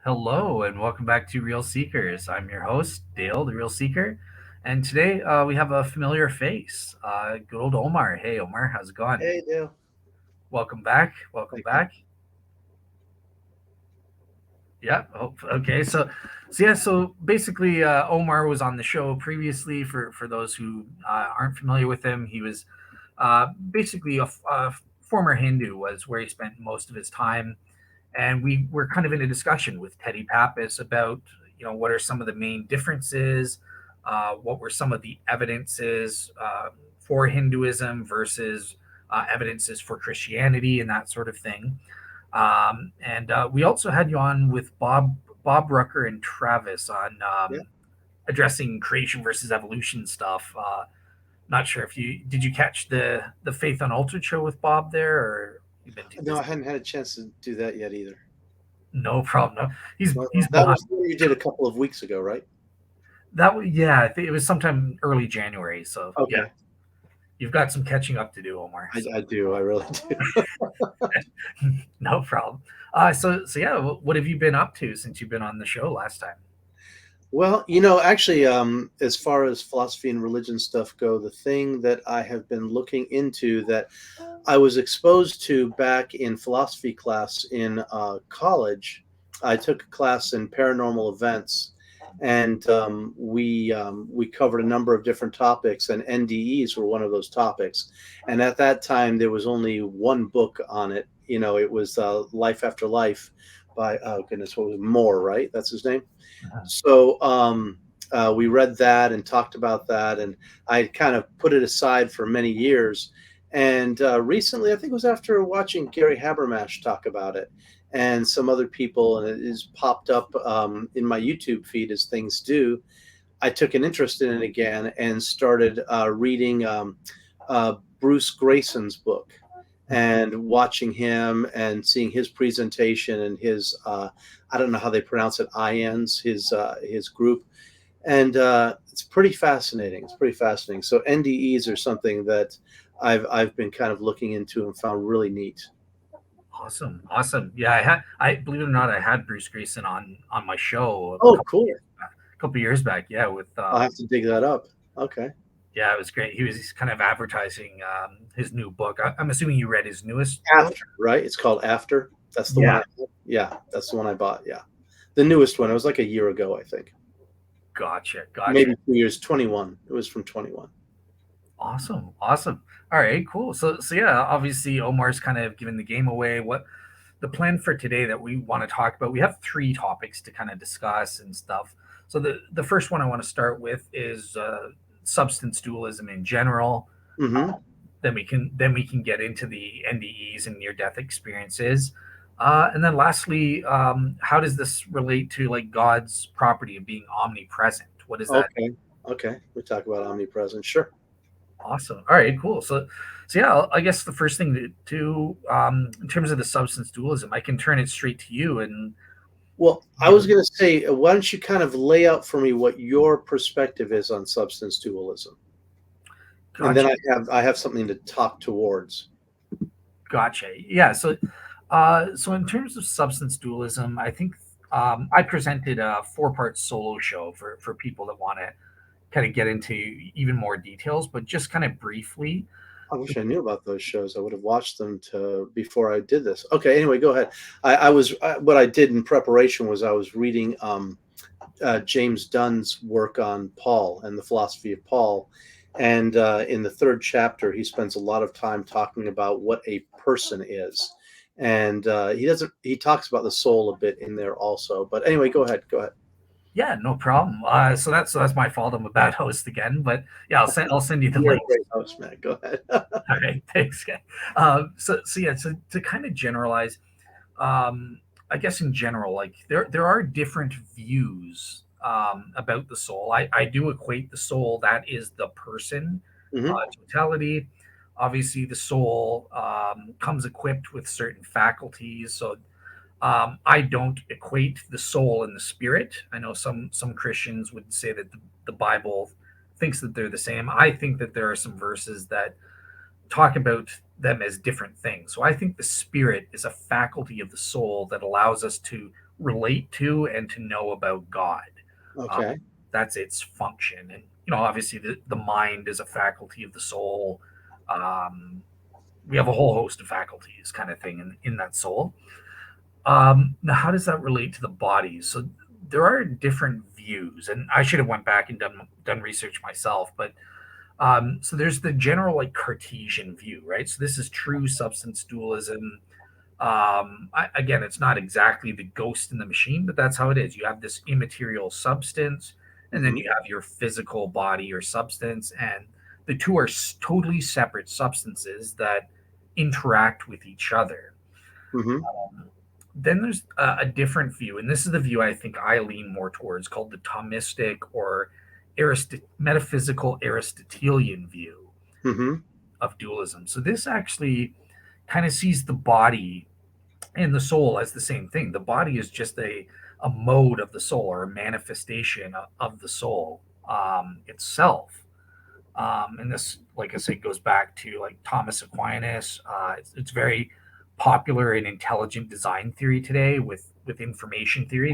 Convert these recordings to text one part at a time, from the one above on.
Hello and welcome back to Real Seekers. I'm your host, Dale, the Real Seeker, and today we have a familiar face, good old Omar. Hey, Omar, how's it going? Hey, Dale. Welcome back. Welcome Thank you. back. Yeah. Oh, okay. So basically, Omar was on the show previously. For those who aren't familiar with him, he was basically a former Hindu. Was where he spent most of his time, and we were kind of in a discussion with Teddy Pappas about what are some of the main differences, what were some of the evidences for Hinduism versus evidences for Christianity and that sort of thing. And we also had you on with Bob Rucker and Travis on Yeah. addressing creation versus evolution stuff. Not sure if you did you catch the Faith Unaltered show with Bob there, or you've been too No, I busy. hadn't had a chance to do that yet either. No problem. No, Well, he's that behind. was the one you did a couple of weeks ago, right? Yeah, I think it was sometime early January. So yeah, Okay. you've got some catching up to do, Omar. I, So I do. I really do. no problem. So yeah, what have you been up to since you've been on the show last time? Well, actually, as far as philosophy and religion stuff go, the thing that I have been looking into that I was exposed to back in philosophy class in college, I took a class in paranormal events, and we covered a number of different topics, and NDEs were one of those topics. And at that time, there was only one book on it. It was Life After Life by goodness, what was it? Moore, right? That's his name. Uh-huh. So we read that and talked about that, and I kind of put it aside for many years. And recently, I think it was after watching Gary Habermas talk about it and some other people, and it has popped up in my YouTube feed as things do. I took an interest in it again and started reading Bruce Grayson's book and watching him and seeing his presentation and his I don't know how they pronounce it, IANS, his group, and it's pretty fascinating. It's pretty fascinating. So NDEs are something that I've been kind of looking into and found really neat. Awesome, awesome. Yeah, I believe it or not, I had Bruce Grayson on my show Oh, cool. a couple years back. Yeah, with I'll have to dig that up. Okay. yeah, it was great. He was kind of advertising his new book. I'm assuming you read his newest book. After, right? It's called After. That's the one Yeah, I Yeah, that's the one I bought. Yeah. The newest one. It was like a year ago, I think. gotcha, gotcha. Maybe 2 years, 21. It was from 21. Awesome, awesome. All right, cool. So yeah, obviously Omar's kind of giving the game away. What the plan for today that we want to talk about? We have three topics to kind of discuss and stuff. So the first one I want to start with is substance dualism in general. Hmm. Then we can get into the NDEs and near death experiences. And then lastly, how does this relate to like God's property of being omnipresent? What does that Okay. Okay. We talk about omnipresent. Sure. Awesome. All right, cool. So yeah, I guess the first thing to in terms of the substance dualism, I can turn it straight to you and Well, I give. was going to say, why don't you kind of lay out for me what your perspective is on substance dualism, and then Gotcha, I have something to talk towards. gotcha. Yeah. So in terms of substance dualism, I think I presented a four-part solo show for people that want to kind of get into even more details, but just kind of briefly. I wish I knew about those shows. I would have watched them to before I did this. Okay. Anyway, go ahead. What I did in preparation was I was reading James Dunn's work on Paul and the philosophy of Paul. And in the third chapter, he spends a lot of time talking about what a person is. And he talks about the soul a bit in there also. But anyway, go ahead. Go ahead. Yeah, no problem. So that's my fault. I'm a bad host again, but yeah, I'll send you the You're a links. great host, man. Go ahead. All right, thanks, guy. So yeah, so to kind of generalize, I guess in general, like there are different views about the soul. I do equate the soul, that is the person, Hmm. totality. Obviously, the soul comes equipped with certain faculties. So I don't equate the soul and the spirit. I know some Christians would say that the Bible thinks that they're the same. I think that there are some verses that talk about them as different things. So I think the spirit is a faculty of the soul that allows us to relate to and to know about God. Uh, Okay. that's its function. And, obviously the mind is a faculty of the soul. Um, we have a whole host of faculties kind of thing in that soul. Now, how does that relate to the body? So there are different views, and I should have went back and done research myself. But so there's the general like Cartesian view, right? So this is true substance dualism. Again, it's not exactly the ghost in the machine, but that's how it is. You have this immaterial substance, and then Hmm. you have your physical body or substance, and the two are totally separate substances that interact with each other. Hmm. Then there's a different view, and this is the view I think I lean more towards, called the Thomistic or metaphysical Aristotelian view Hmm. of dualism. So this actually kind of sees the body and the soul as the same thing. The body is just a mode of the soul or a manifestation of the soul itself. And this, like I said, goes back to like Thomas Aquinas. It's very popular in intelligent design theory today with information theory.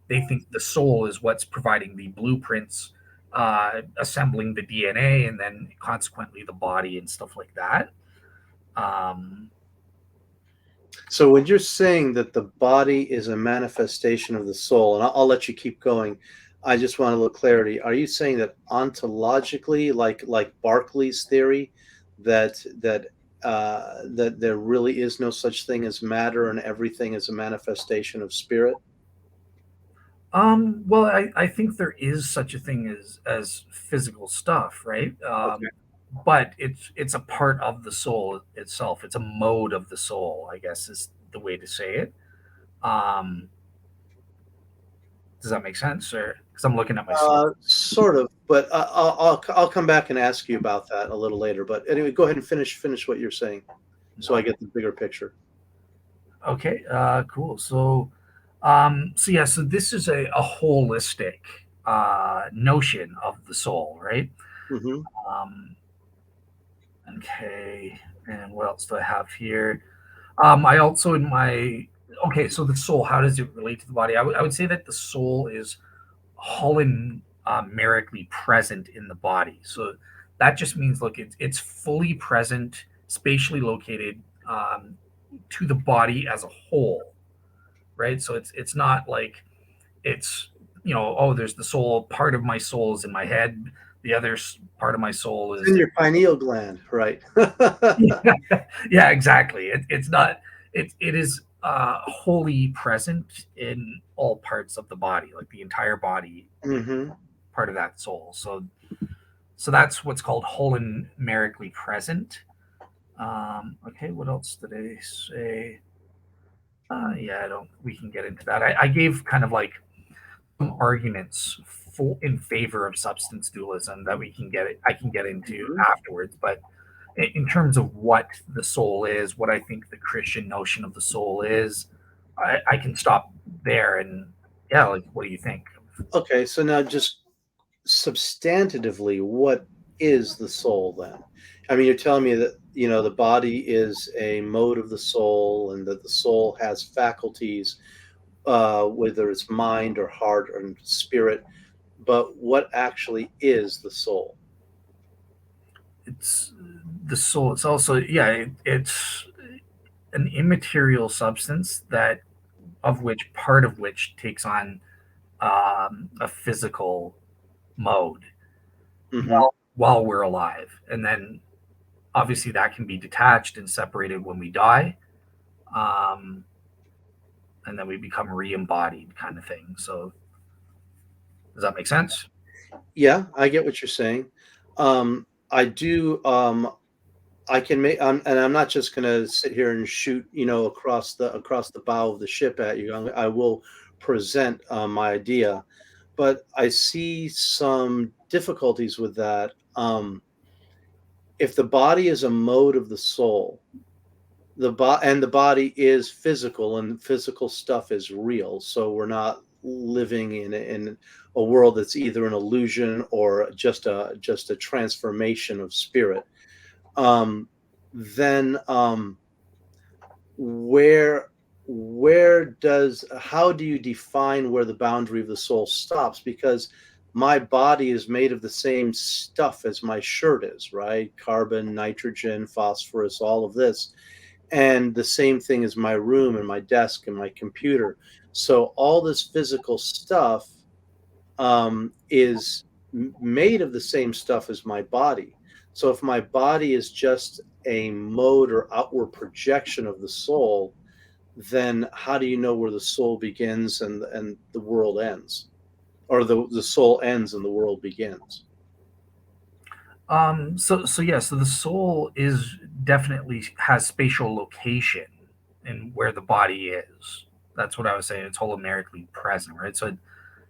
They think the soul is what's providing the blueprints, assembling the DNA, and then consequently the body and stuff like that. Um, So when you're saying that the body is a manifestation of the soul, and I'll let you keep going. I just want a little clarity. Are you saying that ontologically, like Berkeley's theory, that there really is no such thing as matter and everything is a manifestation of spirit? well, I think there is such a thing as physical stuff, right? Okay. But it's a part of the soul itself. It's a mode of the soul, I guess is the way to say it. Um, does that make sense? Or because I'm looking at my soul. Sort of, but I'll come back and ask you about that a little later. But anyway, go ahead and finish what you're saying, so I No. get the bigger picture. Okay. Cool. So yeah. So this is a holistic notion of the soul, right? Hmm. Um, okay. And what else do I have here? I also in my okay, so the soul, how does it relate to the body? I would say that the soul is holomerically present in the body. So that just means, look, it's fully present, spatially located to the body as a whole, right? So it's not like it's oh, there's the soul. Part of my soul is in my head. The other part of my soul It's in is your pineal gland, right? yeah, yeah, exactly. It's not. It is wholly present in all parts of the body, like the entire body is Hmm. part of that soul. So that's what's called holomerically present. Okay, what else did I say? Yeah, I don't. We can get into that. I gave kind of like some arguments in favor of substance dualism that we can get. I can get into Hmm. afterwards, but in terms of what the soul is, what I think the Christian notion of the soul is, I can stop there. And yeah, like, what do you think? Okay, so now just substantively, what is the soul then? I mean, you're telling me that the body is a mode of the soul, and that the soul has faculties, whether it's mind or heart or spirit. But what actually is the soul? It's the soul. It's also, yeah, it's an immaterial substance that of which part of which takes on a physical mode Hmm. while we're alive, and then obviously that can be detached and separated when we die. Um, and then we become re-embodied kind of thing. So does that make sense? Yeah, I get what you're saying. I do. I can make, and I'm not just going to sit here and shoot, across the bow of the ship at you. I will present my idea, but I see some difficulties with that. If the body is a mode of the soul, and the body is physical, and physical stuff is real, so we're not living in a world that's either an illusion or just a transformation of spirit. Um, then where? how do you define where the boundary of the soul stops? Because my body is made of the same stuff as my shirt is, right? Carbon, nitrogen, phosphorus, all of this. And the same thing as my room and my desk and my computer. So all this physical stuff is made of the same stuff as my body. So if my body is just a mode or outward projection of the soul, then how do you know where the soul begins and the world ends, or the soul ends and the world begins? So yeah, so the soul is definitely has spatial location in where the body is. That's what I was saying. It's holomerically present, right? So it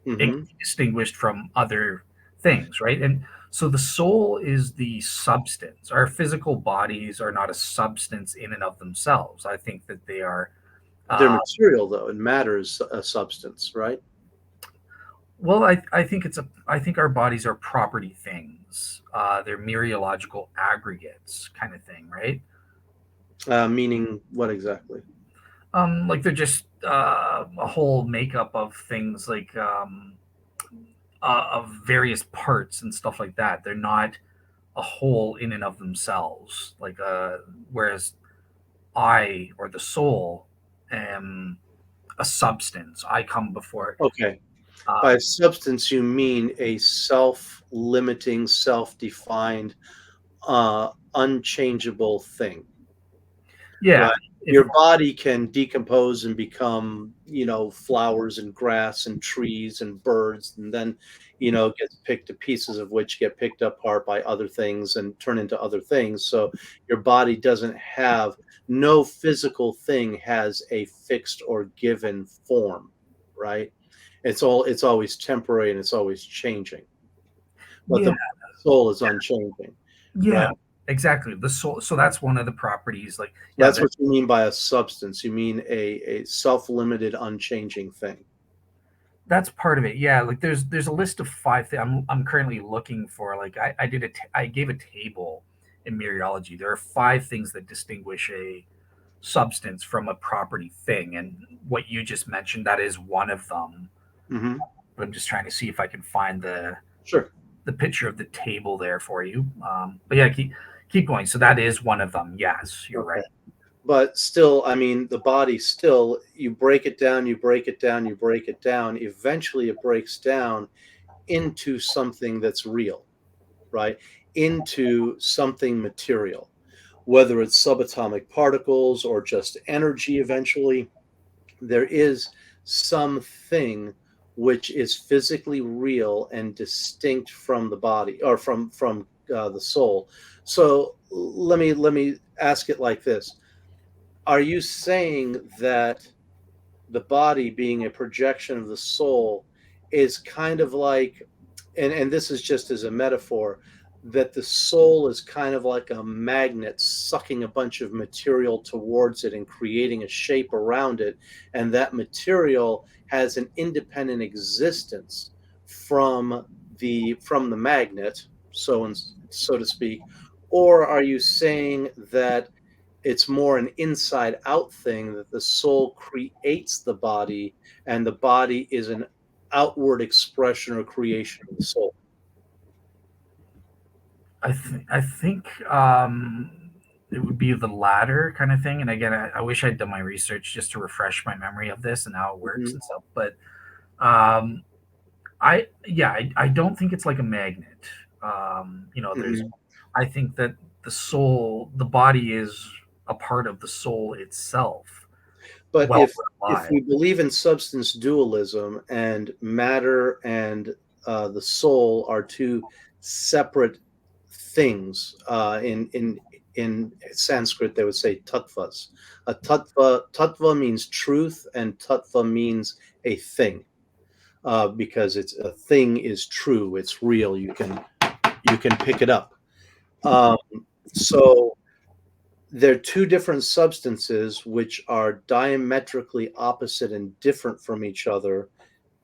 can Hmm. be distinguished from other things, right? And so the soul is the substance. Our physical bodies are not a substance in and of themselves. I think that they are. They're Uh, material, though, and matter is a substance, right? well, I think it's a. I think our bodies are property things. They're mereological aggregates, kind of thing, right? Meaning what exactly? Like they're just a whole makeup of things, like of various parts and stuff like that. They're not a whole in and of themselves. Like whereas I or the soul am a substance. I come before. Okay. Uh, By substance, you mean a self-limiting, self-defined, unchangeable thing. yeah, Right. if Your body can decompose and become, flowers and grass and trees and birds, and then, gets picked to pieces of which get picked apart by other things and turn into other things. So your body doesn't have, no physical thing has a fixed or given form, right? It's always temporary and it's always changing. But yeah, the soul is unchanging, right? yeah, exactly. The soul. So that's one of the properties. Like yeah, That's what you mean by a substance. You mean a self-limited, unchanging thing. that's part of it. Yeah, like there's a list of five things I'm currently looking for. Like I gave a table in meteorology. There are five things that distinguish a substance from a property thing, and what you just mentioned, that is one of them. Mhm. But I'm just trying to see if I can find Sure. the picture of the table there for you. But yeah, keep going. So that is one of them. Yes, you're Okay. right. But still, I mean, the body still, you break it down, you break it down, you break it down. Eventually, it breaks down into something that's real, right? Into something material, whether it's subatomic particles or just energy eventually. There is something which is physically real and distinct from the body or from the soul. So let me ask it like this: are you saying that the body, being a projection of the soul, is kind of like, and this is just as a metaphor, that the soul is kind of like a magnet sucking a bunch of material towards it and creating a shape around it, and that material has an independent existence from the magnet, so to speak? Or are you saying that it's more an inside out thing, that the soul creates the body and the body is an outward expression or creation of the soul? I think it would be the latter kind of thing. And again, I wish I'd done my research just to refresh my memory of this and how it works Mhm, and stuff. But um, I don't think it's like a magnet. There's mhm. I think that the body is a part of the soul itself. But Well, if we're if alive. we believe in substance dualism and matter and the soul are two separate things, in Sanskrit they would say tattvas. A tattva means truth, and tattva means a thing, because it's a thing is true, it's real. You can pick it up. Um, so they're two different substances which are diametrically opposite and different from each other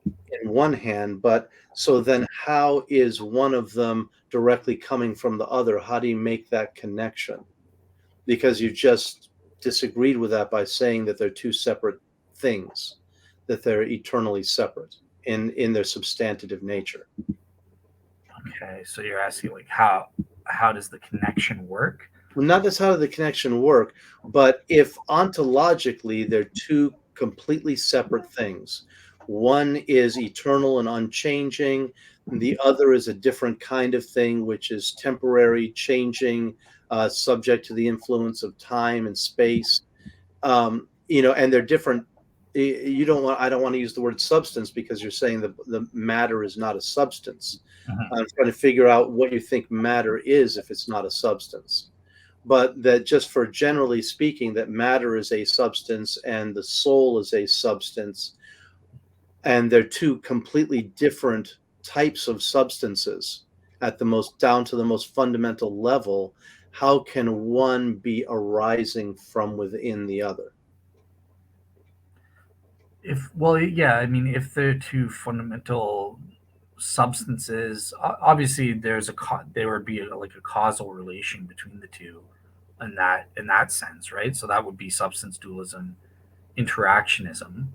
in one hand, but so then how is one of them directly coming from the other? How do you make that connection? Because you just disagreed with that by saying that they're two separate things, that they're eternally separate in their substantive nature. Okay, so you're asking like how does the connection work? Well, not just how did the connection work, but if ontologically they're two completely separate things. One is eternal and unchanging, and the other is a different kind of thing, which is temporary, changing, subject to the influence of time and space. And they're different. You don't want. I don't want to use the word substance because you're saying the matter is not a substance. Mhm. I'm trying to figure out what you think matter is if it's not a substance. But that just for generally speaking, that matter is a substance and the soul is a substance, and they're two completely different types of substances at the most down to the most fundamental level. How can one be arising from within the other? If well, yeah, I mean, if they're two fundamental substances, obviously there would be like a causal relation between the two, in that sense, right? So that would be substance dualism, interactionism.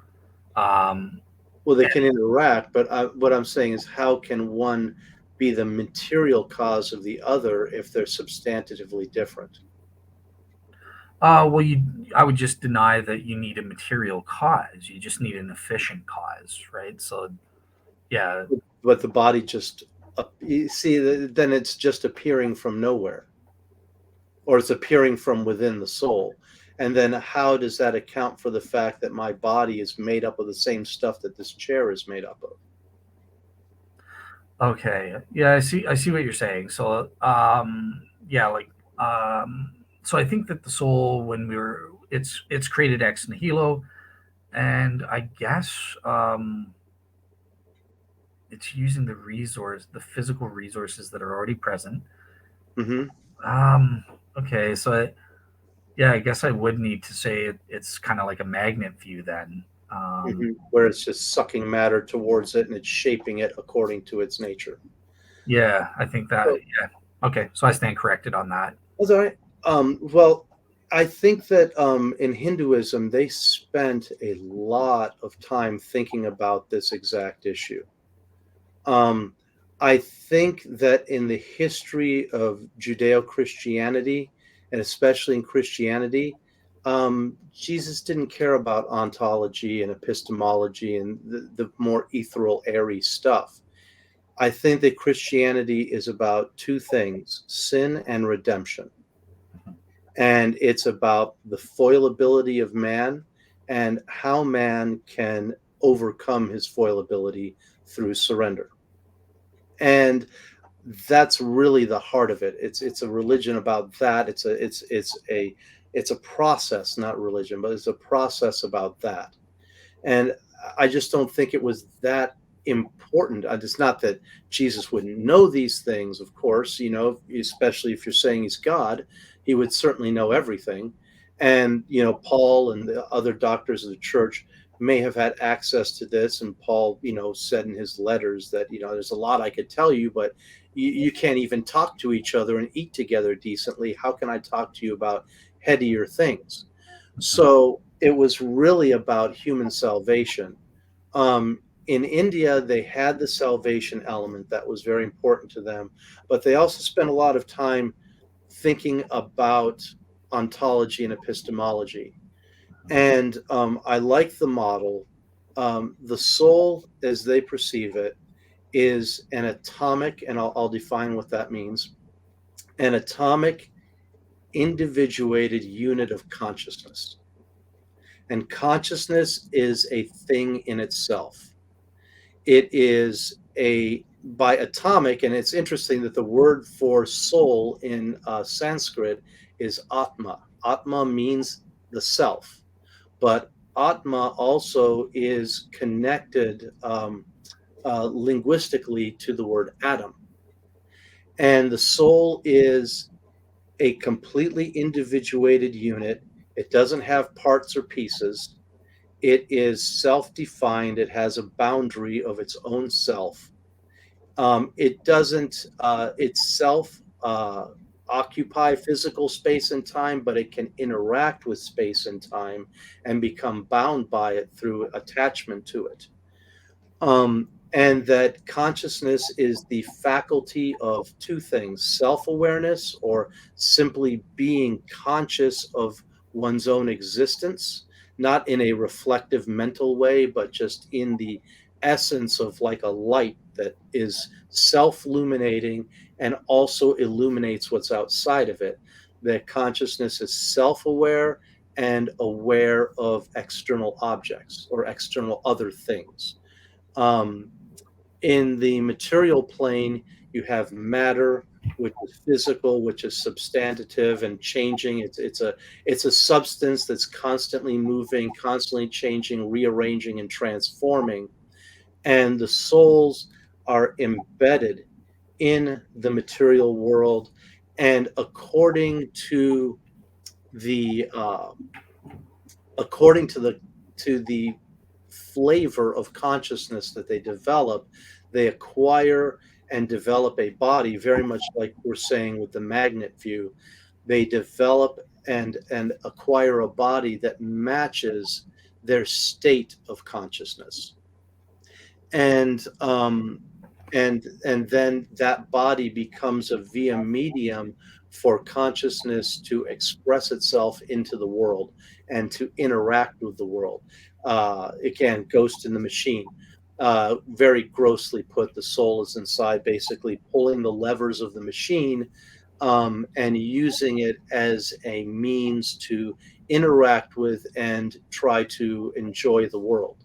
Um, Well, they can interact, but what I'm saying is, how can one be the material cause of the other if they're substantively different? well, I would just deny that you need a material cause. You just need an efficient cause, right? So, yeah. But the body just, you see, then it's just appearing from nowhere, or it's appearing from within the soul. And then how does that account for the fact that my body is made up of the same stuff that this chair is made up of? Okay. Yeah, I see what you're saying. So, yeah, like, so I think that the soul, when it's created ex nihilo, and I guess it's using the physical resources that are already present. Hmm. Um, okay, so yeah, I guess I would need to say it's kind of like a magnet view then. Where it's just sucking matter towards it and it's shaping it according to its nature. Yeah, I think that. So Yeah. Okay, so I stand corrected on that. that's all right. Well, I think that in Hinduism, they spent a lot of time thinking about this exact issue. Um, I think that in the history of Judeo Christianity, and especially in Christianity, Jesus didn't care about ontology and epistemology and the more ethereal, airy stuff. I think that Christianity is about two things: sin and redemption. And it's about the foilability of man and how man can overcome his foilability through surrender. And that's really the heart of it. It's a religion about that. It's a process, not religion, but it's a process about that. And I just don't think it was that important. It's not that Jesus wouldn't know these things, of course, especially if you're saying he's God, he would certainly know everything. And, Paul and the other doctors of the church may have had access to this. And Paul, said in his letters that, there's a lot I could tell you, but you can't even talk to each other and eat together decently. How can I talk to you about headier things? Mhm. So it was really about human salvation. In India, they had the salvation element that was very important to them, but they also spent a lot of time thinking about ontology and epistemology. And I like the model. The soul, as they perceive it, is an atomic, and I'll define what that means, an atomic, individuated unit of consciousness. And consciousness is a thing in itself. It is by atomic, and it's interesting that the word for soul in Sanskrit is atma. Atma means the self, but atma also is connected linguistically to the word atom. And the soul is a completely individuated unit. It doesn't have parts or pieces. It is self-defined. It has a boundary of its own self. It doesn't itself occupy physical space and time, but it can interact with space and time and become bound by it through attachment to it. And that consciousness is the faculty of two things: self awareness, or simply being conscious of one's own existence, not in a reflective mental way, but just in the essence of like a light that is self illuminating and also illuminates what's outside of it. That consciousness is self aware and aware of external objects or external other things. Um, in the material plane, you have matter, which is physical, which is substantive and changing. It's a substance that's constantly moving, constantly changing, rearranging, and transforming. And the souls are embedded in the material world, and the according to the flavor of consciousness that they develop, they acquire and develop a body, very much like we're saying with the magnet view. They develop and acquire a body that matches their state of consciousness. And and then that body becomes a via medium for consciousness to express itself into the world and to interact with the world. Again, ghost in the machine. Very grossly put, the soul is inside, basically pulling the levers of the machine, and using it as a means to interact with and try to enjoy the world.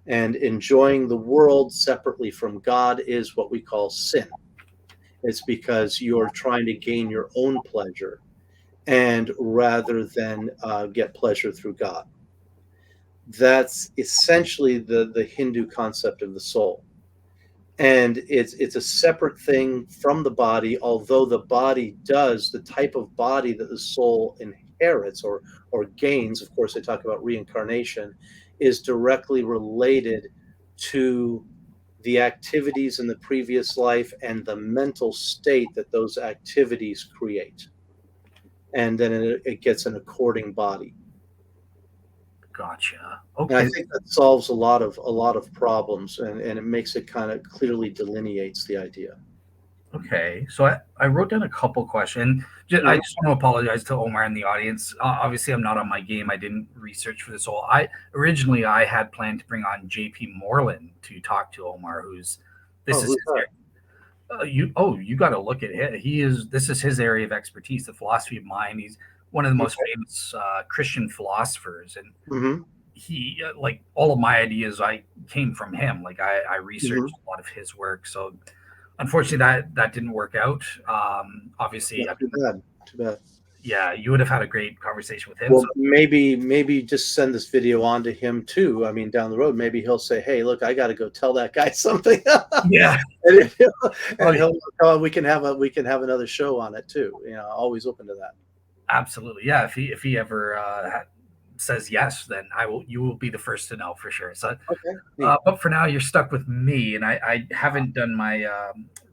And enjoying the world separately from God is what we call sin. It's because you're trying to gain your own pleasure, and rather than get pleasure through God. That's essentially the Hindu concept of the soul. And it's a separate thing from the body, although the body does, the type of body that the soul inherits or gains, of course they talk about reincarnation, is directly related to the activities in the previous life and the mental state that those activities create. And then it gets an according body. Gotcha. And I Okay. think that solves a lot of problems, and it makes it kind of clearly delineates the idea. Okay. So I wrote down a couple questions. I Mhm. just want to apologize to Omar and the audience. Obviously, I'm not on my game. I didn't research for this whole. I had planned to bring on JP Moreland to talk to Omar, who's this Oh, is who's his that? you got to look at it. This is his area of expertise, the philosophy of mind. He's one of the most Okay. famous Christian philosophers, and Mhm. he like all of my ideas I came from him. Like I Mhm. researched a lot of his work. So unfortunately that didn't work out. Yeah, Obviously too bad. Too bad. yeah, you would have had a great conversation with him. So Well, maybe just send this video on to him too. I mean, down the road, maybe he'll say, "Hey, look, I got to go tell that guy something," yeah, and oh, we can have another show on it too. You know, always open to that. absolutely. Yeah, if he ever says yes, then I will. You will be the first to know for sure. So Okay, neat. but for now, you're stuck with me, and I haven't done my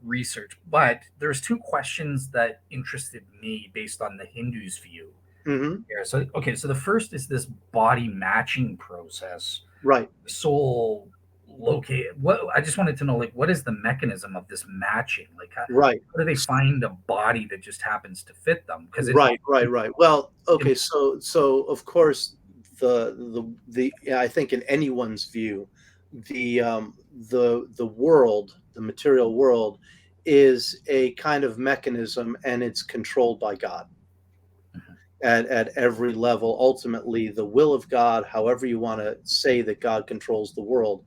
research. But there's two questions that interested me based on the Hindus' view Hmm. here. So, okay, so the first is this body matching process. Right, Soul locate. What I just wanted to know, like, what is the mechanism of this matching? Like, right. how do they find a body that just happens to fit them? Because Right. Well, it okay, so of course the yeah, I think in anyone's view, the world, the material world, is a kind of mechanism, and it's controlled by God at every level. Ultimately, the will of God, however you want to say that God controls the world,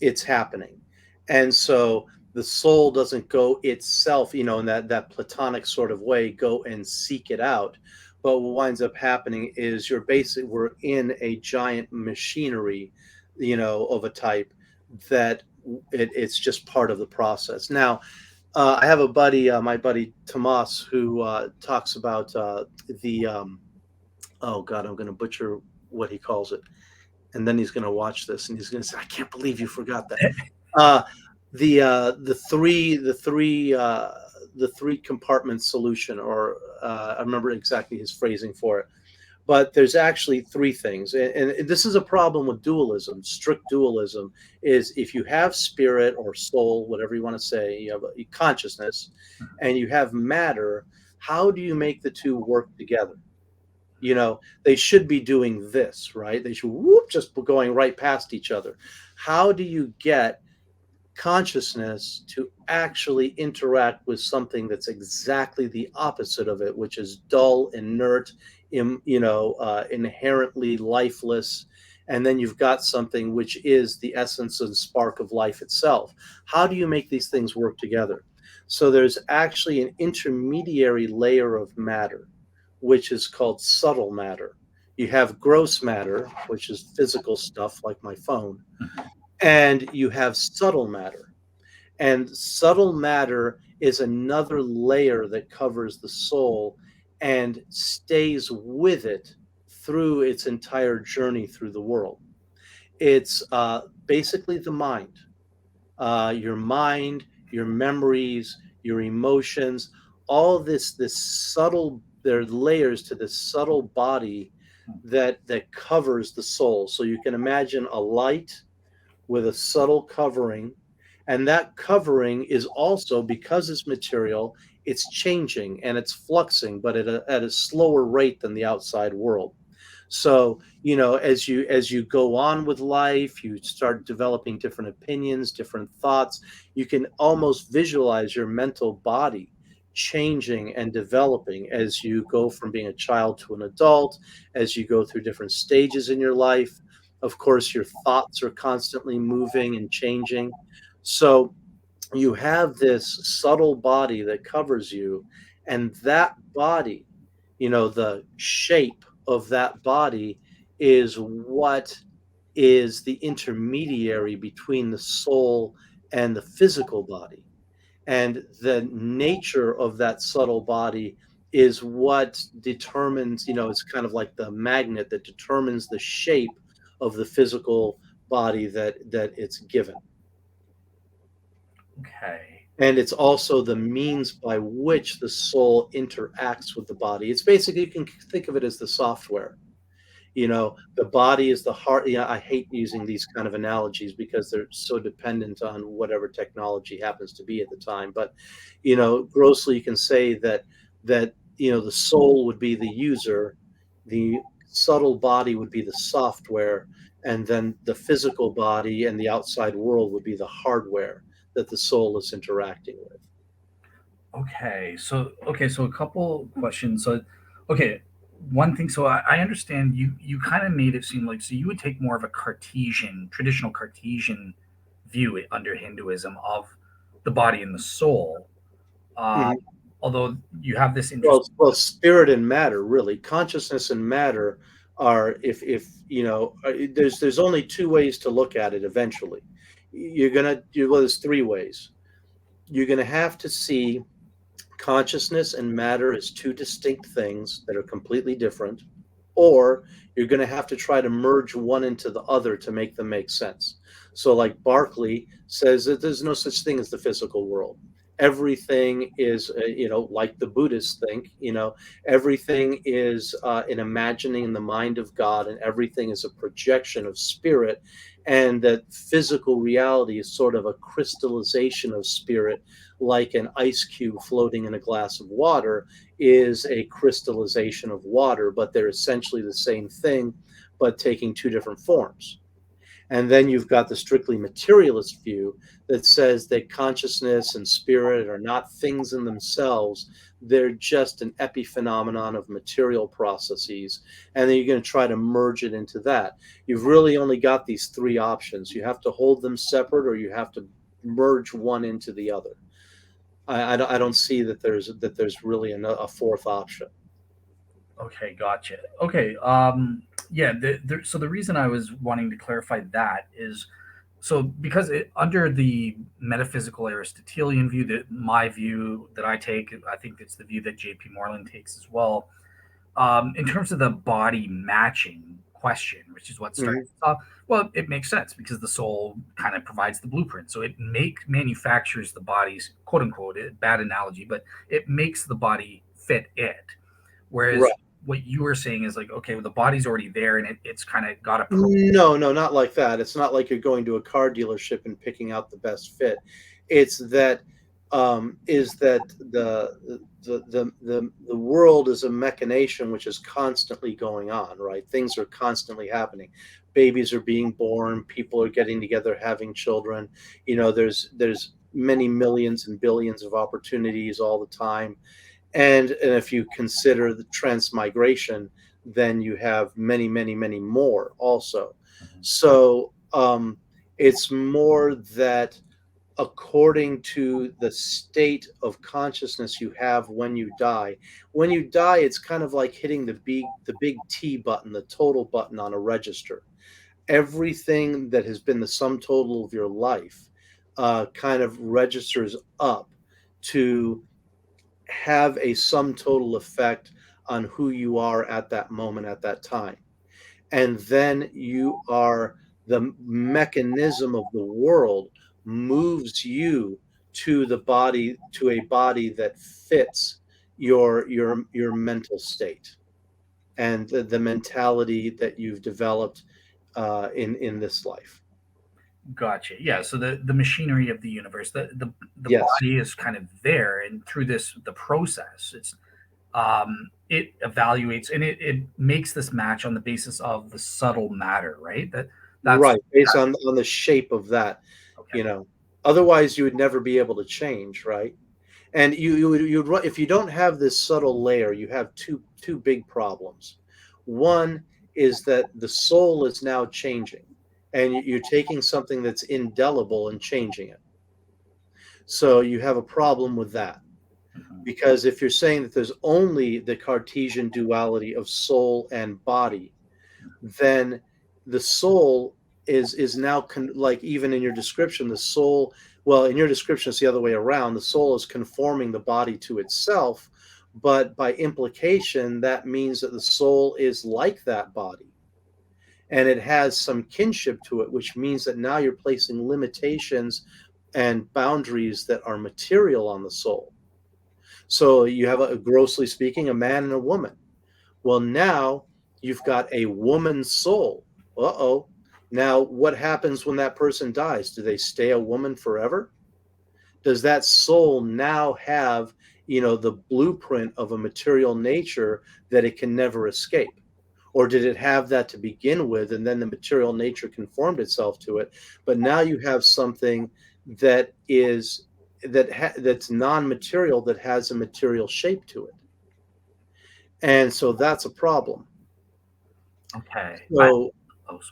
it's happening. And so the soul doesn't go itself, in that platonic sort of way, go and seek it out. But what winds up happening is we're in a giant machinery, of a type that it's just part of the process. Now, I have a buddy, my buddy Tomas, who talks about the oh God, I'm going to butcher what he calls it, and then he's going to watch this and he's going to say, "I can't believe you forgot that." Uh, the the three compartment solution, or I remember exactly his phrasing for it. But there's actually three things, and this is a problem with dualism. Strict dualism is if you have spirit or soul, whatever you want to say, you have a consciousness, and you have matter. How do you make the two work together? They should be doing this, right? They should just going right past each other. How do you get consciousness to actually interact with something that's exactly the opposite of it, which is dull, inert, inherently lifeless, and then you've got something which is the essence and spark of life itself. How do you make these things work together? So there's actually an intermediary layer of matter, which is called subtle matter. You have gross matter, which is physical stuff like my phone, and you have subtle matter. And subtle matter is another layer that covers the soul and stays with it through its entire journey through the world. It's basically the mind, your memories, your emotions, all this subtle. There are layers to this subtle body that covers the soul. So you can imagine a light with a subtle covering, and that covering is also, because it's material, it's changing and it's fluxing, but at a slower rate than the outside world. So as you go on with life, you start developing different opinions, different thoughts. You can almost visualize your mental body changing and developing as you go from being a child to an adult, as you go through different stages in your life. Of course, your thoughts are constantly moving and changing. So you have this subtle body that covers you, and that body, the shape of that body is what is the intermediary between the soul and the physical body. And the nature of that subtle body is what determines, it's kind of like the magnet that determines the shape of the physical body that it's given. Okay. And it's also the means by which the soul interacts with the body. It's basically, you can think of it as the software. The body is the heart. Yeah, I hate using these kind of analogies because they're so dependent on whatever technology happens to be at the time. But grossly, you can say that the soul would be the user, the subtle body would be the software, and then the physical body and the outside world would be the hardware that the soul is interacting with. So a couple questions. So okay, one thing. So I understand you kind of made it seem like, so you would take more of a traditional Cartesian view under Hinduism of the body and the soul. Uh, Mhm. Although you have this Well, interesting. well, spirit and matter, really, consciousness and matter are, if there's only two ways to look at it. Eventually, well, there's three ways. You're gonna have to see consciousness and matter as two distinct things that are completely different, or you're going to have to try to merge one into the other to make them make sense. So, like Berkeley says that there's no such thing as the physical world. Everything is, like the Buddhists think, everything is an imagining in the mind of God, and everything is a projection of spirit, and that physical reality is sort of a crystallization of spirit, like an ice cube floating in a glass of water is a crystallization of water, but they're essentially the same thing, but taking two different forms. And then you've got the strictly materialist view that says that consciousness and spirit are not things in themselves. They're just an epiphenomenon of material processes. And then you're going to try to merge it into that. You've really only got these three options. You have to hold them separate, or you have to merge one into the other. I don't see that there's really a fourth option. Okay, gotcha. Okay, yeah. So the reason I was wanting to clarify that is, so because under the metaphysical Aristotelian view, that my view that I take, I think it's the view that J.P. Moreland takes as well. In terms of the body matching, question, which is what starts Mhm. off. Well, it makes sense because the soul kind of provides the blueprint. So it manufactures the body's quote unquote, bad analogy, but it makes the body fit it. Whereas Right. what you were saying is like, okay, well, the body's already there and it's kind of got a No, no, not like that. It's not like you're going to a car dealership and picking out the best fit. It's that is that the world is a machination which is constantly going on, right? Things are constantly happening. Babies are being born, people are getting together, having children. There's many millions and billions of opportunities all the time. And if you consider the transmigration, then you have many, many, many more also. So it's more that according to the state of consciousness you have when you die. When you die, it's kind of like hitting the big T button, the total button on a register. Everything that has been the sum total of your life kind of registers up to have a sum total effect on who you are at that moment, at that time. And then the mechanism of the world moves you to a body that fits your mental state and the mentality that you've developed in this life. gotcha. Yeah. So the machinery of the universe, the Yes. body is kind of there, and through the process, it evaluates and it makes this match on the basis of the subtle matter, right? That's Right, based on the shape of that, okay. you know. Otherwise, you would never be able to change, right? And you'd run if you don't have this subtle layer, you have two big problems. One is that the soul is now changing, and you're taking something that's indelible and changing it. So you have a problem with that. Mhm. Because if you're saying that there's only the Cartesian duality of soul and body, then the soul is now like even in your description, the soul, well, in your description it's the other way around. The soul is conforming the body to itself, but by implication that means that the soul is like that body and it has some kinship to it, which means that now you're placing limitations and boundaries that are material on the soul. So you have, grossly speaking, a man and a woman. Well, now you've got a woman's soul. Uh-oh. Now, what happens when that person dies? Do they stay a woman forever? Does that soul now have, the blueprint of a material nature that it can never escape? Or did it have that to begin with, and then the material nature conformed itself to it? But now you have something that is that's non-material that has a material shape to it, and so that's a problem. Okay. So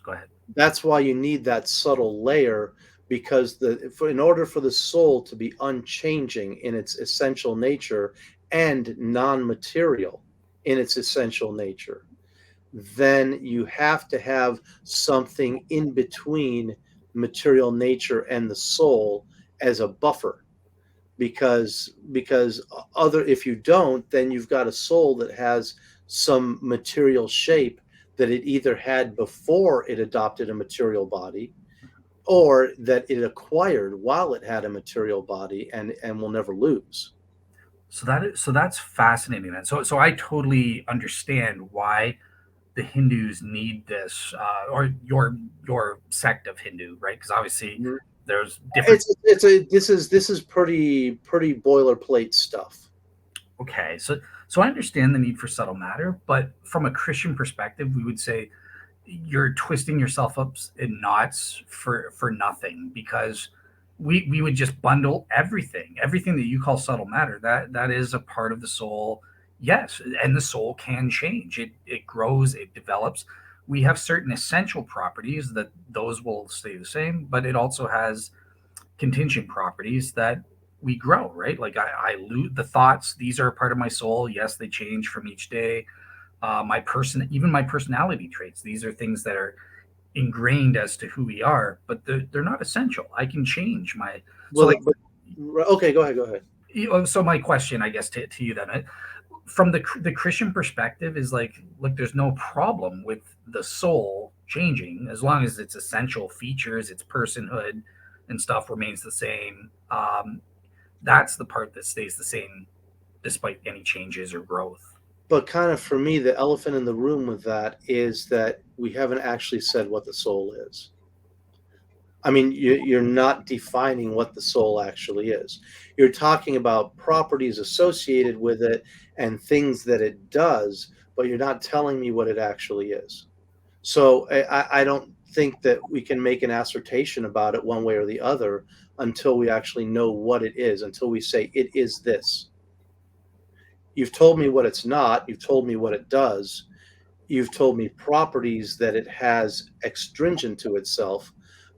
Go ahead. that's why you need that subtle layer, because in order for the soul to be unchanging in its essential nature and non-material in its essential nature, then you have to have something in between material nature and the soul as a buffer, because other if you don't, then you've got a soul that has some material shape that it either had before it adopted a material body, or that it acquired while it had a material body and will never lose. So that's fascinating. Then, so I totally understand why the Hindus need this, or your sect of Hindu, right? Because obviously Mhm. there's different. This is pretty boilerplate stuff. Okay, so I understand the need for subtle matter, but from a Christian perspective, we would say you're twisting yourself up in knots for nothing, because we would just bundle everything that you call subtle matter, that is a part of the soul. Yes, and the soul can change, it grows, it develops. We have certain essential properties that those will stay the same, but it also has contingent properties that we grow, right? Like I lose the thoughts, these are a part of my soul. Yes, they change from each day. Even my personality traits, these are things that are ingrained as to who we are, but they're not essential. I can change my. So Well, like, but okay, go ahead. so my question, I guess, to you then, from the Christian perspective is like, look, there's no problem with the soul changing as long as its essential features, its personhood and stuff remains the same. That's the part that stays the same despite any changes or growth. But kind of for me, the elephant in the room with that is that we haven't actually said what the soul is. I mean, you're not defining what the soul actually is. You're talking about properties associated with it and things that it does, but you're not telling me what it actually is. So I don't think that we can make an assertion about it one way or the other until we actually know what it is, until we say it is this. You've told me what it's not, you've told me what it does, you've told me properties that it has extrinsic to itself,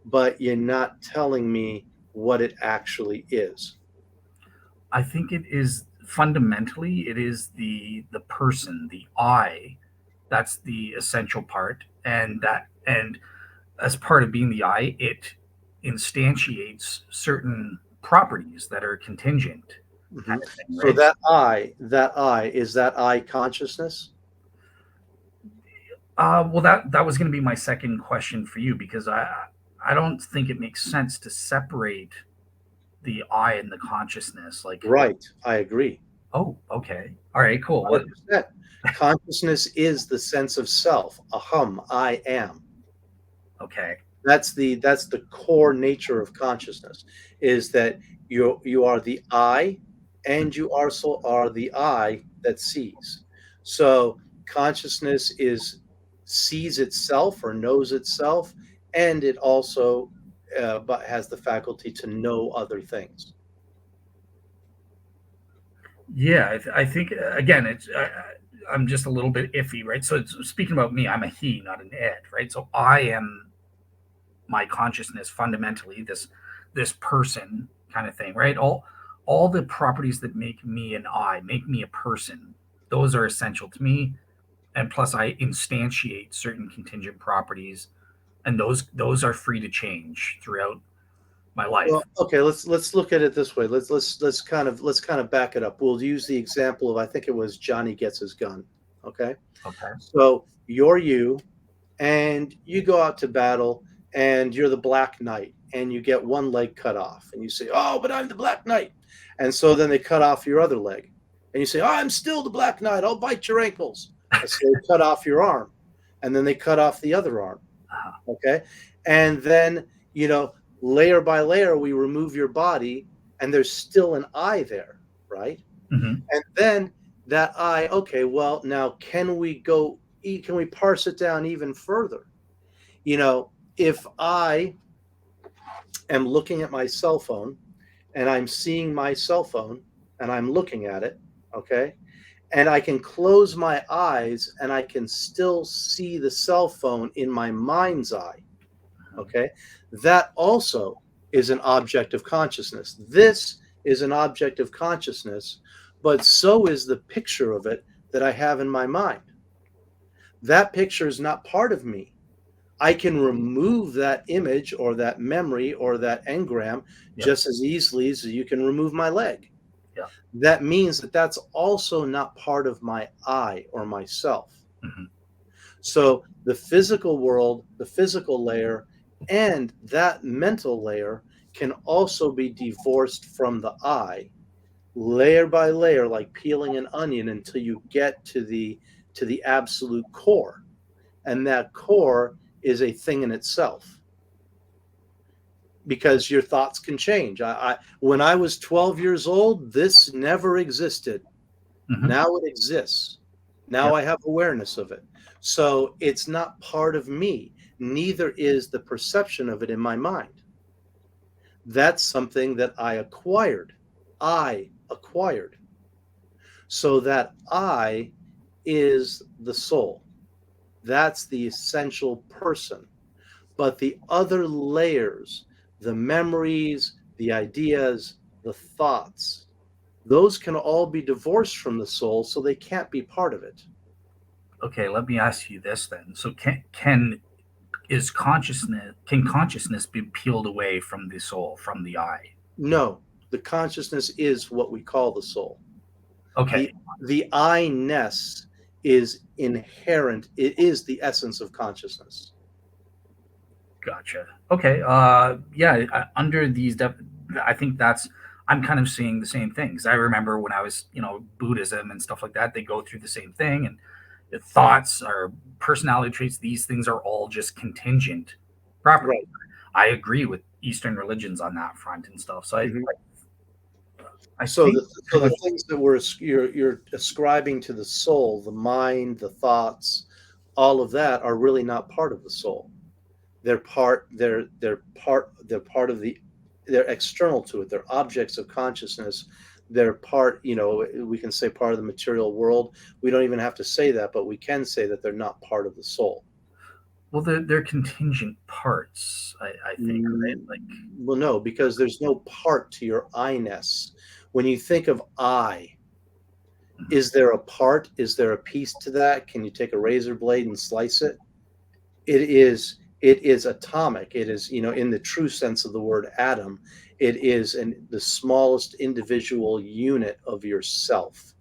but you're not telling me what it actually is. I think it is fundamentally it is the person, the I, that's the essential part, and as part of being the I, it instantiates certain properties that are contingent, Mhm. kind of thing, So right? is that I consciousness? Well, that was going to be my second question for you because I don't think it makes sense to separate the I and the consciousness. Like, Right, I agree. oh, okay, all right, cool. What? 100%. Consciousness is the sense of self. Aham, I am. Okay, That's the core nature of consciousness, is that you are the I, and you also are the I that sees. So consciousness is sees itself or knows itself, and it also but has the faculty to know other things. yeah, I think again, I'm just a little bit iffy, right? So speaking about me, I'm a he, not an it, right? So I am my consciousness fundamentally, this person kind of thing, right? All the properties that make me an I, make me a person, those are essential to me. And plus I instantiate certain contingent properties, and those are free to change throughout my life. Well, okay, let's look at it this way. Let's kind of back it up. We'll use the example of, I think it was Johnny Gets His Gun. Okay. Okay. So you're you, and you go out to battle, and you're the Black Knight, and you get one leg cut off, and you say, "Oh, but I'm the Black Knight," and so then they cut off your other leg, and you say, "Oh, I'm still the Black Knight. I'll bite your ankles," and so they cut off your arm, and then they cut off the other arm. Uh, Okay, and then layer by layer, we remove your body, and there's still an eye there, right? mhm. And then that eye, okay, well, now can we parse it down even further? If I am looking at my cell phone, and I'm seeing my cell phone, and I'm looking at it, okay, and I can close my eyes and I can still see the cell phone in my mind's eye, okay, that also is an object of consciousness. This is an object of consciousness, but so is the picture of it that I have in my mind. That picture is not part of me. I can remove that image or that memory or that engram Yep. just as easily as you can remove my leg. Yeah. That means that that's also not part of my I or myself. Mhm. So the physical world, the physical layer, and that mental layer can also be divorced from the I, layer by layer, like peeling an onion, until you get to the absolute core. And that core is a thing in itself, because your thoughts can change. When I was 12 years old, this never existed. Mhm. Now it exists. Now Yep. I have awareness of it. So it's not part of me. Neither is the perception of it in my mind. That's something that I acquired. I acquired. So that I is the soul. That's the essential person. But the other layers, the memories, the ideas, the thoughts, those can all be divorced from the soul, so they can't be part of it. Okay, let me ask you this then. So can is consciousness can consciousness be peeled away from the soul, from the I? No, the consciousness is what we call the soul. The Okay, the I-ness is inherent. It is the essence of consciousness. gotcha. Okay, yeah, under these, I think that's, I'm kind of seeing the same things. I remember when I was, Buddhism and stuff like that, they go through the same thing, and the thoughts or personality traits, these things are all just contingent properties. Right. I agree with Eastern religions on that front and stuff. So Mhm. I So think the things that you're ascribing to the soul, the mind, the thoughts, all of that are really not part of the soul. They're part of the they're external to it. They're objects of consciousness. They're part, we can say part of the material world. We don't even have to say that, but we can say that they're not part of the soul. well, they're contingent parts. I think, right? Like, Well, no, because there's no part to your I-ness. When you think of I, is there a part? Is there a piece to that? Can you take a razor blade and slice it? It is atomic. It is, in the true sense of the word atom, it is the smallest individual unit of yourself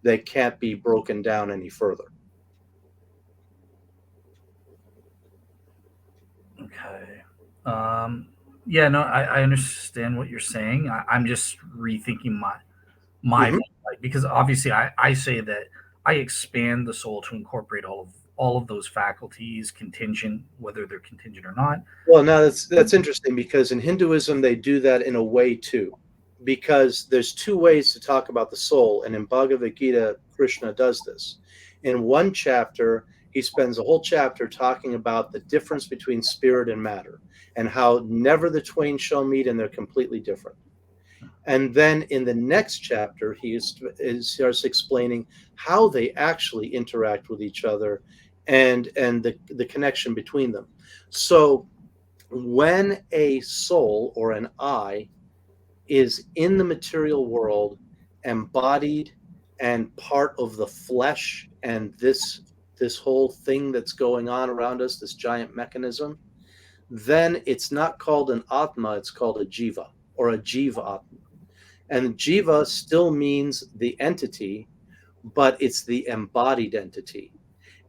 that can't be broken down any further. okay, yeah, no, I understand what you're saying. I'm just rethinking my Hmm. like, because obviously I say that I expand the soul to incorporate all of those faculties, contingent, whether they're contingent or not. Well, now that's interesting because in Hinduism they do that in a way too, because there's two ways to talk about the soul, and in Bhagavad Gita, Krishna does this. In one chapter, he spends a whole chapter talking about the difference between spirit and matter, and how never the twain shall meet, and they're completely different. And then in the next chapter, starts explaining how they actually interact with each other, and the connection between them. So when a soul or an I is in the material world, embodied and part of the flesh, and this whole thing that's going on around us, this giant mechanism, then it's not called an atma, it's called a jiva, or a jiva atma. And jiva still means the entity, but it's the embodied entity,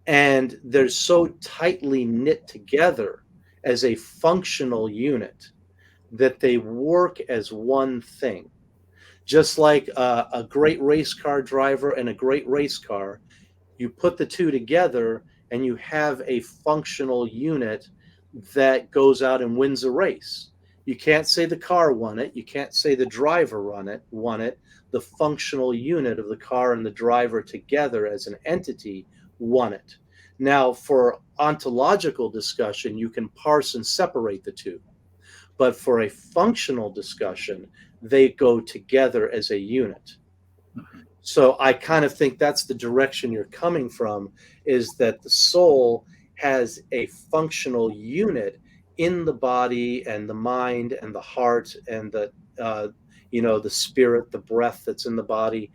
and they're so tightly knit together as a functional unit that they work as one thing. Just like a great race car driver and a great race car, you put the two together and you have a functional unit that goes out and wins a race. You can't say the car won it. You can't say the driver won it. The functional unit of the car and the driver together as an entity won it. Now, for ontological discussion, you can parse and separate the two. But for a functional discussion, they go together as a unit. So I kind of think that's the direction you're coming from, is that the soul has a functional unit in the body and the mind and the heart and the spirit, the breath that's in the body.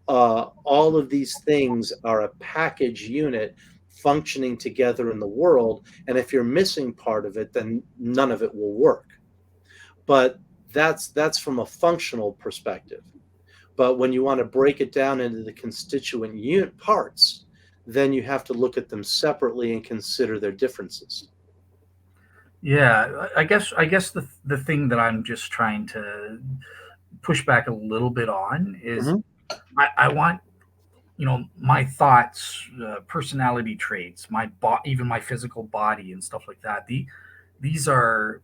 All of these things are a package unit functioning together in the world. And if you're missing part of it, then none of it will work. But that's from a functional perspective. But when you want to break it down into the constituent unit parts, then you have to look at them separately and consider their differences. Yeah, I guess the thing that I'm just trying to push back a little bit on is Hmm. I want, my thoughts, personality traits, even my physical body and stuff like that. These are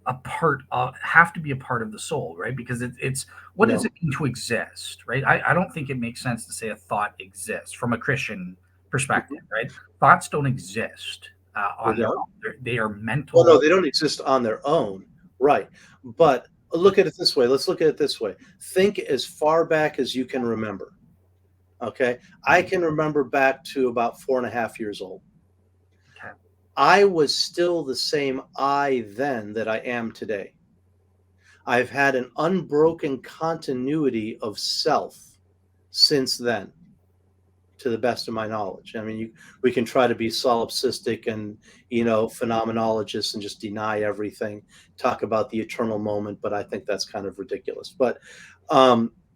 a part of have to be a part of the soul, right? Because it's what does No. it mean to exist, right? I don't think it makes sense to say a thought exists from a Christian perspective, Mhm. right? Thoughts don't exist They on their don't. own. They are Well, no, mental. they don't exist on their own, right? But look at it this way. Let's look at it this way. Think as far back as you can remember. Okay, I can remember back to about 4.5 years old. Okay. I was still the same I then that I am today. I've had an unbroken continuity of self since then, to the best of my knowledge. I mean, we can try to be solipsistic and, phenomenologists and just deny everything, talk about the eternal moment, but I think that's kind of ridiculous. But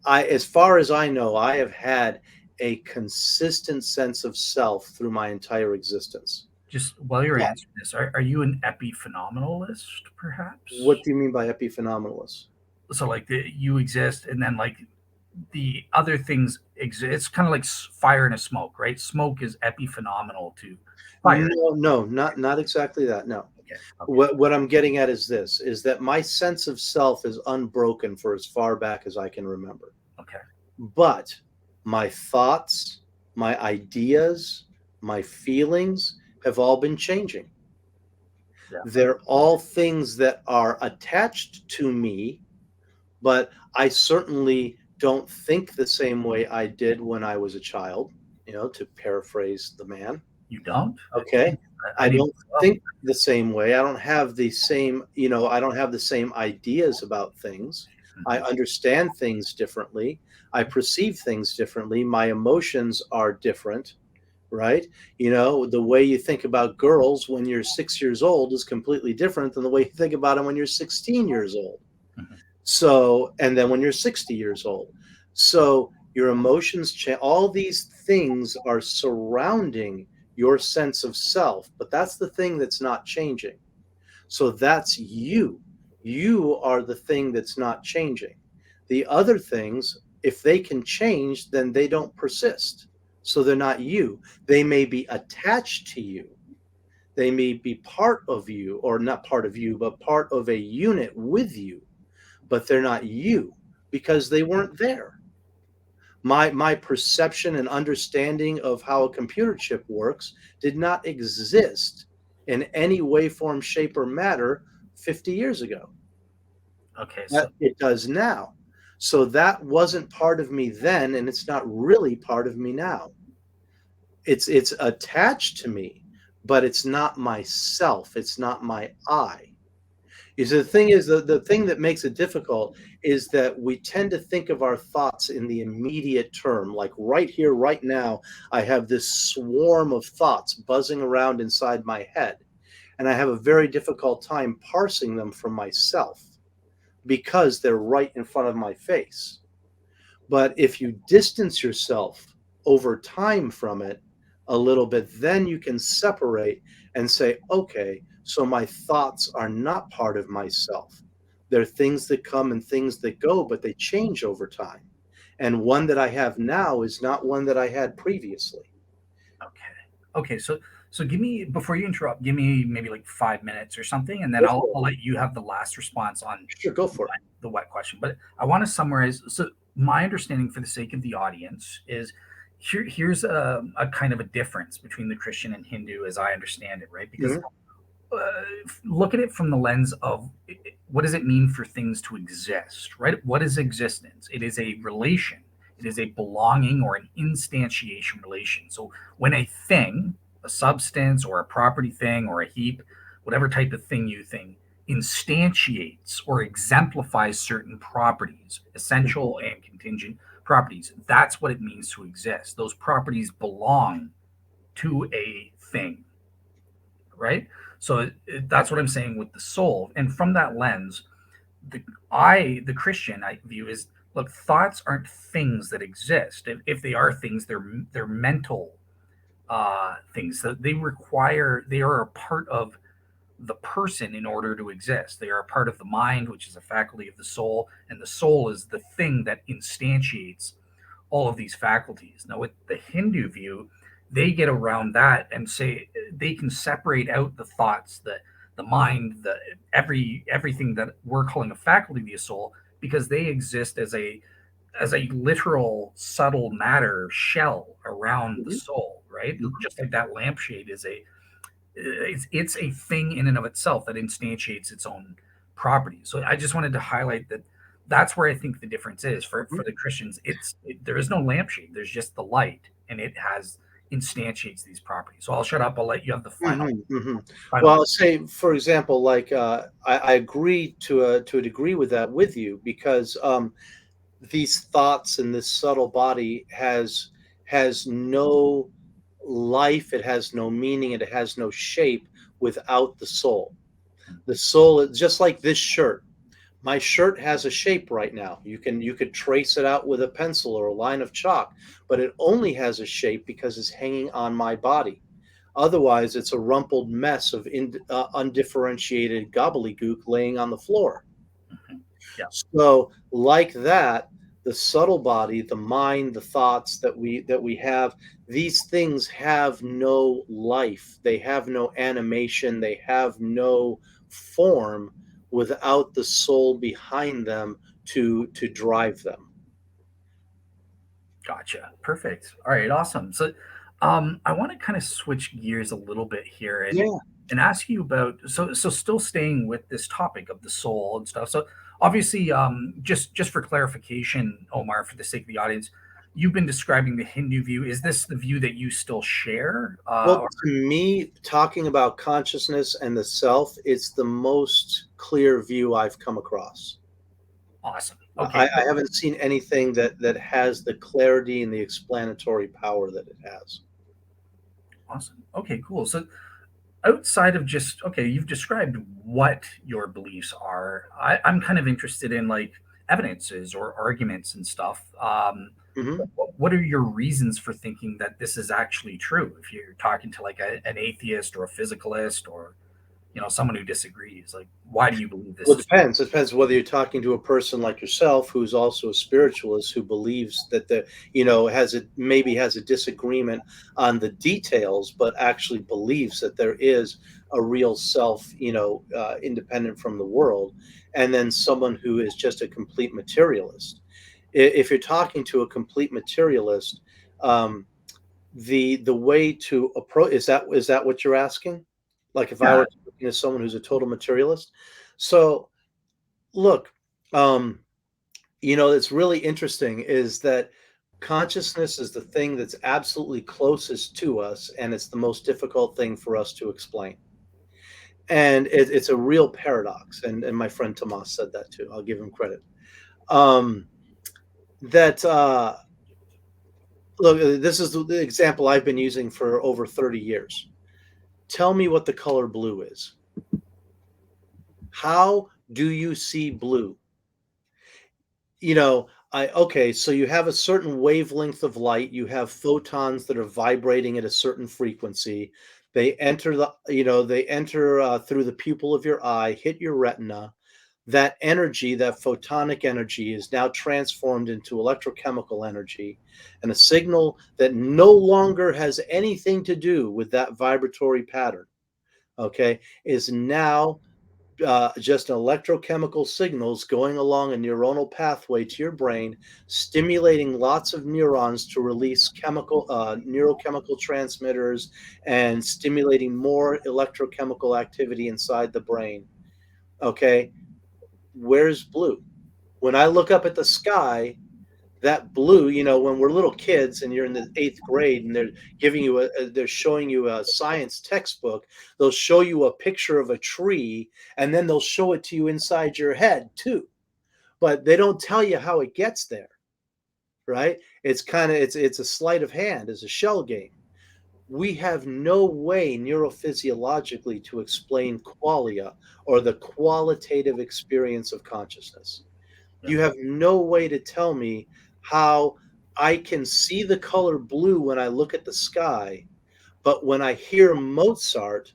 as far as I know, I have had a consistent sense of self through my entire existence. Just while you're Yeah. answering this, are you an epiphenomenalist, What perhaps? do you mean by epiphenomenalist? So like you exist, and then like the other things exist. It's kind of like fire and a smoke, right? Smoke is epiphenomenal to fire. No, no, not exactly that. No. Okay, okay, What I'm getting at is this, is that my sense of self is unbroken for as far back as I can remember. okay. But my thoughts, my ideas, my feelings have all been changing. Yeah. They're all things that are attached to me, but I certainly don't think the same way I did when I was a child, to paraphrase the man. You don't? Okay. Geez, I I didn't don't grow up. think the same way. I don't have the same, I don't have the same ideas about things. I Mhm. understand things differently. I perceive things differently. My emotions are different, right? The way you think about girls when you're 6 years old is completely different than the way you think about them when you're 16 years old. Mhm. So, and then when you're 60 years old. So your emotions change. All these things are surrounding your sense of self, but that's the thing that's not changing. So that's you. You are the thing that's not changing. The other things, if they can change, then they don't persist. So they're not you. They may be attached to you. They may be part of you, or not part of you, but part of a unit with you, but they're not you because they weren't there. My perception and understanding of how a computer chip works did not exist in any way, form, shape, or matter 50 years ago. Okay, so That it does now. So that wasn't part of me then, and it's not really part of me now. It's attached to me, but it's not myself. It's not my I. You see, the thing is, the thing that makes it difficult is that we tend to think of our thoughts in the immediate term. Like right here, right now, I have this swarm of thoughts buzzing around inside my head, and I have a very difficult time parsing them from myself because they're right in front of my face. But if you distance yourself over time from it a little bit, then you can separate and say, okay, so my thoughts are not part of myself. They're things that come and things that go, but they change over time. And one that I have now is not one that I had previously. okay. Okay, so give me, before you interrupt, give me maybe like 5 minutes or something, and then Go I'll for it. I'll let you have the last response on Sure, go for it. the wet question. But I want to summarize. So my understanding, for the sake of the audience, is here's a kind of a difference between the Christian and Hindu, as I understand it, right? Because Mhm, look at it from the lens of what does it mean for things to exist, right? What is existence? It is a relation, it is a belonging or an instantiation relation. So when a thing, a substance or a property thing or a heap, whatever type of thing you think, instantiates or exemplifies certain properties, mhm, essential and contingent properties, that's what it means to exist. Those properties belong to a thing, right? So that's what I'm saying with the soul. And from that lens, the the Christian, I view is, look, thoughts aren't things that exist. If they are things, they're mental things that they are a part of the person in order to exist. They are a part of the mind, which is a faculty of the soul, and the soul is the thing that instantiates all of these faculties. Now, with the Hindu view, they get around that and say they can separate out the thoughts, the mind, the everything that we're calling a faculty of the soul, because they exist as a literal subtle matter shell around the mhm, soul, right? mhm, Just like that lampshade is it's a thing in and of itself that instantiates its own properties. So I just wanted to highlight that that's where I think the difference is mhm, for the Christians. There is no lampshade. There's just the light, and it has instantiates these properties. So I'll shut up. I'll let you have the mhm, mhm. final. Well, say for example, like I agree to a degree with that with you because these thoughts and this subtle body has no life, it has no meaning, and it has no shape without the soul. The soul is just like this shirt. My shirt has a shape right now. You could trace it out with a pencil or a line of chalk, but it only has a shape because it's hanging on my body. Otherwise, it's a rumpled mess of undifferentiated gobbledygook laying on the floor. Mhm. Yeah, So, like that, the subtle body, the mind, the thoughts that we have, these things have no life. They have no animation. They have no form without the soul behind them to drive them. gotcha. Perfect. All right, awesome. So, I want to kind of switch gears a little bit here Yeah. and ask you about so still staying with this topic of the soul and stuff. So obviously, just for clarification, Omar, for the sake of the audience, you've been describing the Hindu view. Is this the view that you still share? Well, to me, talking about consciousness and the self, it's the most clear view I've come across. Awesome. I, Okay, I haven't seen anything that has the clarity and the explanatory power that it has. awesome. Okay, cool. So outside of just okay, you've described what your beliefs are. I'm kind of interested in like evidences or arguments and stuff. Hmm. What are your reasons for thinking that this is actually true? If you're talking to like an atheist or a physicalist or someone who disagrees, like why do you believe this Well, it is depends. It depends whether you're talking to a person like yourself who's also a spiritualist who believes that has a disagreement on the details, but actually believes that there is a real self, independent from the world, and then someone who is just a complete materialist. If you're talking to a complete materialist, um, the way to approach is that what you're asking? Like if I yeah. were talking to someone who's a total materialist? So look, um, it's really interesting is that consciousness is the thing that's absolutely closest to us, and it's the most difficult thing for us to explain. And it's a real paradox. And my friend Tomas said that too. I'll give him credit. Um, that Look, this is the example I've been using for over 30 years. Tell me what the color blue is. How do you see blue? Okay, so you have a certain wavelength of light, you have photons that are vibrating at a certain frequency. They enter through the pupil of your eye, hit your retina. That energy, that photonic energy, is now transformed into electrochemical energy, and a signal that no longer has anything to do with that vibratory pattern, okay, is now just electrochemical signals going along a neuronal pathway to your brain, stimulating lots of neurons to release neurochemical transmitters and stimulating more electrochemical activity inside the brain. Okay, where's blue? When I look up at the sky, that blue, when we're little kids and you're in the 8th grade and they're showing you a science textbook, they'll show you a picture of a tree and then they'll show it to you inside your head too. But they don't tell you how it gets there, right? It's a sleight of hand, it's a shell game. We have no way neurophysiologically to explain qualia, or the qualitative experience of consciousness. Yeah. You have no way to tell me how I can see the color blue when I look at the sky, but when I hear Mozart,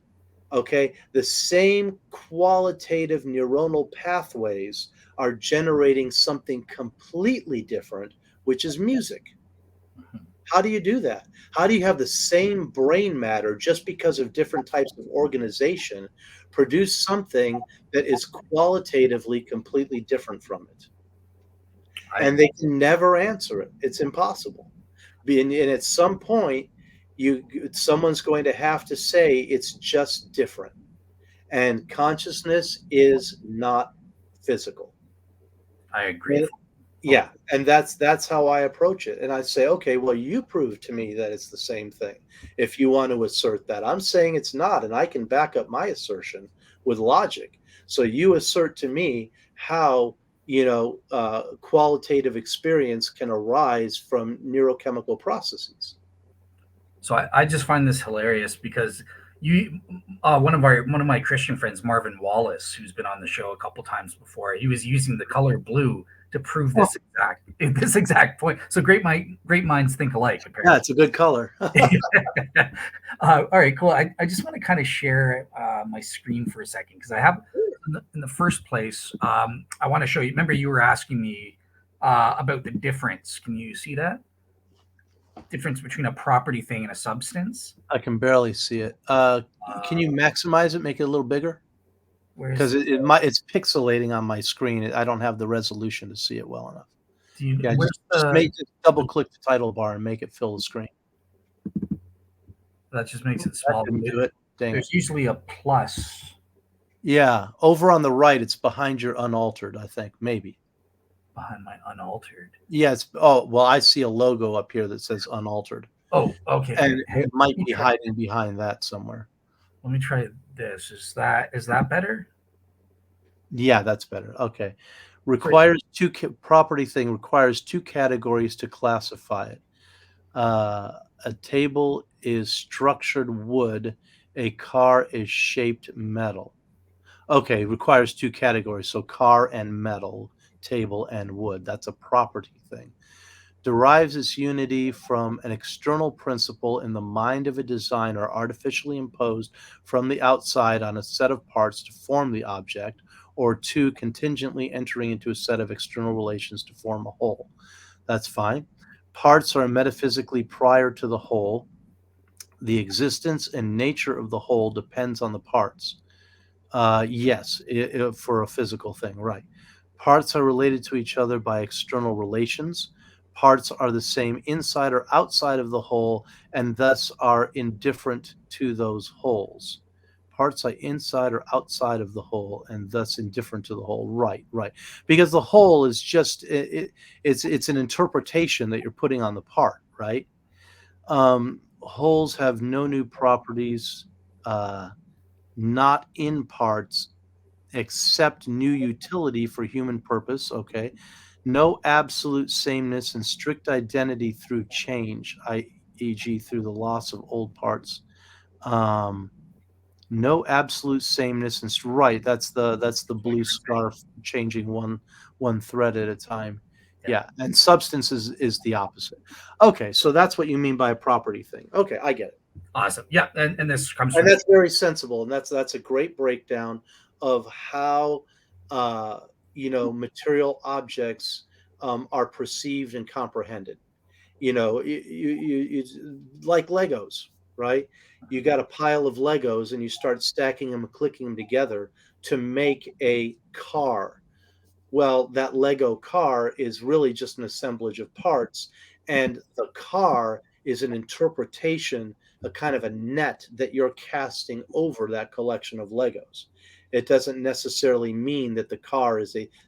okay, the same qualitative neuronal pathways are generating something completely different, which is music. Mhm. How do you do that? How do you have the same brain matter, just because of different types of organization, produce something that is qualitatively completely different from it? I And they can never answer it. It's impossible. And at some point, someone's going to have to say it's just different. And consciousness is not physical. I agree. And Oh, yeah, and that's how I approach it. And I say, okay, well, you prove to me that it's the same thing if you want to assert that. I'm saying it's not, and I can back up my assertion with logic. So you assert to me how qualitative experience can arise from neurochemical processes. so I just find this hilarious because You, one of my Christian friends, Marvin Wallace, who's been on the show a couple times before, he was using the color blue to prove Oh, this exact point. So great minds think alike, yeah, apparently. it's a good color. All right, cool. I just want to kind of share my screen for a second because I have in the first place. I want to show you. Remember, you were asking me about the difference. Can you see that difference between a property thing and a substance? I can barely see it. Can you Uh, maximize it, make it a little bigger? where's Because it's pixelating on my screen. I don't have the resolution to see it well enough. Yeah, where's just double click the title bar and make it fill the screen. that just makes it That small. didn't do it. Dang it. There's usually a plus Yeah, over on the right, it's behind your unaltered, I think, maybe. behind my unaltered. Yeah, oh, well, I see a logo up here that says unaltered, Oh, okay. and Here, it might let me be try. hiding behind that somewhere. Let me try this. Is that better? Yeah, that's better. Okay. Great. Property thing requires two categories to classify it. Uh, a table is structured wood, a car is shaped metal. Okay, requires two categories. So car and metal, table and wood. That's a property thing. Derives its unity from an external principle in the mind of a designer artificially imposed from the outside on a set of parts to form the object, or two, contingently entering into a set of external relations to form a whole. That's fine. Parts are metaphysically prior to the whole. The existence and nature of the whole depends on the parts. Yes, for a physical thing, right. Parts are related to each other by external relations. Parts are the same inside or outside of the whole, and thus are indifferent to those wholes. Parts are inside or outside of the whole, and thus indifferent to the whole. Right, right. Because the whole is just it's an interpretation that you're putting on the part, right? Wholes have no new properties, uh, not in parts, accept new utility for human purpose. Okay. No absolute sameness and strict identity through change, e.g., through the loss of old parts. Um, no absolute sameness and right. That's the That's what you blue were saying. scarf changing one thread at a time. Yeah. Yeah, and substance is the opposite. Okay, so that's what you mean by a property thing. Okay, I get it. Awesome. Yeah, and this comes And from that's very sensible, and that's a great breakdown of how uh, material objects are perceived and comprehended. Like Legos, right? You got a pile of Legos, and you start stacking them and clicking them together to make a car. Well, that Lego car is really just an assemblage of parts, and the car is an interpretation, a kind of a net that you're casting over that collection of Legos. It doesn't necessarily mean that the car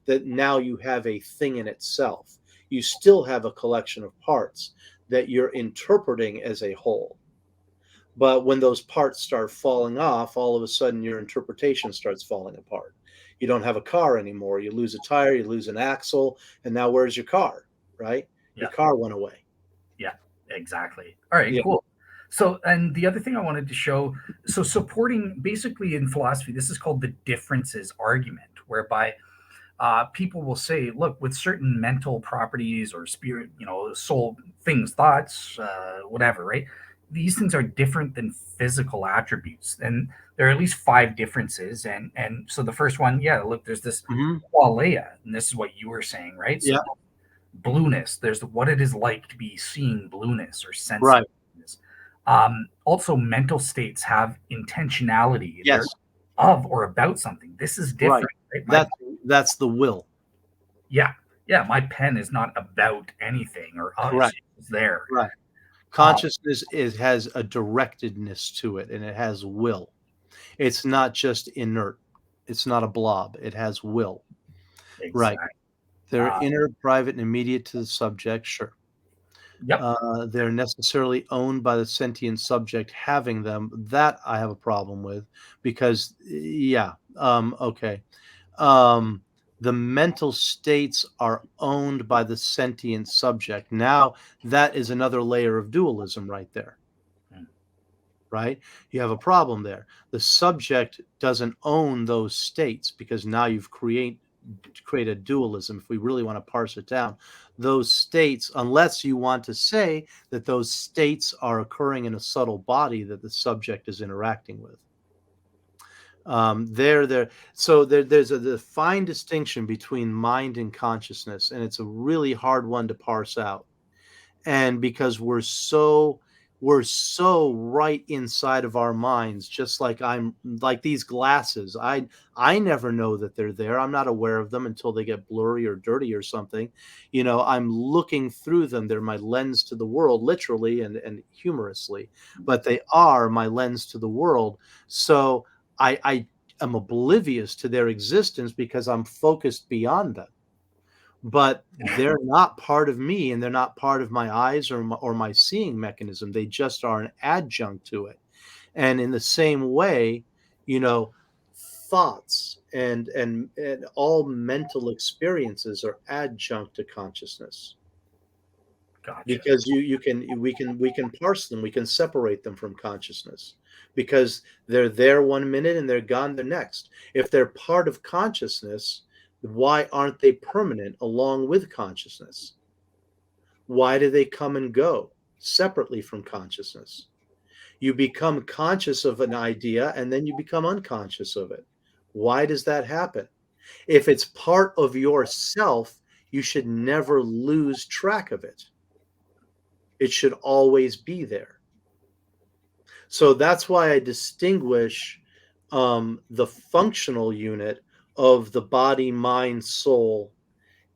that now you have a thing in itself. You still have a collection of parts that you're interpreting as a whole. But when those parts start falling off, all of a sudden your interpretation starts falling apart. You don't have a car anymore. You lose a tire, you lose an axle, and now where's your car? Right? Your yeah, car went away. yeah, exactly. All right, Yeah. cool. So, and the other thing I wanted to show, so supporting basically in philosophy, this is called the differences argument, whereby people will say, look, with certain mental properties or spirit, soul things, thoughts, whatever, right? These things are different than physical attributes, and there are at least five differences. And so the first one, yeah, look, there's this Hmm. qualia, and this is what you were saying, right? So Yeah. blueness, there's what it is like to be seeing blueness or sensing Right. blueness. Also, mental states have intentionality. They're Yes. of or about something. This is Right. different, right? That's that's the will. Yeah, yeah, my pen is not about anything or Correct. it's there. Right. Uh, Consciousness has a directedness to it, and it has will. It's not just inert. It's not a blob. It has will. Right. exactly. They're Uh, inner, private, and immediate to the subject. Sure. yep. They're necessarily owned by the sentient subject having them. That I have a problem with because, yeah, okay. Um, the mental states are owned by the sentient subject. Now, that is another layer of dualism right there. Mm. right? You have a problem there. The subject doesn't own those states because now you've created dualism. If we really want to parse it down, those states, unless you want to say that those states are occurring in a subtle body that the subject is interacting with. There's a defined distinction between mind and consciousness, and it's a really hard one to parse out. And because we're so right inside of our minds, just like I'm like these glasses. I never know that they're there. I'm not aware of them until they get blurry or dirty or something. I'm looking through them. They're my lens to the world, literally and humorously, but they are my lens to the world. So I am oblivious to their existence because I'm focused beyond them, but they're not part of me, and they're not part of my eyes or my seeing mechanism. They just are an adjunct to it. And in the same way, you know, thoughts and all mental experiences are adjunct to consciousness, Gotcha. because we can parse them, we can separate them from consciousness, because they're there 1 minute and they're gone the next. If they're part of consciousness, why aren't they permanent along with consciousness? Why do they come and go separately from consciousness? You become conscious of an idea and then you become unconscious of it. Why does that happen? If it's part of yourself, you should never lose track of it. It should always be there. So that's why I distinguish the functional unit of the body, mind, soul,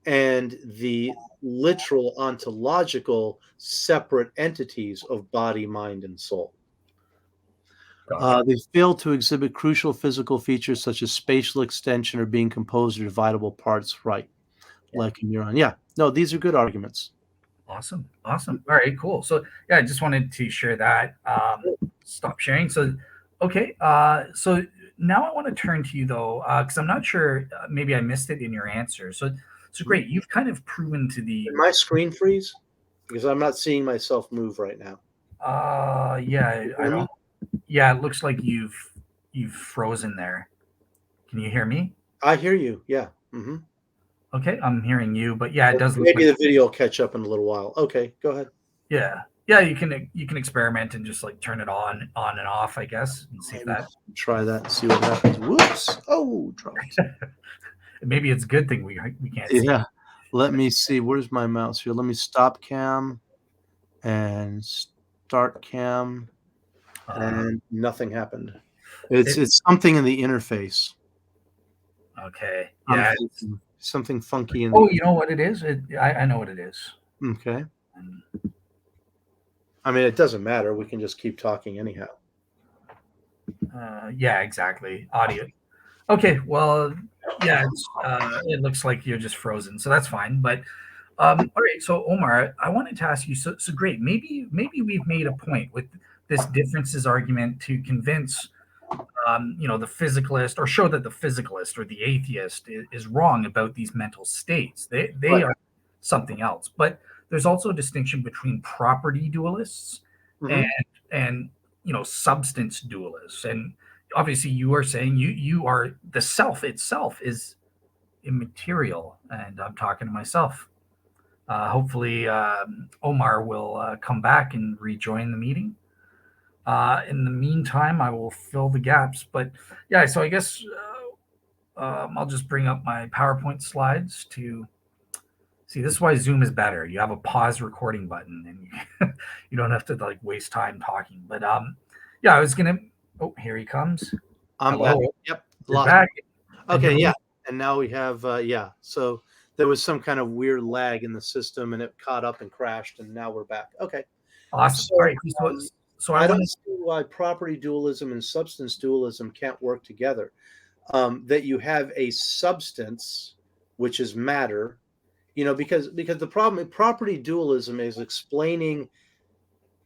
and the literal ontological separate entities of body, mind, and soul. Gotcha. They fail to exhibit crucial physical features such as spatial extension or being composed of dividable parts, right? Yeah. Like a neuron. Yeah, no, these are good arguments. Awesome. Awesome. All right, cool. So yeah, I just wanted to share that. Stop sharing. So okay. So now I want to turn to you though, because I'm not sure. Maybe I missed it in your answer. So Mhm. great. You've kind of proven to the. Did my screen freeze? Because I'm not seeing myself move right now. Yeah. You I hear me? don't. Yeah. It looks like you've frozen there. Can you hear me? I hear you. Yeah. Hmm. Okay, I'm hearing you, but yeah, it does look Maybe like the video will catch up in a little while. Okay, go ahead. yeah. Yeah, you can experiment and just like turn it on and off, I guess, and see if Maybe that try that and see what happens. Whoops! Oh, dropped. maybe it's a good thing we can't see. Yeah. Let me see. Where's my mouse here? Let me stop cam and start cam, Uh, and nothing happened. It's it, it's something in the interface. okay. I'm Yeah. thinking something funky in the. Oh, you know what it is? I know what it is. Okay. Um, I mean, it doesn't matter. We can just keep talking anyhow. yeah, exactly. Audio. Okay, well, yeah, it looks like you're just frozen, so that's fine. But all right, so Omar, I wanted to ask you. So great. Maybe we've made a point with this differences argument to convince the physicalist, or show that the physicalist or the atheist is wrong about these mental states. They Right. are something else. But there's also a distinction between property dualists and Hmm. substance dualists. And obviously, you are saying you are the self itself is immaterial, and I'm talking to myself. Hopefully, Omar will come back and rejoin the meeting. In the meantime, I will fill the gaps. But yeah, so I guess I'll just bring up my PowerPoint slides to see. This is why Zoom is better. You have a pause recording button, and you don't have to like waste time talking. But yeah, I was gonna. Oh, here he comes. I'm back. Hello, Yep. you're Lost. back, and Okay. you're Yeah. And now we have. Yeah. So there was some kind of weird lag in the system, and it caught up and crashed, and now we're back. Okay. awesome. All So right, so I I don't wanted. see why property dualism and substance dualism can't work together. That you have a substance, which is matter, because the problem property dualism is explaining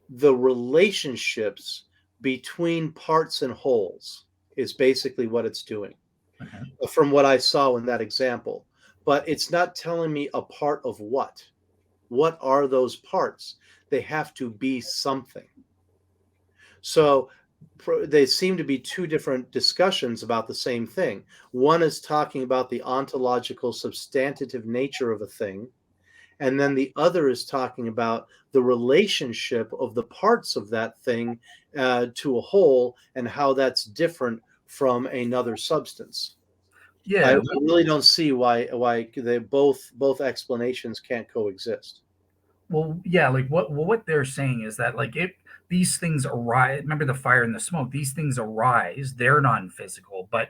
the relationships between parts and wholes, is basically what it's doing, Okay. from what I saw in that example. But it's not telling me a part of what are those parts. They have to be something. So they seem to be two different discussions about the same thing. One is talking about the ontological, substantive nature of a thing, and then the other is talking about the relationship of the parts of that thing to a whole and how that's different from another substance. I Yeah. really don't see why they both explanations can't coexist. Well, yeah, like what they're saying is that like if these things arise, remember the fire and the smoke, these things arise, they're non-physical, but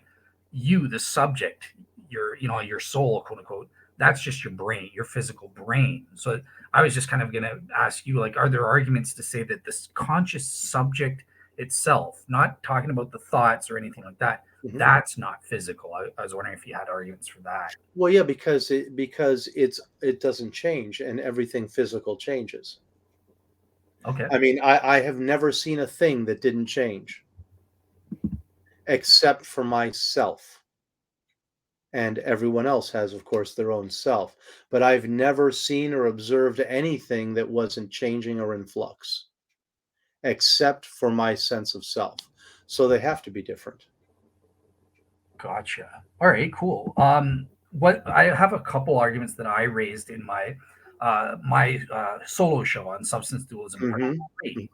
you, the subject, your soul, quote unquote, that's just your brain, your physical brain. So I was just kind of gonna ask you, like, are there arguments to say that this conscious subject itself, not talking about the thoughts or anything like that, Mhm. that's not physical? I was wondering if you had arguments for that. Well, yeah, it doesn't change and everything physical changes. Okay. I mean, I have never seen a thing that didn't change except for myself. And everyone else has, of course, their own self. But I've never seen or observed anything that wasn't changing or in flux, except for my sense of self. So they have to be different. Gotcha. All right, cool. What I have a couple arguments that I raised in my solo show on substance dualism part Hmm. 3.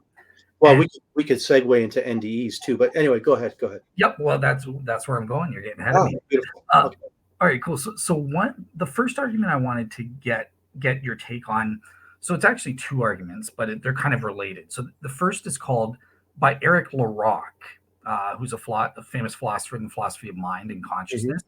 Well, And we could segue into NDEs too, but anyway, go ahead. Go ahead. yep, well that's where I'm going. You're getting ahead of Oh, me. beautiful. Uh, Okay. all right, cool. So one the first argument I wanted to get your take on. So it's actually two arguments, but they're kind of related. So the first is called by Eric LaRock, who's a famous philosopher in the philosophy of mind and Hmm. consciousness.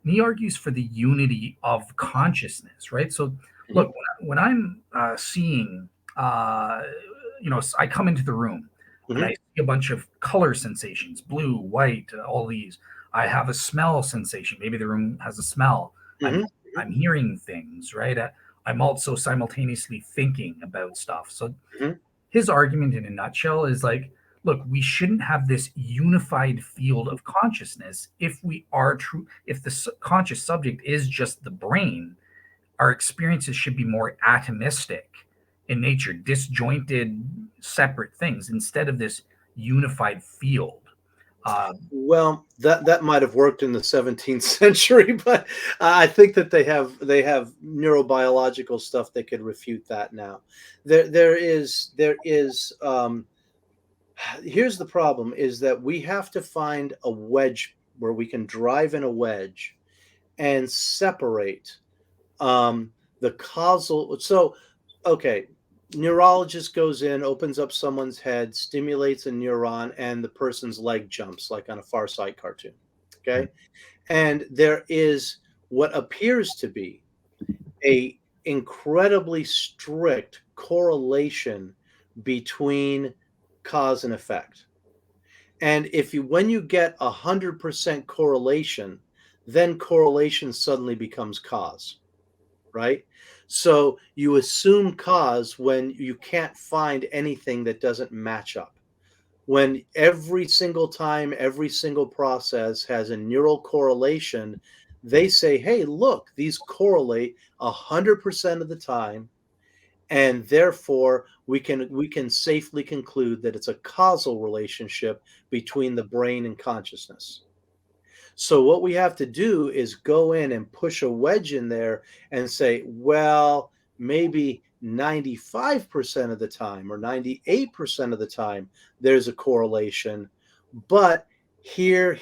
And he argues for the unity of consciousness, right? So, Hmm. look, when I'm seeing, I come into the room and I Hmm. see a bunch of color sensations, blue, white, all these. I have a smell sensation. Maybe the room has a smell. I'm Hmm. I'm hearing things, right? I'm also simultaneously thinking about stuff. So Hmm. his argument in a nutshell is like, look, we shouldn't have this unified field of consciousness if we are true, if the conscious subject is just the brain. Our experiences should be more atomistic in nature, disjointed, separate things instead of this unified field. uh, Well, that might have worked in the 17th century, but I think that they have neurobiological stuff that could refute that now. There is here's the problem is that we have to find a wedge where we can drive in a wedge and separate the causal. So, okay, neurologist goes in, opens up someone's head, stimulates a neuron, and the person's leg jumps like on a Far Side cartoon. Okay, and there is what appears to be a incredibly strict correlation between cause and effect. And if you when you get 100% correlation, then correlation suddenly becomes cause, right? So you assume cause when you can't find anything that doesn't match up. When every single time, every single process has a neural correlation, they say, hey, look, these correlate 100% of the time. And therefore, we can safely conclude that it's a causal relationship between the brain and consciousness. So what we have to do is go in and push a wedge in there and say, well, maybe 95% of the time or 98% of the time there's a correlation, but here,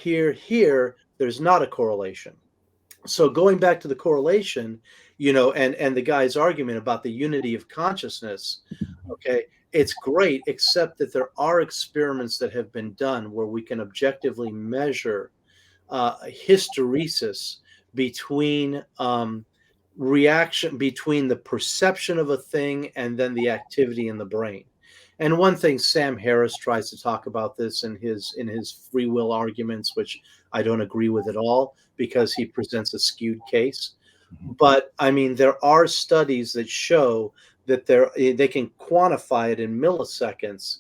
there's not a correlation. So going back to the correlation, and the guy's argument about the unity of consciousness, okay, it's great, except that there are experiments that have been done where we can objectively measure hysteresis between reaction between the perception of a thing and then the activity in the brain. And one thing Sam Harris tries to talk about this in his free will arguments, which I don't agree with at all because he presents a skewed case. But I mean, there are studies that show that they can quantify it in milliseconds,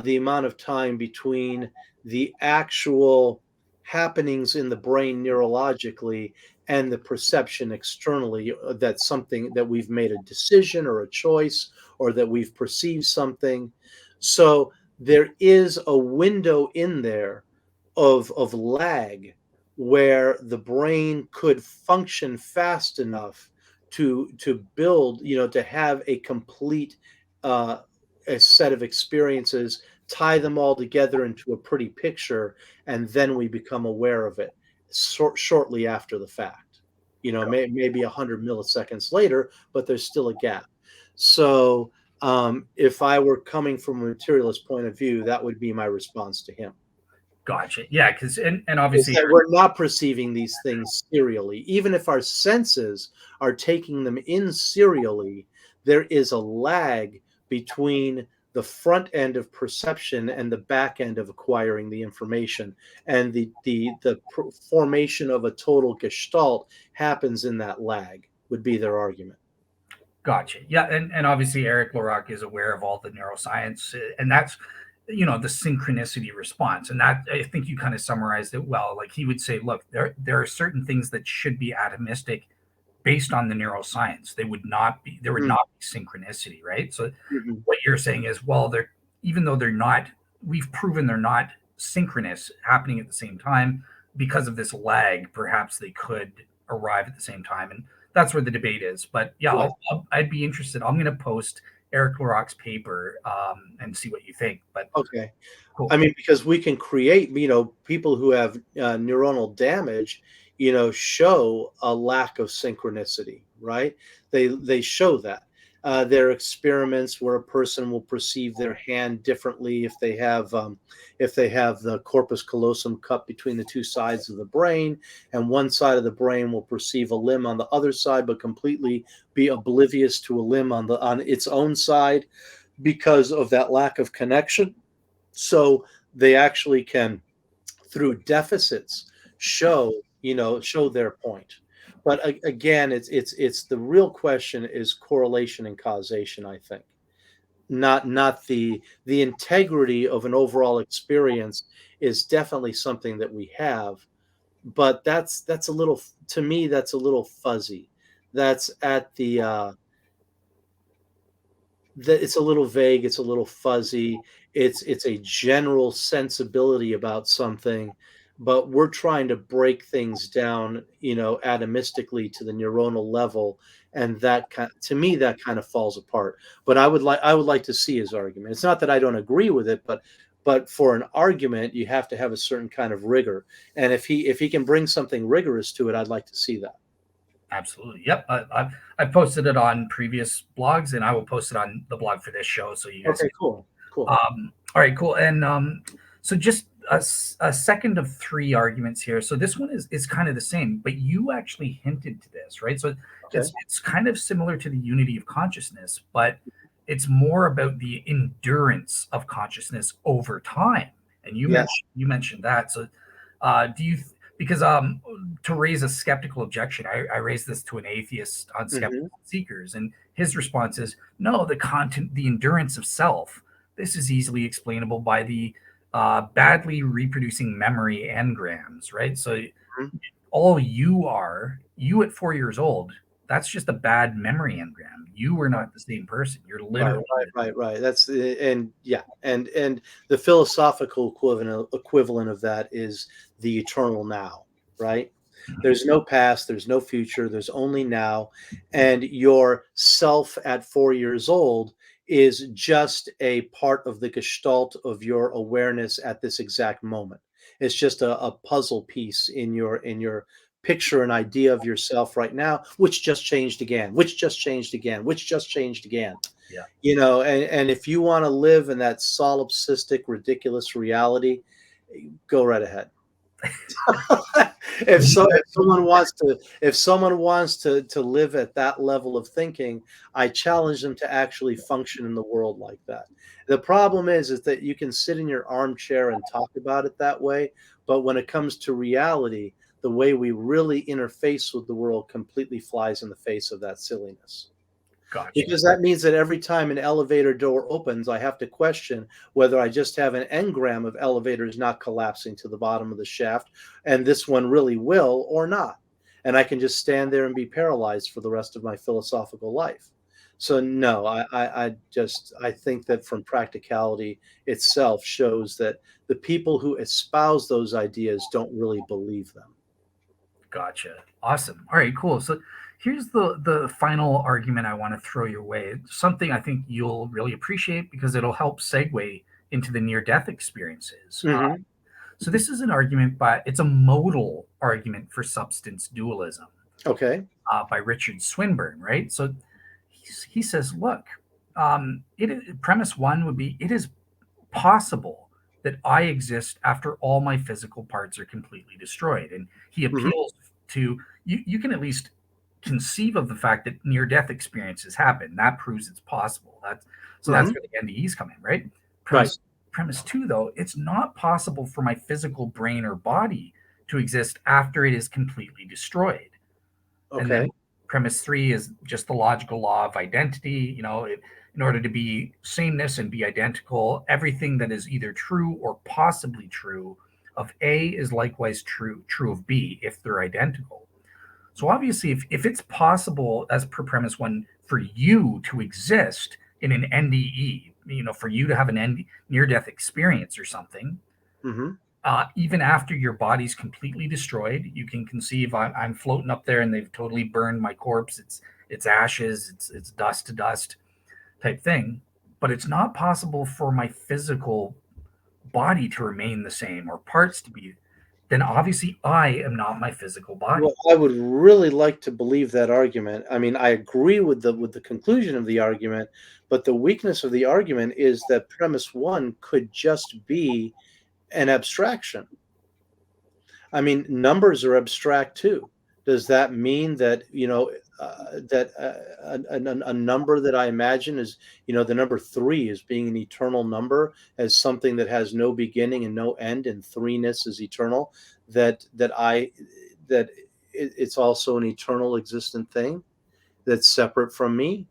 the amount of time between the actual happenings in the brain neurologically and the perception externally, that something that we've made a decision or a choice or that we've perceived something. So there is a window in there of lag where the brain could function fast enough to build, to have a complete uh, a set of experiences, tie them all together into a pretty picture, and then we become aware of it shortly after the fact. Maybe 100 milliseconds later, but there's still a gap. So if I were coming from a materialist point of view, that would be my response to him. Gotcha. Yeah, because and Is obviously, that we're not perceiving these things serially. Even if our senses are taking them in serially, there is a lag between the front end of perception and the back end of acquiring the information. And the formation of a total gestalt happens in that lag, would be their argument. gotcha. Yeah, and obviously Eric Larock is aware of all the neuroscience, and that's the synchronicity response, and that I think you kind of summarized it well. Like he would say, look, there are certain things that should be atomistic based on the neuroscience. They would not be. There would Mm, not be synchronicity, right? So mhm, what you're saying is, well, they're even though they're not, we've proven they're not synchronous, happening at the same time because of this lag. Perhaps they could arrive at the same time, and that's where the debate is. But yeah, yeah. I'd be interested. I'm going to post Eric Larock's paper and see what you think. But Okay. cool. I mean, because we can create, people who have neuronal damage, show a lack of synchronicity, right? They show that. There are experiments where a person will perceive their hand differently if they have the corpus callosum cut between the two sides of the brain, and one side of the brain will perceive a limb on the other side, but completely be oblivious to a limb on its own side because of that lack of connection. So they actually can, through deficits, show their point. But again, it's the real question is correlation and causation, I think. Not the integrity of an overall experience is definitely something that we have, but that's a little, to me, that's a little fuzzy. That's at the that it's a little vague, it's a little fuzzy. It's a general sensibility about something, but we're trying to break things down, atomistically to the neuronal level, and to me that kind of falls apart. But I would like to see his argument. It's not that I don't agree with it, but for an argument you have to have a certain kind of rigor. And if he can bring something rigorous to it, I'd like to see that. Absolutely. Yep. I've posted it on previous blogs, and I will post it on the blog for this show, so you guys Okay, can. cool. Cool. All right, cool. And so just a second of three arguments here. So this one is kind of the same, but you actually hinted to this, right? So Okay. it's kind of similar to the unity of consciousness, but it's more about the endurance of consciousness over time. And Yes. you mentioned that. So do you because to raise a skeptical objection, I raised this to an atheist on Hmm. skeptical seekers, and his response is no, the endurance of self. This is easily explainable by the badly reproducing memory engrams, right? So all you at 4 years old, that's just a bad memory engram. You are not the same person. You're Right, literally right, right, right. And yeah, and the philosophical equivalent of that is the eternal now, right? Mhm. There's no past, there's no future, there's only now, and your self at 4 years old is just a part of the gestalt of your awareness at this exact moment. It's just a puzzle piece in your picture and idea of yourself right now, which just changed again, which just changed again, which just changed again. Yeah. And if you want to live in that solipsistic, ridiculous reality, go right ahead. If someone wants to live at that level of thinking, I challenge them to actually function in the world like that. The problem is that you can sit in your armchair and talk about it that way, but when it comes to reality, the way we really interface with the world completely flies in the face of that silliness. Gotcha. Because that means that every time an elevator door opens, I have to question whether I just have an engram of elevators not collapsing to the bottom of the shaft, and this one really will or not. And I can just stand there and be paralyzed for the rest of my philosophical life. So no, I think that from practicality itself shows that the people who espouse those ideas don't really believe them. Gotcha. Awesome. All right, cool. So here's the final argument I want to throw your way. It's something I think you'll really appreciate because it'll help segue into the near death experiences. Hmm. So this is an argument, but it's a modal argument for substance dualism Okay. by Richard Swinburne, right? So he says, look, premise one would be it is possible that I exist after all my physical parts are completely destroyed. And he Hmm. appeals to you can at least conceive of the fact that near death experiences happen. That proves it's possible. That's Hmm. where the NDEs come in, right? Right. Premise two, though, it's not possible for my physical brain or body to exist after it is completely destroyed. And then Okay. premise three is just the logical law of identity. In order to be sameness and be identical, everything that is either true or possibly true of A is likewise true of B if they're identical. So obviously, if it's possible, as per premise one, for you to exist in an NDE, for you to have an near-death experience or something, Hmm. even after your body's completely destroyed, you can conceive I'm floating up there and they've totally burned my corpse. It's ashes, it's dust to dust type thing. But it's not possible for my physical body to remain the same or parts to be. Then obviously I am not my physical Well, body. I would really like to believe that argument. I mean, I agree with the conclusion of the argument, but the weakness of the argument is that premise one could just be an abstraction. I mean, numbers are abstract too. Does that mean that, that a number that I imagine is, the number three is being an eternal number as something that has no beginning and no end, and threeness is eternal, that it's also an eternal existent thing that's separate from me?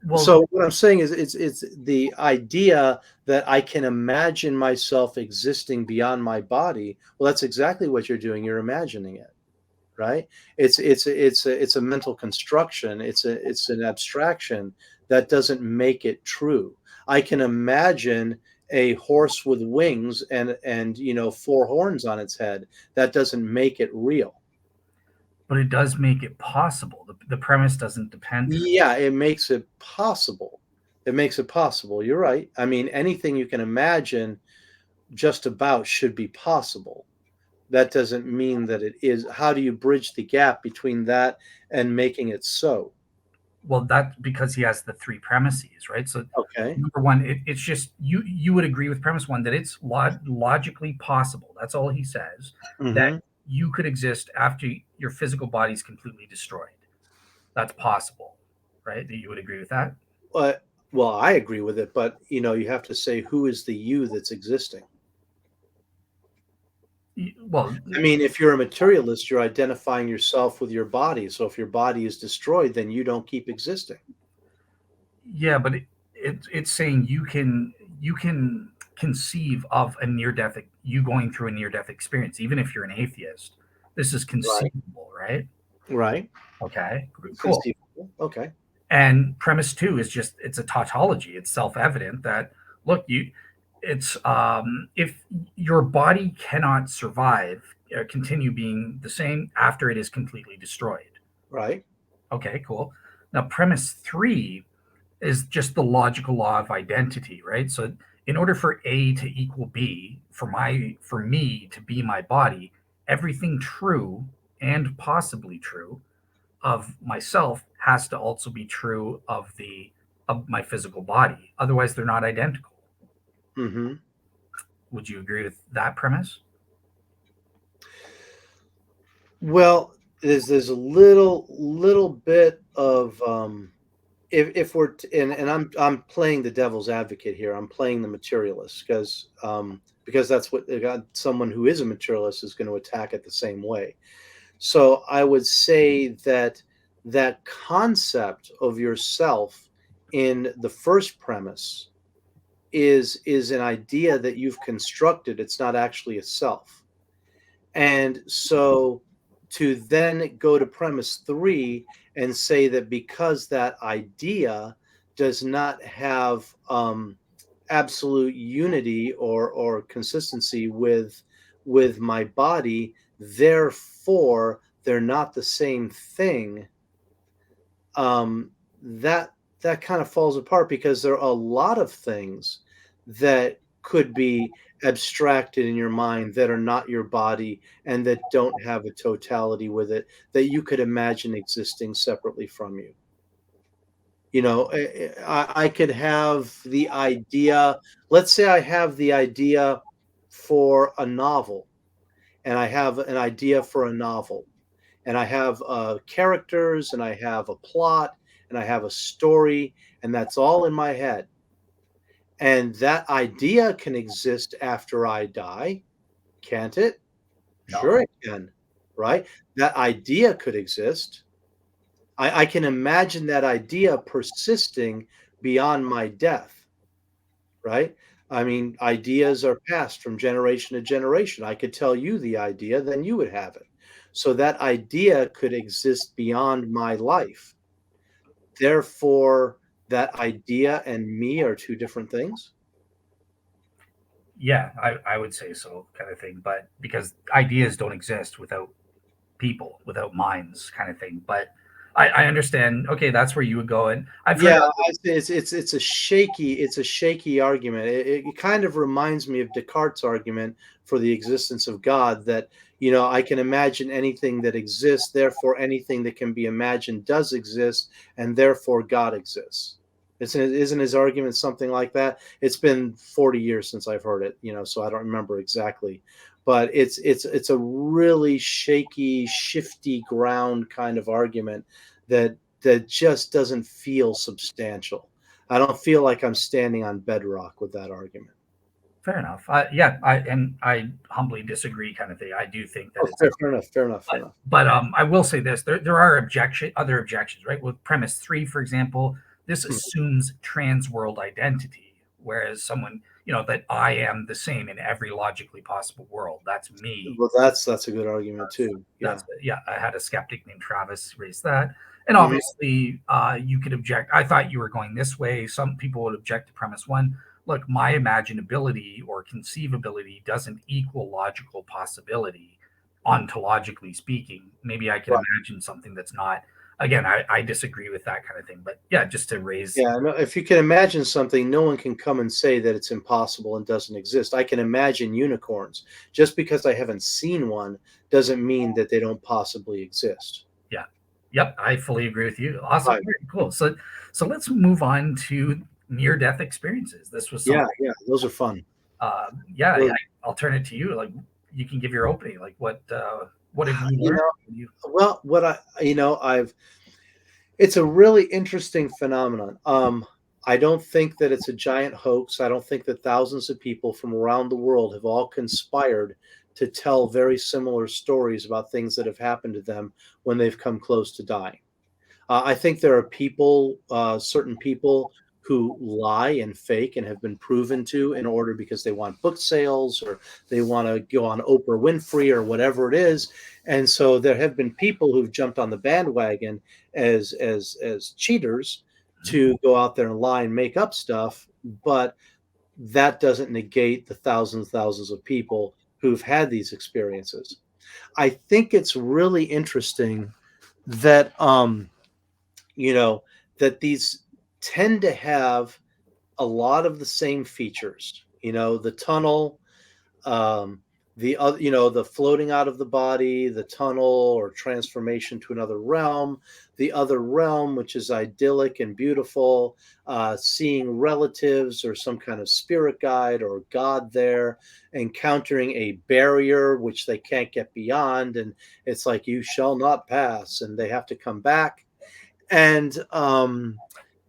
Well, So what I'm saying is it's the idea that I can imagine myself existing beyond my body. Well, that's exactly what you're doing. You're imagining it, right? It's a mental construction. It's an abstraction that doesn't make it true. I can imagine a horse with wings and four horns on its head. That doesn't make it real. but it does make it possible. The premise doesn't depend for Yeah, it makes it possible. It makes it possible. You're right. I mean, anything you can imagine just about should be possible. That doesn't mean that it is. How do you bridge the gap between that and making it so? well, that's because he has the three premises, right? So Okay. number one, it's just you would agree with premise one that it's logically possible. That's all he says, that Hmm. you could exist after your physical body is completely destroyed. That's possible, right? That you would agree with that. But well, I agree with it, but you have to say who is the you that's existing. Well, I mean, if you're a materialist, you're identifying yourself with your body. So if your body is destroyed, then you don't keep existing. yeah, but it's saying you can conceive of a near death, you going through a near death experience, even if you're an atheist. This is Right. conceivable, right? Right. Okay, It's cool. conceivable. Okay. And premise two is just it's a tautology. It's self-evident that look, it's if your body cannot survive or continue being the same after it is completely destroyed. Right. Okay, cool. Now premise three is just the logical law of identity, right? So in order for A to equal B, for me to be my body, everything true and possibly true of myself has to also be true of my physical body. Otherwise, they're not identical. Hmm. Would you agree with that premise? Well, there's a little bit of if we're and I'm playing the devil's advocate here. I'm playing the materialist because that's what someone who is a materialist is going to attack it the same way. So I would say that that concept of yourself in the first premise is an idea that you've constructed. It's not actually a self. And so to then go to premise 3 and say that because that idea does not have absolute unity or consistency with my body, therefore they're not the same thing. That that kind of falls apart because there are a lot of things that could be abstracted in your mind that are not your body and that don't have a totality with it that you could imagine existing separately from you. You know, I could have the idea. Let's say I have the idea for a novel, and I have an idea for a novel, and I have characters, and I have a plot, and I have a story, and that's all in my head. And that idea can exist after I die, can't it? No. Sure, it can, right? That idea could exist. I can imagine that idea persisting beyond my death, right? I mean, ideas are passed from generation to generation. I could tell you the idea, then you would have it. So that idea could exist beyond my life. Therefore, that idea and me are two different things. Yeah, I would say so, kind of thing. But because ideas don't exist without people, without minds, kind of thing. But I understand. Okay, that's where you would go, and I've heard. Yeah, I say it's a shaky argument. It kind of reminds me of Descartes' argument for the existence of God that, you know, I can imagine anything that exists, therefore anything that can be imagined does exist, and therefore God exists. Isn't his argument something like that? It's been 40 years since I've heard it, you know, so I don't remember exactly. But it's a really shaky, shifty ground kind of argument that just doesn't feel substantial. I don't feel like I'm standing on bedrock with that argument. Fair enough. Yeah, I humbly disagree, kind of thing. I do think that Oh, it's, fair enough, fair enough, fair enough. but I will say this: there are other objections, right? With premise 3, for example, this Hmm. assumes trans world identity, whereas someone, that I am the same in every logically possible world. That's me. Well, that's a good argument too. Yeah. Yeah. I had a skeptic named Travis raise that, and Mhm. obviously, you could object. I thought you were going this way. Some people would object to premise 1. Look, my imaginability or conceivability doesn't equal logical possibility, ontologically speaking. Maybe I can Right. imagine something that's not. Again, I disagree with that kind of thing. But yeah, just to raise. Yeah. No, if you can imagine something, no one can come and say that it's impossible and doesn't exist. I can imagine unicorns. Just because I haven't seen one doesn't mean that they don't possibly exist. Yeah. Yep, I fully agree with you. Awesome. Right. Very cool. So let's move on to near death experiences. This was Yeah. something. Yeah. Those are fun. Yeah, Those, I'll turn it to you. Like, you can give your opening. Like, what have you you learned? know, You, well, I've it's a really interesting phenomenon. I don't think that it's a giant hoax. I don't think that thousands of people from around the world have all conspired to tell very similar stories about things that have happened to them when they've come close to dying. I think there are people, certain people who lie and fake and have been proven to in order because they want book sales or they want to go on Oprah Winfrey or whatever it is. And so there have been people who've jumped on the bandwagon as cheaters to go out there and lie and make up stuff, but that doesn't negate the thousands of people who've had these experiences. I think it's really interesting that you know, that these tend to have a lot of the same features. You know, the tunnel, um, the other, the floating out of the body, the tunnel or transformation to another realm, the other realm, which is idyllic and beautiful, seeing relatives or some kind of spirit guide or god there, encountering a barrier which they can't get beyond, and it's like you shall not pass, and they have to come back and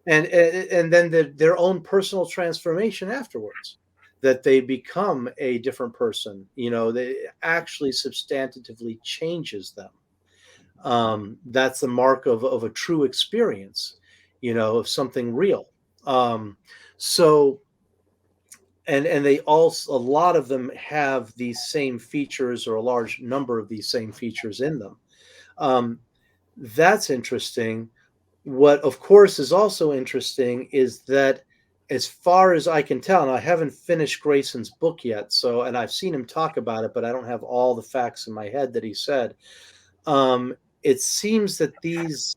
and then their own personal transformation afterwards, that they become a different person, they actually substantively changes them. That's the mark of a true experience, of something real. So and they also, a lot of them have these same features or a large number of these same features in them. Um, that's interesting. What, of course, is also interesting is that, as far as I can tell, and I haven't finished Grayson's book yet, so, and I've seen him talk about it, but I don't have all the facts in my head that he said. It seems that these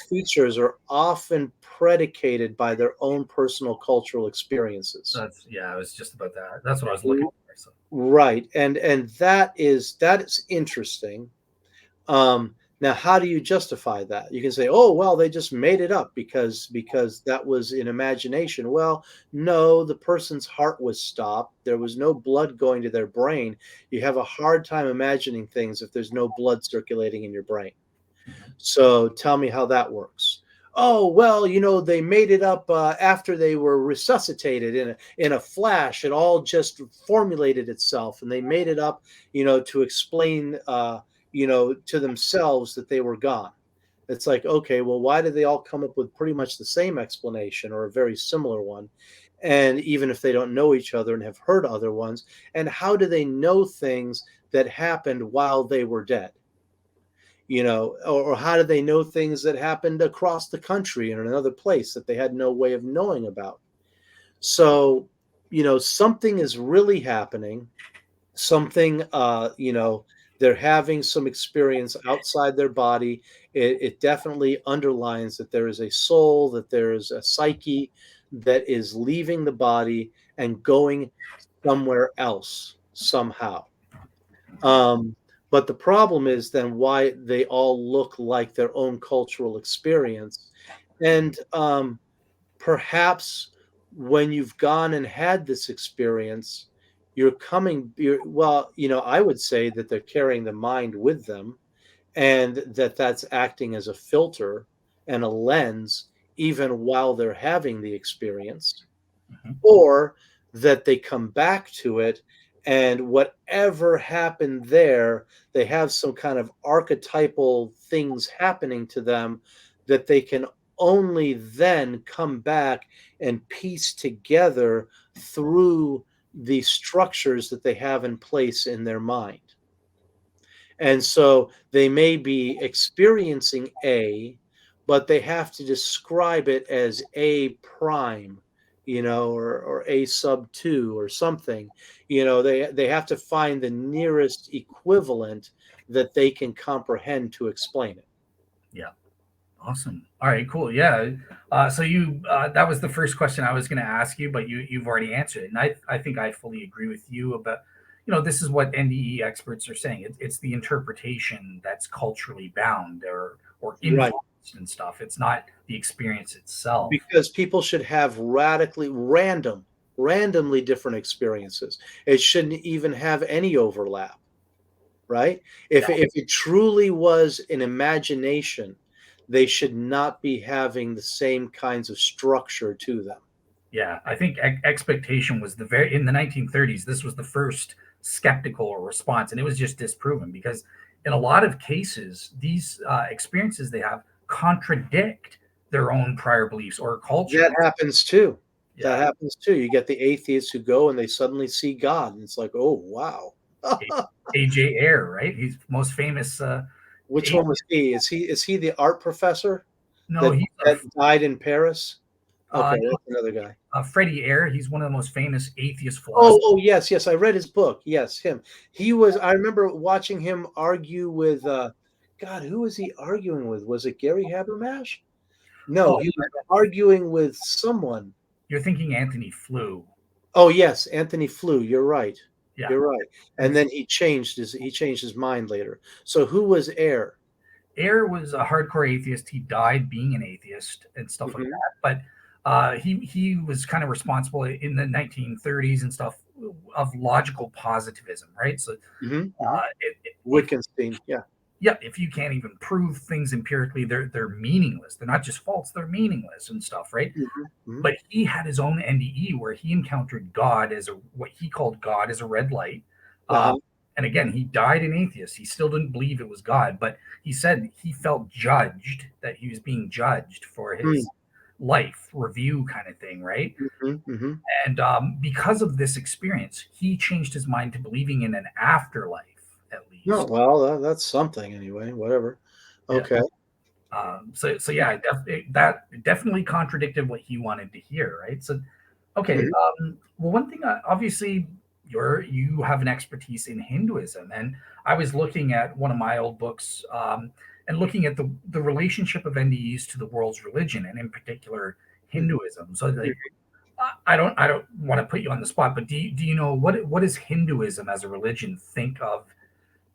features are often predicated by their own personal cultural experiences. That's yeah. I was just about that. That's what I was looking for. So Right, and that is interesting. Now, how do you justify that? You can say, "Oh, well, they just made it up because that was in imagination." Well, no, the person's heart was stopped. There was no blood going to their brain. You have a hard time imagining things if there's no blood circulating in your brain. mhm. So tell me how that works. Oh, well, they made it up after they were resuscitated in a flash. It all just formulated itself, and they made it up, to explain, to themselves that they were gone. It's like, okay, well, why did they all come up with pretty much the same explanation or a very similar one? And even if they don't know each other and have heard other ones, and how do they know things that happened while they were dead? Or how do they know things that happened across the country in another place that they had no way of knowing about? So, something is really happening. Something, they're having some experience outside their body. It definitely underlines that there is a soul, that there is a psyche that is leaving the body and going somewhere else somehow. Um, but the problem is then why they all look like their own cultural experience. And perhaps when you've gone and had this experience, well, I would say that they're carrying the mind with them, and that's acting as a filter and a lens even while they're having the experience, Mhm. or that they come back to it, and whatever happened there, they have some kind of archetypal things happening to them that they can only then come back and piece together through the structures that they have in place in their mind. And so they may be experiencing A, but they have to describe it as A prime, or A sub 2 or something. They have to find the nearest equivalent that they can comprehend to explain it. Yeah. Awesome. All right, cool. Yeah. So you that was the first question I was going to ask you, but you've already answered it, and I think I fully agree with you about this is what NDE experts are saying. It's the interpretation that's culturally bound or Right. influenced and stuff. It's not the experience itself. Because people should have randomly different experiences. It shouldn't even have any overlap. Right? If Yeah. it truly was an imagination, they should not be having the same kinds of structure to them. Yeah, I think expectation was the very in the 1930s. This was the first skeptical response, and it was just disproven because in a lot of cases, these experiences they have contradict their own prior beliefs or culture. That happens too. That Yeah, happens too. You get the atheists who go and they suddenly see God, and it's like, "Oh, wow." AJ Ayer, right? He's most famous. Which one was Atheist. he? Is he the art professor No, that he's that died in Paris? Okay, no, that's another guy. Freddie Ayer. He's one of the most famous atheist Oh, philosophers. oh, yes, yes, I read his book. Yes, him. I remember watching him argue with, God, who was he arguing with? Was it Gary Habermas? No, Oh, he was arguing with someone. you're thinking Anthony Flew. Oh, yes, Anthony Flew. You're right. Yeah, You're right. And then he changed his mind later. So who was Air? Ayer was a hardcore atheist. He died being an atheist and stuff like Mhm, that. But he was kind of responsible in the 1930s and stuff of logical positivism, right? So mhm, mhm. if Wittgenstein, yeah. yeah, if you can't even prove things empirically, they're meaningless. They're not just false; they're meaningless and stuff, right? Mhm, mhm. But he had his own NDE where he encountered God as what he called God as a red light. Uh, Uh-huh. and again, he died an atheist. He still didn't believe it was God, but he said he felt judged, that he was being judged for Mm, his life review kind of thing, right? mhm, mhm. And because of this experience, he changed his mind to believing in an afterlife, at No, least. well, that's something anyway, whatever. Yeah. Okay. So yeah, that definitely contradicted what he wanted to hear, right? So okay, Mhm. well, one thing, obviously, you have an expertise in Hinduism, and I was looking at one of my old books, and looking at the relationship of NDEs to the world's religion, and in particular Mhm. Hinduism. So, like, I don't want to put you on the spot, but do you know what does Hinduism as a religion think of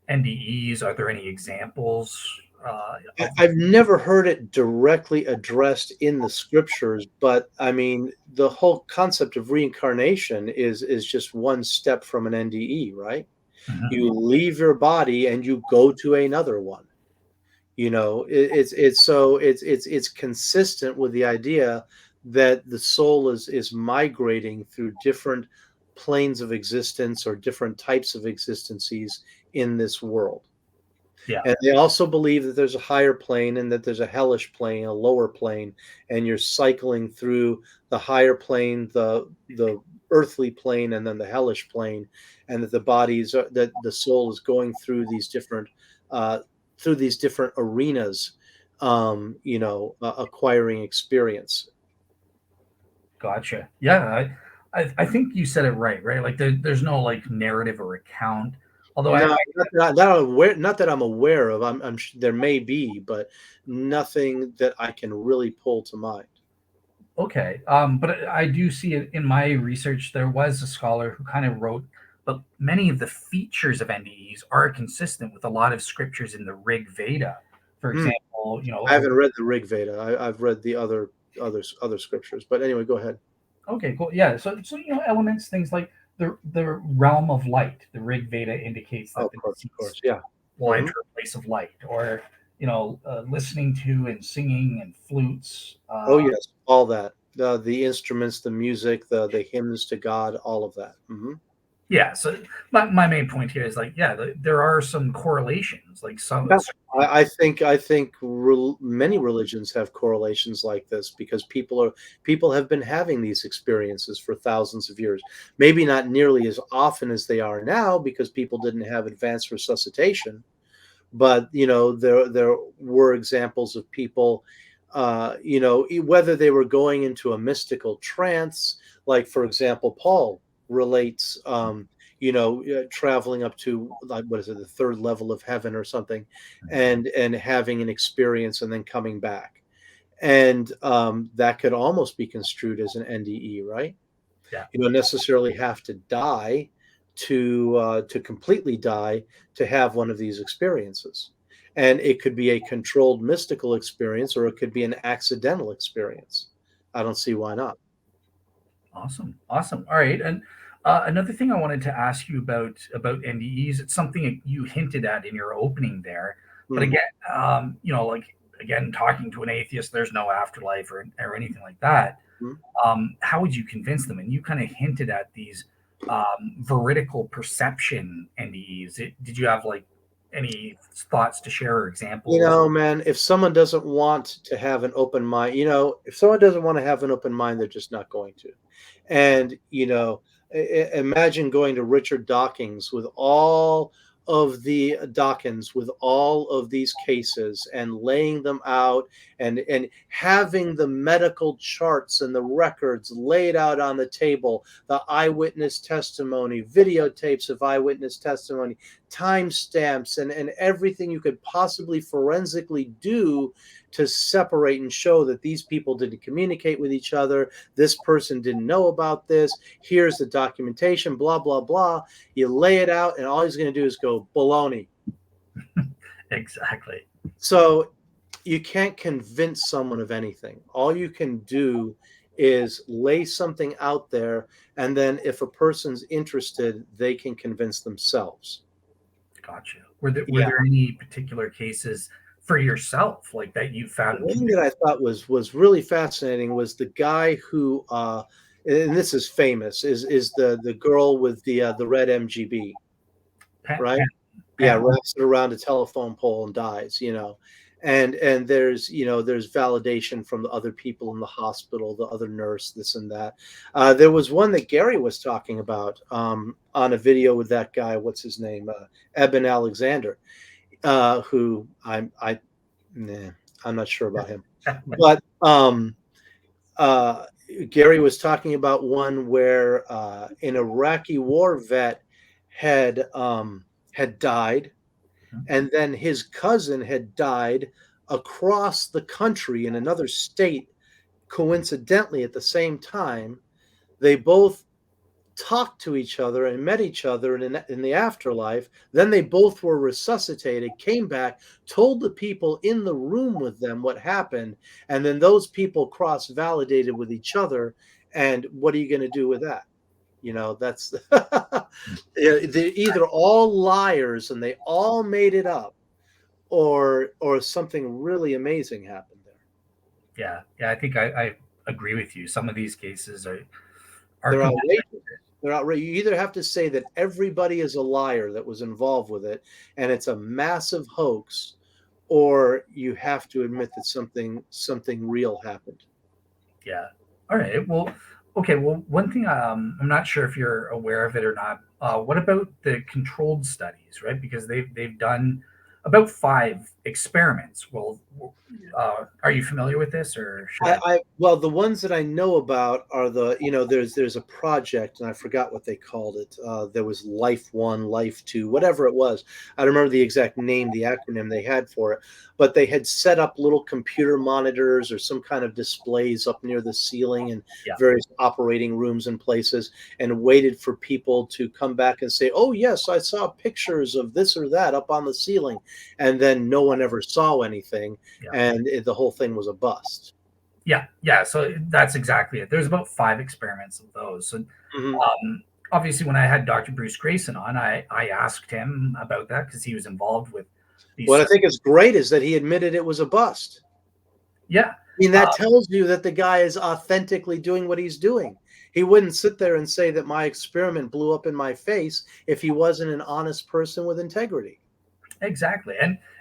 NDEs? Are there any examples of? I've never heard it directly addressed in the scriptures, but I mean, the whole concept of reincarnation is just one step from an NDE, right? Mhm. You leave your body and you go to another one. It's consistent with the idea that the soul is migrating through different planes of existence or different types of existences in this world. Yeah, And they also believe that there's a higher plane and that there's a hellish plane, a lower plane, and you're cycling through the higher plane, the earthly plane, and then the hellish plane, and that that the soul is going uh, through these different arenas, acquiring experience. gotcha. Yeah, I think you said it right, right? Like there's no like narrative or account. Although I No, not that I'm aware of. There may be, but nothing that I can really pull to mind. okay, but I do see it in my research. There was a scholar who kind of wrote, but many of the features of NDEs are consistent with a lot of scriptures in the Rig Veda. For Hmm. example, I haven't read the Rig Veda. I've read the other scriptures. But anyway, go ahead. okay, cool. Yeah, so elements, things like the realm of light. The Rig Veda indicates Oh, that the of course, deceased yeah. will Hmm. enter a place of light, or listening to and singing and flutes. Oh, yes, all that. The instruments, the music, the hymns to God, all of that. Hmm. Yeah, so my main point here is like, yeah, there are some correlations, like some. Yeah, many religions have correlations like this because people have been having these experiences for thousands of years. Maybe not nearly as often as they are now because people didn't have advanced resuscitation. But there were examples of people, whether they were going into a mystical trance, like for example Paul relates, traveling up to, like, what is it, the third level of heaven or something, and having an experience and then coming back, and that could almost be construed as an NDE, right? Yeah, You don't necessarily have to die to completely die to have one of these experiences. And it could be a controlled mystical experience or it could be an accidental experience. I don't see why not. awesome, awesome. All right, and another thing I wanted to ask you about NDEs. It's something that you hinted at in your opening there, but Mhm. again, like again, talking to an atheist, there's no afterlife or anything like that. Mhm. How would you convince them? And you kind of hinted at these veridical perception NDEs. Did you have like any thoughts to share or examples? Man, if someone doesn't want to have an open mind, if someone doesn't want to have an open mind, they're just not going to. And, imagine going to Richard Dawkins with all of these cases and laying them out and having the medical charts and the records laid out on the table, the eyewitness testimony, videotapes of eyewitness testimony, timestamps, and everything you could possibly forensically do to separate and show that these people didn't communicate with each other. This person didn't know about this. Here's the documentation, blah, blah, blah. You lay it out, and all he's going to do is go, baloney. Exactly. So you can't convince someone of anything. All you can do is lay something out there, and then if a person's interested, they can convince themselves. Gotcha. Were there Yeah. any particular cases for yourself like that you found One that I convincing? thought was really fascinating was the guy who, and this is famous, is the girl with the red MGB, Pam, right? Pam, Yeah, Pam. wraps it around a telephone pole and dies, and there's validation from the other people in the hospital, the other nurse, this and that. There was one that Gary was talking about, on a video with that guy. What's his name? Eben Alexander, who I Nah, I'm not sure about him. But uh, Gary was talking about one where an Iraqi war vet had died, and then his cousin had died across the country in another state, coincidentally at the same time. They both talked to each other and met each other in the afterlife. Then they both were resuscitated, came back, told the people in the room with them what happened, and then those people cross validated with each other. And what are you going to do with that? That's they're either all liars and they all made it up, or something really amazing happened there. Yeah, I think I agree with you. Some of these cases are They're commendable. outrageous. They're outrageous. You either have to say that everybody is a liar that was involved with it, and it's a massive hoax, or you have to admit that something real happened. Yeah. All right. Well, okay. Well, one thing I'm not sure if you're aware of it or not. What about the controlled studies, right? Because they've done about 5 experiments. Well, are you familiar with this, or should I? Well, the ones that I know about are there's a project, and I forgot what they called it. There was Life One, Life Two, whatever it was. I don't remember the exact name, the acronym they had for it, but they had set up little computer monitors or some kind of displays up near the ceiling in Yeah. various operating rooms and places, and waited for people to come back and say, "Oh yes, I saw pictures of this or that up on the ceiling," and then no one ever saw anything, Yeah. and the whole thing was a bust. Yeah. So that's exactly it. There's about 5 experiments of those. So Mhm. obviously, when I had Dr. Bruce Grayson on, I asked him about that because he was involved with these. What I think is great is that he admitted it was a bust. Yeah. I mean, Uh, that tells you that the guy is authentically doing what he's doing. He wouldn't sit there and say that my experiment blew up in my face if he wasn't an honest person with integrity. Exactly.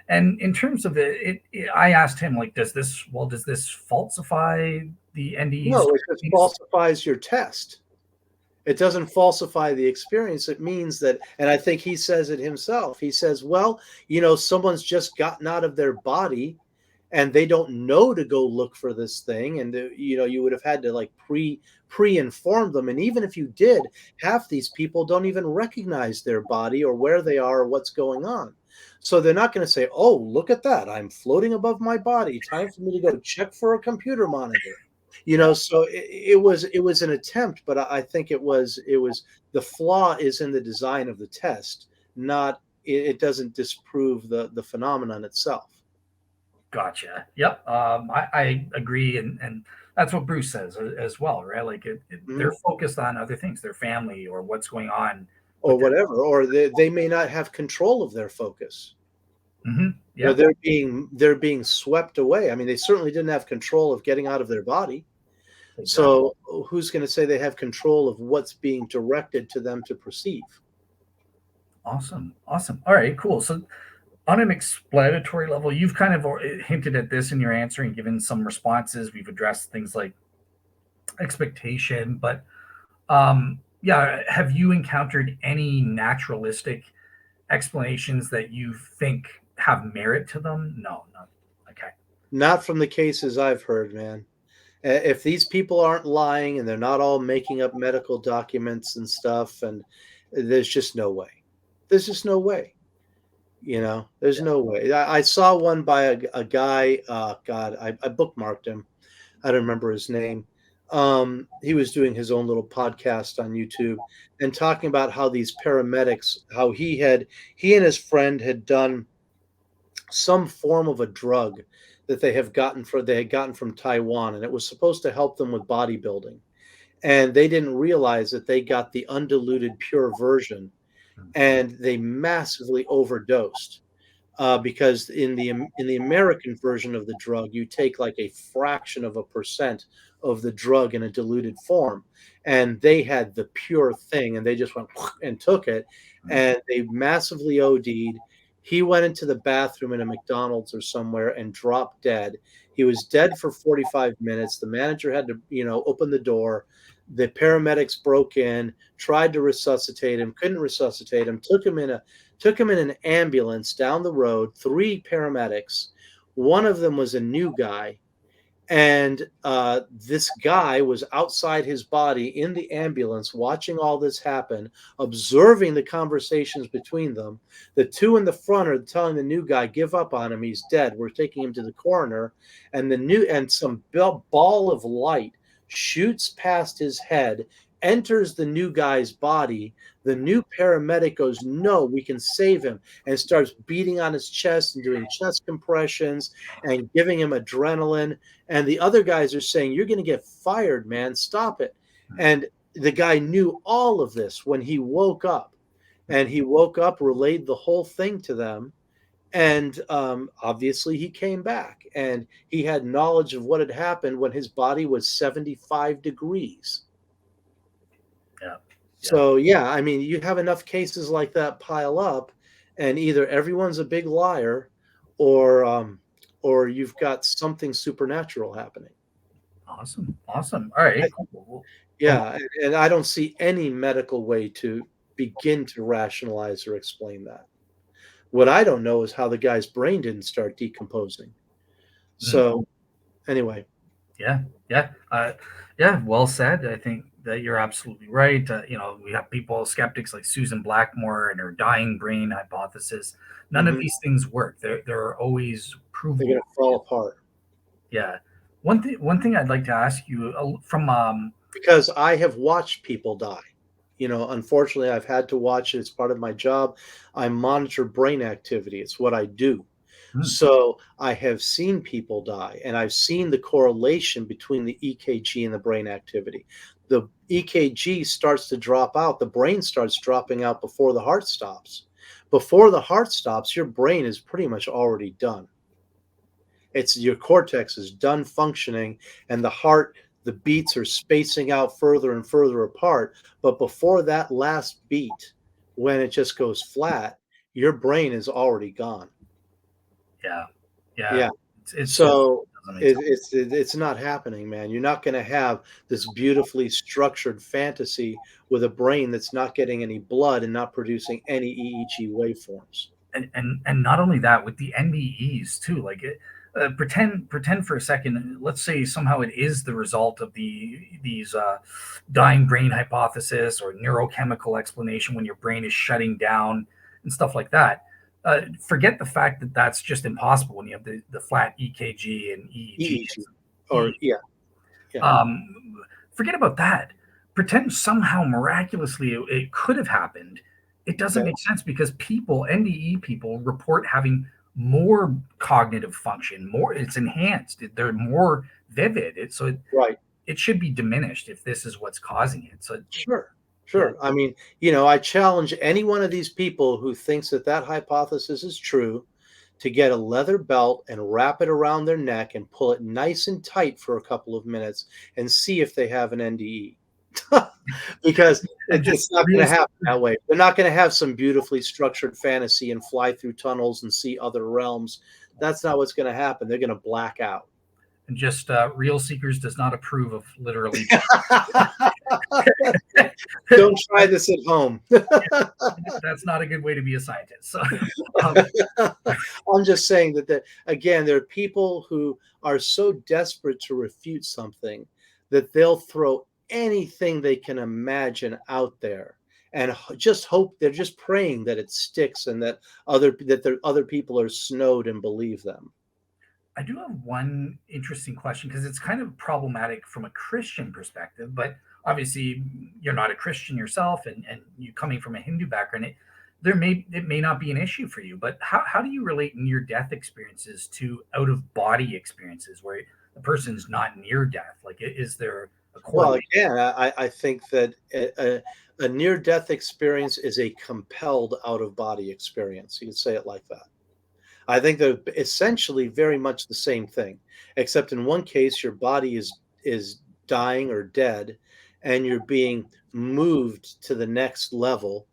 And in terms of I asked him, like, does this falsify the NDE's? No, it just falsifies your test. It doesn't falsify the experience. It means that, and I think he says it himself. He says, well, someone's just gotten out of their body and they don't know to go look for this thing. And, you would have had to like pre-inform them. And even if you did, half these people don't even recognize their body or where they are or what's going on. So they're not going to say, oh, look at that. I'm floating above my body. Time for me to go check for a computer monitor. Yeah. So it was an attempt, but I think it was the flaw is in the design of the test, not it doesn't disprove the phenomenon itself. Gotcha. Yep. I agree, and that's what Bruce says as well, right? Like they're Mhm. focused on other things, their family or what's going on Or with their. whatever, or they may not have control of their focus. Yeah. They're being swept away. I mean, they certainly didn't have control of getting out of their body. Exactly. So who's going to say they have control of what's being directed to them to perceive? Awesome. Awesome. All right. Cool. So on an explanatory level, you've kind of hinted at this in your answer and given some responses. We've addressed things like expectation, but yeah, have you encountered any naturalistic explanations that you think have merit to them? No, no. Okay. Not from the cases I've heard, man. If these people aren't lying and they're not all making up medical documents and stuff, and there's just no way. There's just no way. There's Yeah. no way. I saw one by a guy. God, I bookmarked him. I don't remember his name. He was doing his own little podcast on YouTube and talking about how these paramedics, how he and his friend had done some form of a drug that they had gotten from Taiwan, and it was supposed to help them with bodybuilding. And they didn't realize that they got the undiluted pure version, and they massively overdosed. Because in the American version of the drug, you take like a fraction of a percent of the drug in a diluted form, and they had the pure thing, and they just went and took it, and they massively OD'd. He went into the bathroom in a McDonald's or somewhere and dropped dead. He was dead for 45 minutes. The manager had to, open the door. The paramedics broke in, tried to resuscitate him, couldn't resuscitate him, took him in an ambulance down the road, 3 paramedics, One of them was a new guy, and this guy was outside his body in the ambulance watching all this happen, observing the conversations between them. The two in the front are telling the new guy, "Give up on him. He's dead. We're taking him to the coroner." And some ball of light shoots past his head, enters the new guy's body. The new paramedic goes, "No, we can save him," and starts beating on his chest and doing chest compressions and giving him adrenaline, and the other guys are saying, "You're going to get fired, man. Stop it." And the guy knew all of this when he woke up, and he woke up, relayed the whole thing to them. And obviously, he came back and he had knowledge of what had happened when his body was 75 degrees. Yeah. Yeah. So, yeah, I mean, you have enough cases like that pile up, and either everyone's a big liar, or or you've got something supernatural happening. Awesome. Awesome. All right. I Cool. Well, Yeah, and I don't see any medical way to begin to rationalize or explain that. What I don't know is how the guy's brain didn't start decomposing. mm, So, anyway, yeah. Yeah. Yeah. Well said. I think that you're absolutely right. We have people, skeptics like Susan Blackmore and her dying brain hypothesis. None of mhm, these things work. They're always they're provable. gonna fall apart. Yeah. One thing I'd like to ask you from Because I have watched people die. Unfortunately, I've had to watch it. It's part of my job. I monitor brain activity. It's what I do. hmm, So I have seen people die, and I've seen the correlation between the EKG and the brain activity. The EKG starts to drop out, the brain starts dropping out before the heart stops. Before the heart stops, your brain is pretty much already done. It's your cortex is done functioning, and the beats are spacing out further and further apart. But before that last beat, when it just goes flat, your brain is already gone. yeah. Yeah. Yeah. It's just So doesn't make it, sense. it's not happening, man. You're not going to have this beautifully structured fantasy with a brain that's not getting any blood and not producing any EEG waveforms. And not only that, with the NDEs too, pretend for a second, let's say somehow it is the result of these dying brain hypothesis or neurochemical explanation when your brain is shutting down and stuff like that. Forget the fact that that's just impossible when you have the flat EKG and EEG. EEG, or yeah, yeah, um, Forget about that. Pretend somehow miraculously it could have happened. It doesn't okay, make sense because people, NDE people, report having more cognitive function, more it's enhanced. They're more vivid. right. It should be diminished if this is what's causing it. Sure, Yeah, sure. I mean, I challenge any one of these people who thinks that that hypothesis is true to get a leather belt and wrap it around their neck and pull it nice and tight for a couple of minutes and see if they have an NDE. Because and just it's not going real to happen that way. They're not going to have some beautifully structured fantasy and fly through tunnels and see other realms. That's not what's going to happen. They're going to black out. and just real seekers does not approve of literally. Don't try this at home. That's not a good way to be a scientist. So, um, I'm just saying that again, there are people who are so desperate to refute something that they'll throw anything they can imagine out there and just hope they're just praying that it sticks and that other people are snowed and believe them. I do have one interesting question because it's kind of problematic from a Christian perspective, but obviously you're not a Christian yourself, and you coming from a Hindu background, it may not be an issue for you. But how do you relate near death experiences to out of body experiences where the person's not near death? Like, is there a Well, correlation? again, I think that a near death experience is a compelled out of body experience. You could say it like that. I think they're essentially very much the same thing, except in one case your body is dying or dead, and you're being moved to the next level,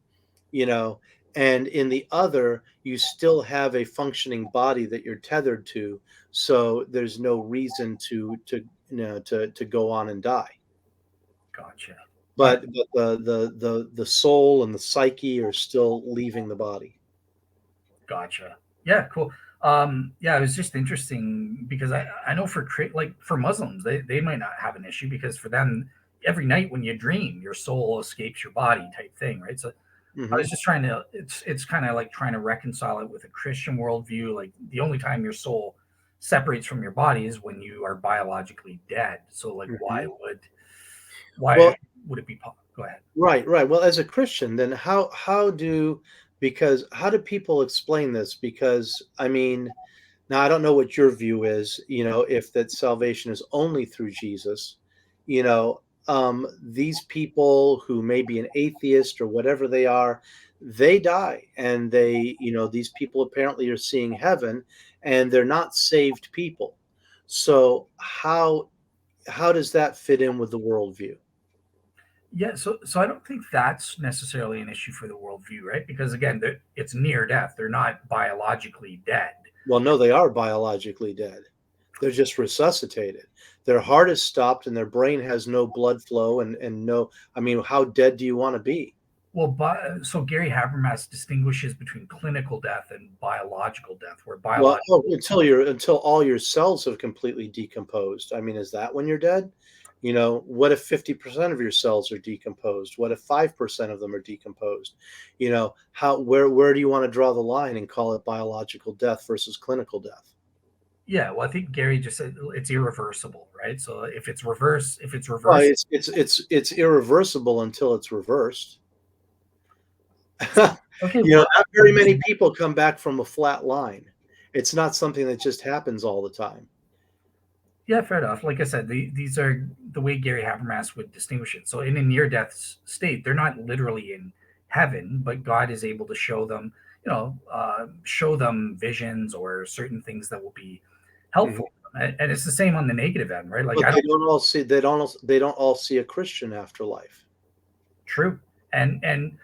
you know, and in the other you still have a functioning body that you're tethered to, so there's no reason to go on and die. Gotcha. All right, But the soul and the psyche are still leaving the body. gotcha. Yeah, cool. Yeah, it was just interesting because I know like for Muslims, they might not have an issue because for them, every night when you dream, your soul escapes your body type thing, right? So I Hmm. was just trying to it's kind of like trying to reconcile it with a Christian worldview. Like the only time your soul separates from your body is when you are biologically dead. So like Hmm. why Well, would it be go ahead. right, right. Well, as a Christian, then how do because how do people explain this? Because I mean, now I don't know what your view is, if that salvation is only through Jesus, these people who may be an atheist or whatever they are, they die and these people apparently are seeing heaven and they're not saved people. So how does that fit in with the worldview? Yeah, so I don't think that's necessarily an issue for the worldview, right? Because again, it's near death. They're not biologically dead. Well, no, they are biologically dead. They're just resuscitated. Their heart is stopped and their brain has no blood flow and no, I mean, how dead do you want to be? Well, so Gary Habermas distinguishes between clinical death and biological death, where Well, oh, biological, until all your cells have completely decomposed. I mean, is that when you're dead? What if 50% of your cells are decomposed? What if 5% of them are decomposed? How where do you want to draw the line and call it biological death versus clinical death? yeah. Well, I think Gary just said it's irreversible, right? So if it's Well, reversed, it's irreversible until it's reversed. okay. Well, Not very many people come back from a flat line. It's not something that just happens all the time. yeah, fair enough. Like I said, these are the way Gary Habermas would distinguish it. So in a near death state, they're not literally in heaven, but God is able to show them, show them visions or certain things that will be Mhm. helpful. And it's the same on the negative end, right? Like But I don't they don't all see a Christian afterlife. true. And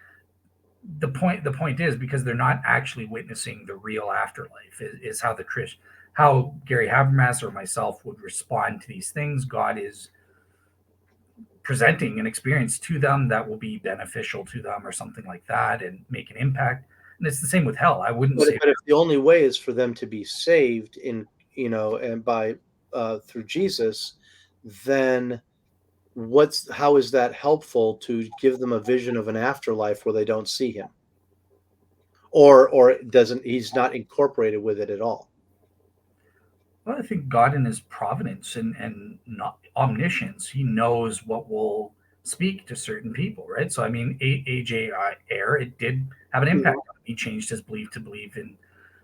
the point is because they're not actually witnessing the real afterlife is how the Chris how Gary Habermas or myself would respond to these things. God is presenting an experience to them that will be beneficial to them or something like that and make an impact. And it's the same with hell. I wouldn't say But if the only way is for them to be saved and by through Jesus, then how is that helpful to give them a vision of an afterlife where they don't see him? Or it doesn't he's not incorporated with it at all. well, I think God in his providence and not omniscience, he knows what will speak to certain people, right? So I mean AJ Ayer, it did have an impact Mhm. on him. He changed his belief to believe in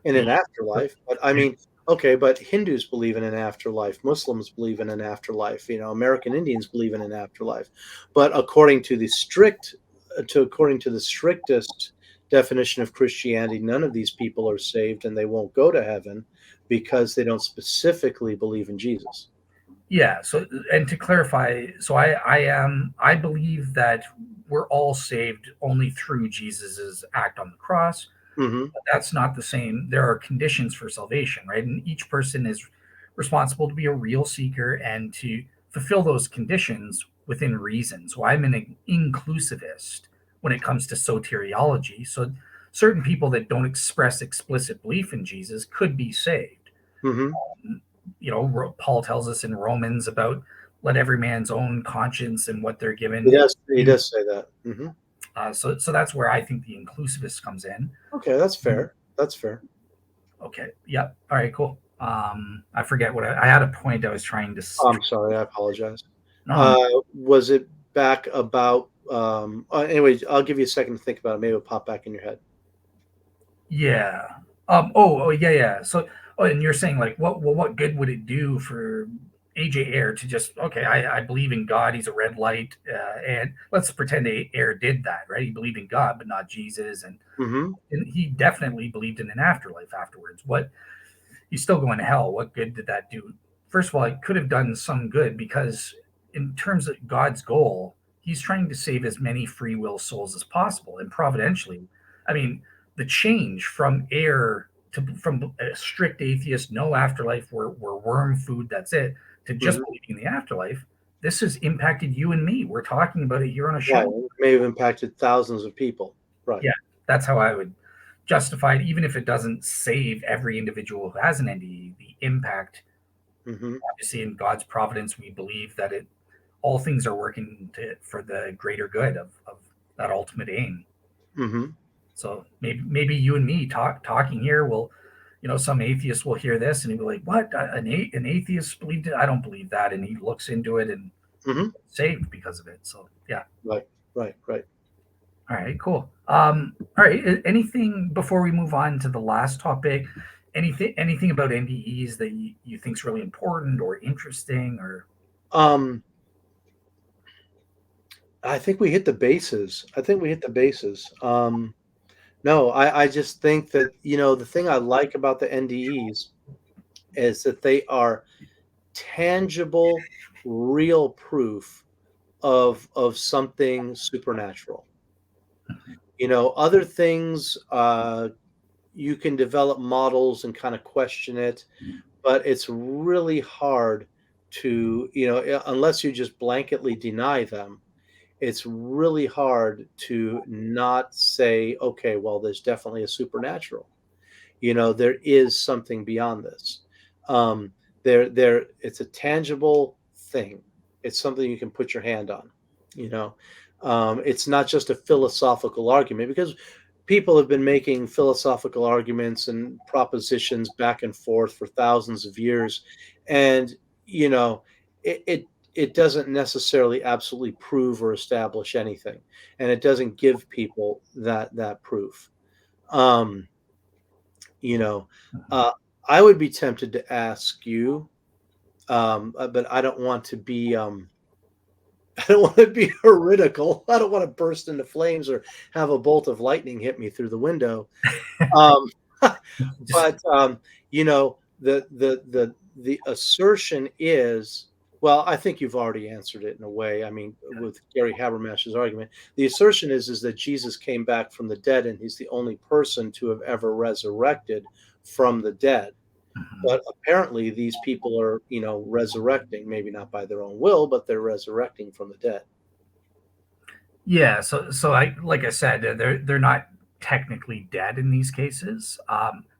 In the an afterlife, but I mean, okay, but Hindus believe in an afterlife, Muslims believe in an afterlife, American Indians believe in an afterlife. But according to the strictest definition of Christianity, none of these people are saved and they won't go to heaven because they don't specifically believe in Jesus. yeah. So, and to clarify, so I believe that we're all saved only through Jesus's act on the cross. Mhm. But that's not the same. There are conditions for salvation, right? And each person is responsible to be a real seeker and to fulfill those conditions within reason. So I'm an inclusivist when it comes to soteriology. So certain people that don't express explicit belief in Jesus could be saved. Mhm. Paul tells us in Romans about let every man's own conscience and what they're He given. does he does say that. Mhm. So that's where I think the inclusivist comes in. Okay, that's fair. That's fair. Okay. Yep. All right. Cool. I forget what I had a point I was trying to. Oh, I'm sorry, I apologize. Um, Was it back about, anyway, I'll give you a second to think about it, maybe it'll pop back in your head. yeah. Oh, yeah, yeah. So, oh, and you're saying like, what good would it do for AJ Ayer to just okay? I believe in God. He's a red light, and let's pretend Ayer did that, right? He believed in God, but not Jesus, Mhm, and he definitely believed in an afterlife afterwards. What he's still going to hell. What good did that do? First of all, it could have done some good because, in terms of God's goal, he's trying to save as many free will souls as possible. And providentially, I mean, the change from air to from a strict atheist, no afterlife, we're worm food, that's it, to just mhm. believing in the afterlife, this has impacted you and me. We're talking about it here on a Right, show. it may have impacted thousands of people. Right. Yeah, that's how I would. justified, even if it doesn't save every individual who has an NDE. The impact, Hmm. obviously, in God's providence, we believe that it all things are working for the greater good of that ultimate aim. Hmm. So maybe you and me talking here will, some atheist will hear this and he'll be like, "What? An atheist believed it? I don't believe that." And he looks into it and Hmm. saved because of it. So yeah. Right, right, right. All right, cool. All right. Anything before we move on to the last topic? Anything about NDEs that you think is really important or interesting or? Um, I think we hit the bases. I think we hit the bases. No, I just think that, the thing I like about the NDEs is that they are tangible, real proof of something supernatural. Other things, you can develop models and kind of question it, but it's really hard to, unless you just blanketly deny them, it's really hard to not say, okay, well, there's definitely a supernatural. There is something beyond this. Um, it's a tangible thing. It's something you can put your hand on. You know, it's not just a philosophical argument because people have been making philosophical arguments and propositions back and forth for thousands of years, and you know, it doesn't necessarily absolutely prove or establish anything, and it doesn't give people that proof. Um, you know, Mhm. uh, I would be tempted to ask you, but I don't want to be, I don't want to be heretical. I don't want to burst into flames or have a bolt of lightning hit me through the window. Um, Just but the assertion is, well, I think you've already answered it in a way. I mean, with Gary Habermash's argument, the assertion is that Jesus came back from the dead, and he's the only person to have ever resurrected from the dead. mhm. But apparently, these people are, resurrecting, maybe not by their own will, but they're resurrecting from the dead. Yeah. So I like I said, they're not technically dead in these cases.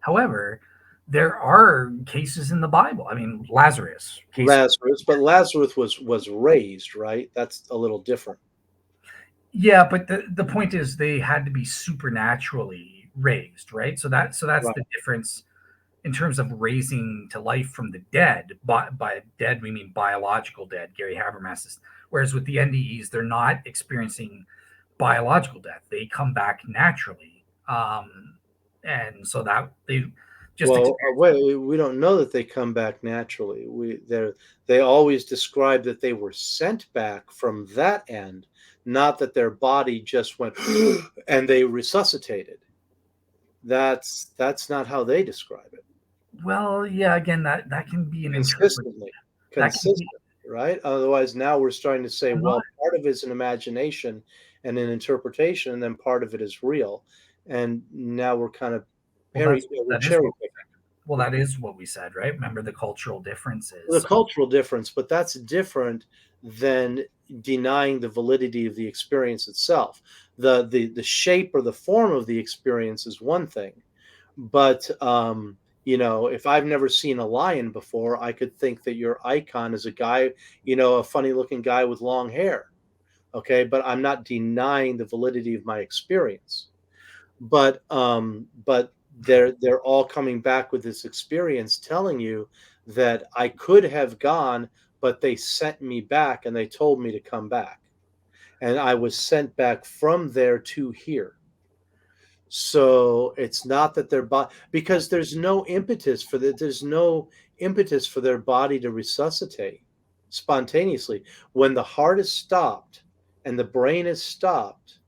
However, there are cases in the Bible. I mean, Lazarus case. Lazarus, but Lazarus was raised, right? That's a little different. Yeah, but the point is they had to be supernaturally raised, right? So that's Right. the difference in terms of raising to life from the dead. By dead we mean biological dead. Gary Habermas is. Whereas with the NDEs, they're not experiencing biological death; they come back naturally, and so that they just Well, experience. wait, we don't know that they come back naturally. They always describe that they were sent back from that end, not that their body just went and they resuscitated. That's not how they describe it. Well, yeah, again, that can be an interpret. Consistently, That can be consistent, right? Otherwise, now we're starting to say, a lot. well, part of it's an imagination and an interpretation, and then part of it is real. And now we're kind of Well, that's we're that is cherry what picking. that is what we said, right? Remember the cultural The differences. cultural difference, but that's different than denying the validity of the experience itself. The shape or the form of the experience is one thing, but if I've never seen a lion before, I could think that your icon is a guy, a funny looking guy with long hair. Okay, but I'm not denying the validity of my experience. But they're all coming back with this experience telling you that I could have gone, but they sent me back and they told me to come back. And I was sent back from there to here. So it's not that their body, because there's no impetus for their body to resuscitate spontaneously. When the heart is stopped and the brain is stopped,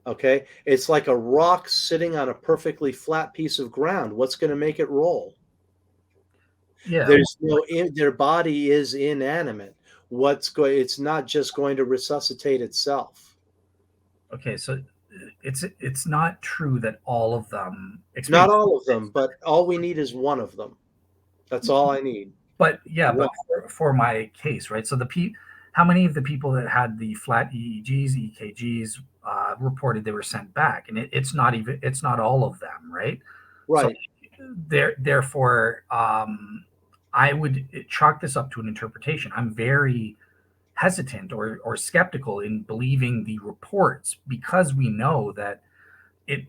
okay, it's like a rock sitting on a perfectly flat piece of ground. What's going to make it roll? Yeah. There's no their body is inanimate. It's not just going to resuscitate itself. Okay. So it's not true that all of them Not experience. all of them, but all we need is one of them. That's all I need. But yeah, but One. for my case, right? So how many of the people that had the flat EEGs, EKGs, reported they were sent back, and it's not all of them, right? So Right. therefore, I would chalk this up to an interpretation. I'm very hesitant or skeptical in believing the reports because we know that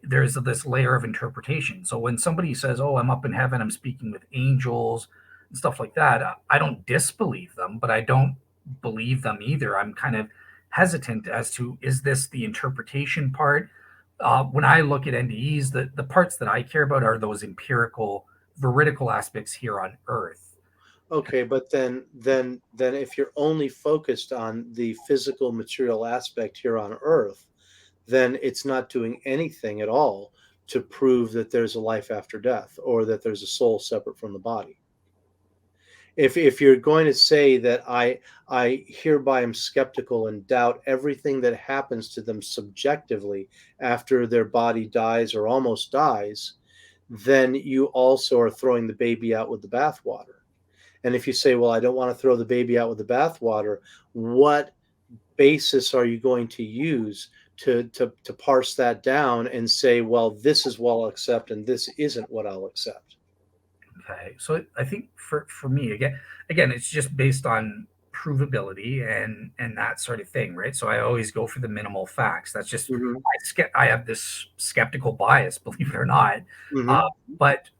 there's this layer of interpretation. So when somebody says, "Oh, I'm up in heaven, I'm speaking with angels," and stuff like that, I don't disbelieve them, but I don't believe them either. I'm kind of hesitant as to, is this the interpretation part? When I look at NDEs, the parts that I care about are those empirical, veridical aspects here on Earth. Okay, but then if you're only focused on the physical material aspect here on Earth, then it's not doing anything at all to prove that there's a life after death or that there's a soul separate from the body. If you're going to say that I hereby am skeptical and doubt everything that happens to them subjectively after their body dies or almost dies, then you also are throwing the baby out with the bathwater. And if you say, well, I don't want to throw the baby out with the bathwater, what basis are you going to use to parse that down and say, well, this is what I'll accept and this isn't what I'll accept? Okay, so I think for me, again, it's just based on provability and that sort of thing, right? So I always go for the minimal facts. That's just Hmm. I have this skeptical bias, believe it or not. Uh, Hmm. but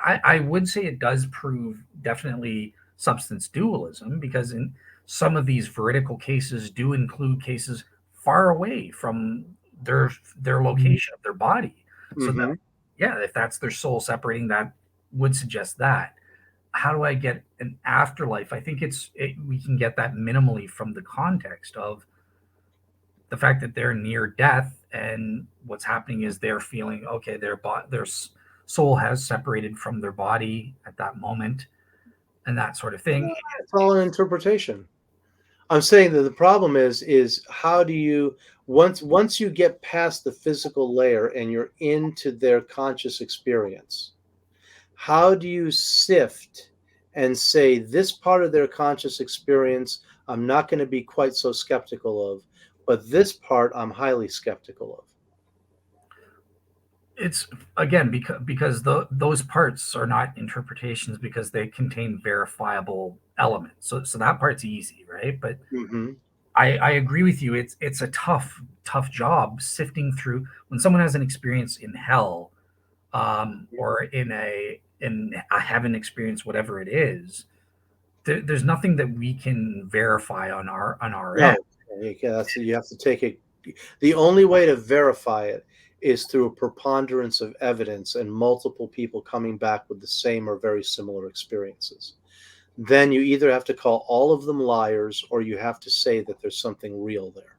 I would say it does prove definitely substance dualism, because in some of these veridical cases do include cases far away from their their location of their body. So that, Hmm. yeah, if that's their soul separating, that would suggest that. How do I get an afterlife? I think we can get that minimally from the context of the fact that they're near death, and what's happening is they're feeling okay. Their soul has separated from their body at that moment, and that sort of thing. It's all an interpretation. I'm saying that the problem is how do you once you get past the physical layer and you're into their conscious experience, how do you sift and say this part of their conscious experience I'm not going to be quite so skeptical of, but this part I'm highly skeptical of? It's, again, because those parts are not interpretations because they contain verifiable elements. So that part's easy, right? But Hmm. I agree with you. It's a tough job sifting through when someone has an experience in hell, or in a heaven experience, whatever it is. There's nothing that we can verify on our end. No, yeah, that's, you have to take it. The only way to verify it is through a preponderance of evidence and multiple people coming back with the same or very similar experiences. Then you either have to call all of them liars or you have to say that there's something real there.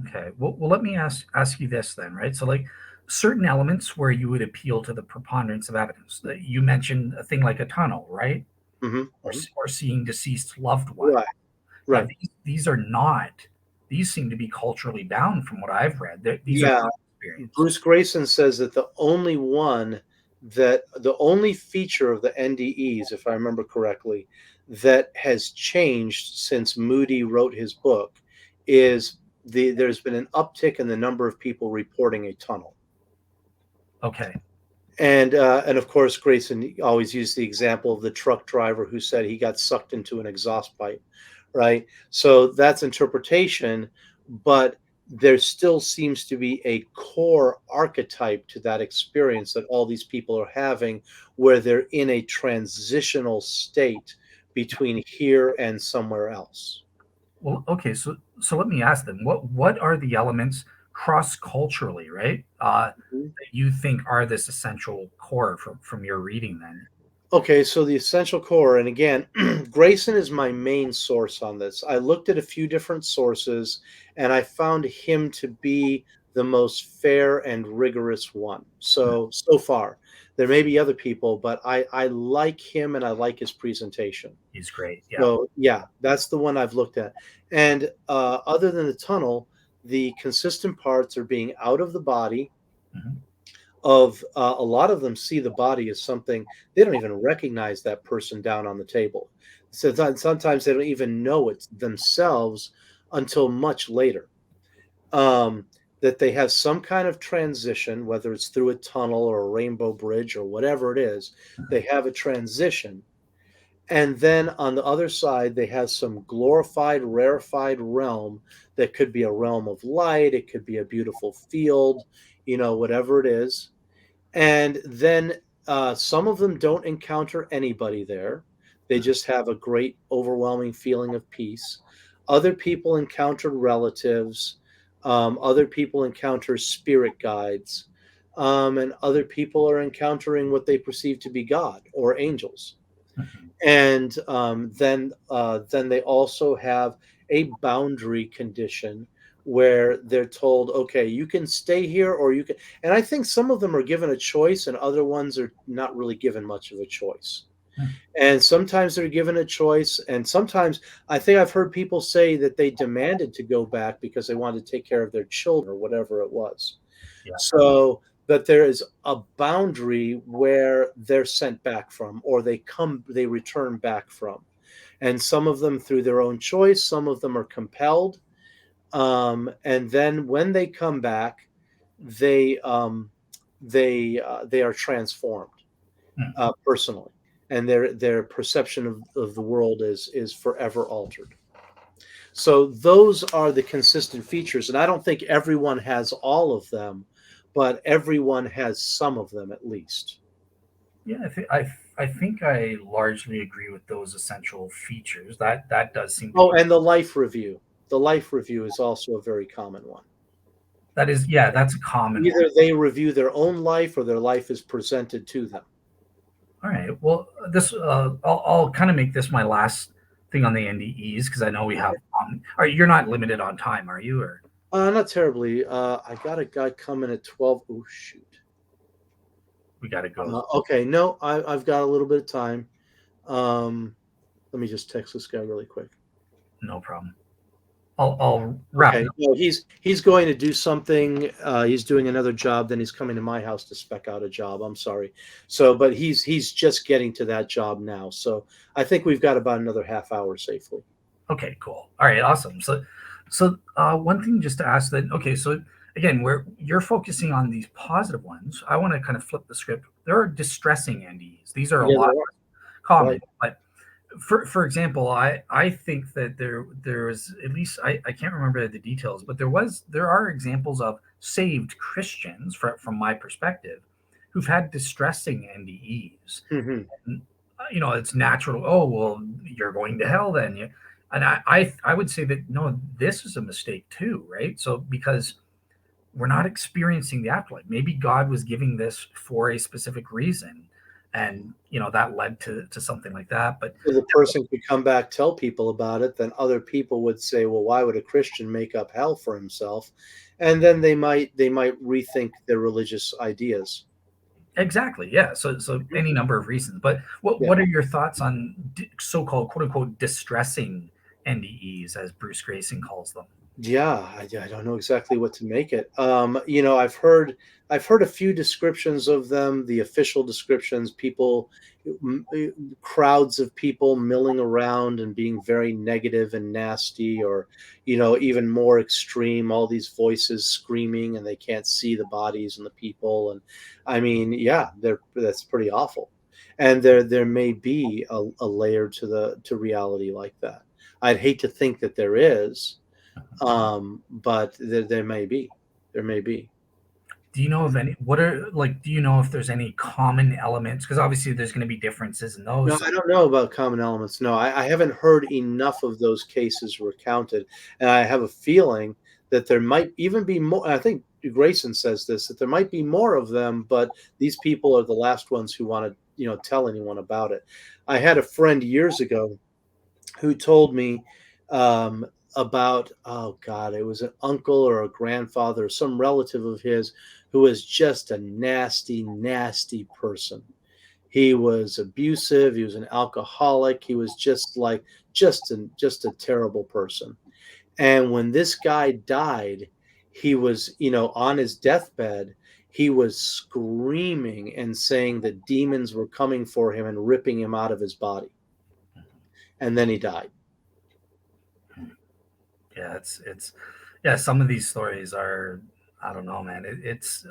Okay. Well, let me ask you this then, right? So, like, certain elements where you would appeal to the preponderance of evidence. That you mentioned a thing like a tunnel, right? Hmm. Or Hmm. or seeing deceased loved ones. Right, Yeah, right. these are not. These seem to be culturally bound, from what I've read. These are Yeah. not experienced. Bruce Grayson says that the only feature of the NDEs, if I remember correctly, that has changed since Moody wrote his book is there's been an uptick in the number of people reporting a tunnel. Okay. And of course, Grayson always used the example of the truck driver who said he got sucked into an exhaust pipe, right? So that's interpretation, but there still seems to be a core archetype to that experience that all these people are having, where they're in a transitional state between here and somewhere else. Well, okay. So let me ask them. What are the elements cross culturally, right? That you think are this essential core from your reading then? Okay, so the essential core, and again, Grayson is my main source on this. I looked at a few different sources and I found him to be the most fair and rigorous one. So far, there may be other people, but I like him and I like his presentation. He's great. Yeah. So yeah, that's the one I've looked at. And other than the tunnel, the consistent parts are being out of the body, Mhm. of a lot of them see the body as something they don't even recognize that person down on the table. So sometimes they don't even know it's themselves until much later. um, that they have some kind of transition, whether it's through a tunnel or a rainbow bridge or whatever it is, they have a transition. And then on the other side, they have some glorified, rarefied realm that could be a realm of light, it could be a beautiful field, whatever it is. And then some of them don't encounter anybody there. They just have a great, overwhelming feeling of peace. Other people encounter relatives. Other people encounter spirit guides. And other people are encountering what they perceive to be God or angels. Mhm. And then they also have a boundary condition where they're told, okay, you can stay here or you can. And I think some of them are given a choice, and other ones are not really given much of a choice. Mhm. And sometimes they're given a choice, and sometimes I think I've heard people say that they demanded to go back because they wanted to take care of their children or whatever it was. Yeah. So that there is a boundary where they're sent back from, or they return back from. And some of them through their own choice, some of them are compelled. And then when they come back, they they are transformed Mhm. personally, and their perception of the world is forever altered. So those are the consistent features, and I don't think everyone has all of them, but everyone has some of them at least. Yeah, I think I largely agree with those essential features. That does seem to Oh, be and the life review. The life review is also a very common one. that is yeah, that's a common one. Either they review their own life or their life is presented to them. All right. Well, this I'll kind of make this my last thing on the NDEs because I know we have. Okay. You're not limited on time, are you? Or Not terribly. I got a guy coming at 12. Oh, shoot. we got to go? Okay, no, I've got a little bit of time. Let me just text this guy really quick. No problem. I'll wrap it Okay, up. no, he's going to do something. He's doing another job. Then he's coming to my house to spec out a job. I'm sorry. So, but he's just getting to that job now. So I think we've got about another half hour safely. Okay, cool. All right, awesome. One thing just to ask that. Okay, so again, where you're focusing on these positive ones, I want to kind of flip the script. There are distressing NDEs. These are a Yeah, lot there are. common, Right. but for example, I think that there is at least I can't remember the details, but there are examples of saved Christians from my perspective who've had distressing NDEs. Hmm. And, it's natural. Oh well, you're going to hell then. And I would say that no, this is a mistake too, right? So because we're not experiencing the afterlife. Maybe God was giving this for a specific reason, and that led to something like that. But So the person could come back, tell people about it. Then other people would say, "Well, why would a Christian make up hell for himself?" And then they might rethink their religious ideas. exactly, yeah. So Mhm. any number of reasons. But what Yeah. what are your thoughts on so-called quote unquote distressing NDEs, as Bruce Grayson calls them? Yeah, I don't know exactly what to make it. I've heard a few descriptions of them, the official descriptions, crowds of people milling around and being very negative and nasty, or even more extreme, all these voices screaming and they can't see the bodies and the people. And I mean, yeah, that's pretty awful. And there may be a layer to reality like that. I'd hate to think that there is, but there may be. There may be. Do you know of any? What are like? Do you know if there's any common elements? Because obviously there's going to be differences in No, those. So I don't know about common elements. No, I haven't heard enough of those cases recounted, and I have a feeling that there might even be more. I think Grayson says this, that there might be more of them, but these people are the last ones who want to, tell anyone about it. I had a friend years ago who told me um, about, oh God, it was an uncle or a grandfather or some relative of his who was just a nasty, nasty person. He was abusive. He was an alcoholic. He was just a terrible person. And when this guy died, he was, on his deathbed. He was screaming and saying that demons were coming for him and ripping him out of his body. And then he died. yeah, it's Yeah, some of these stories are, I don't know, man. It's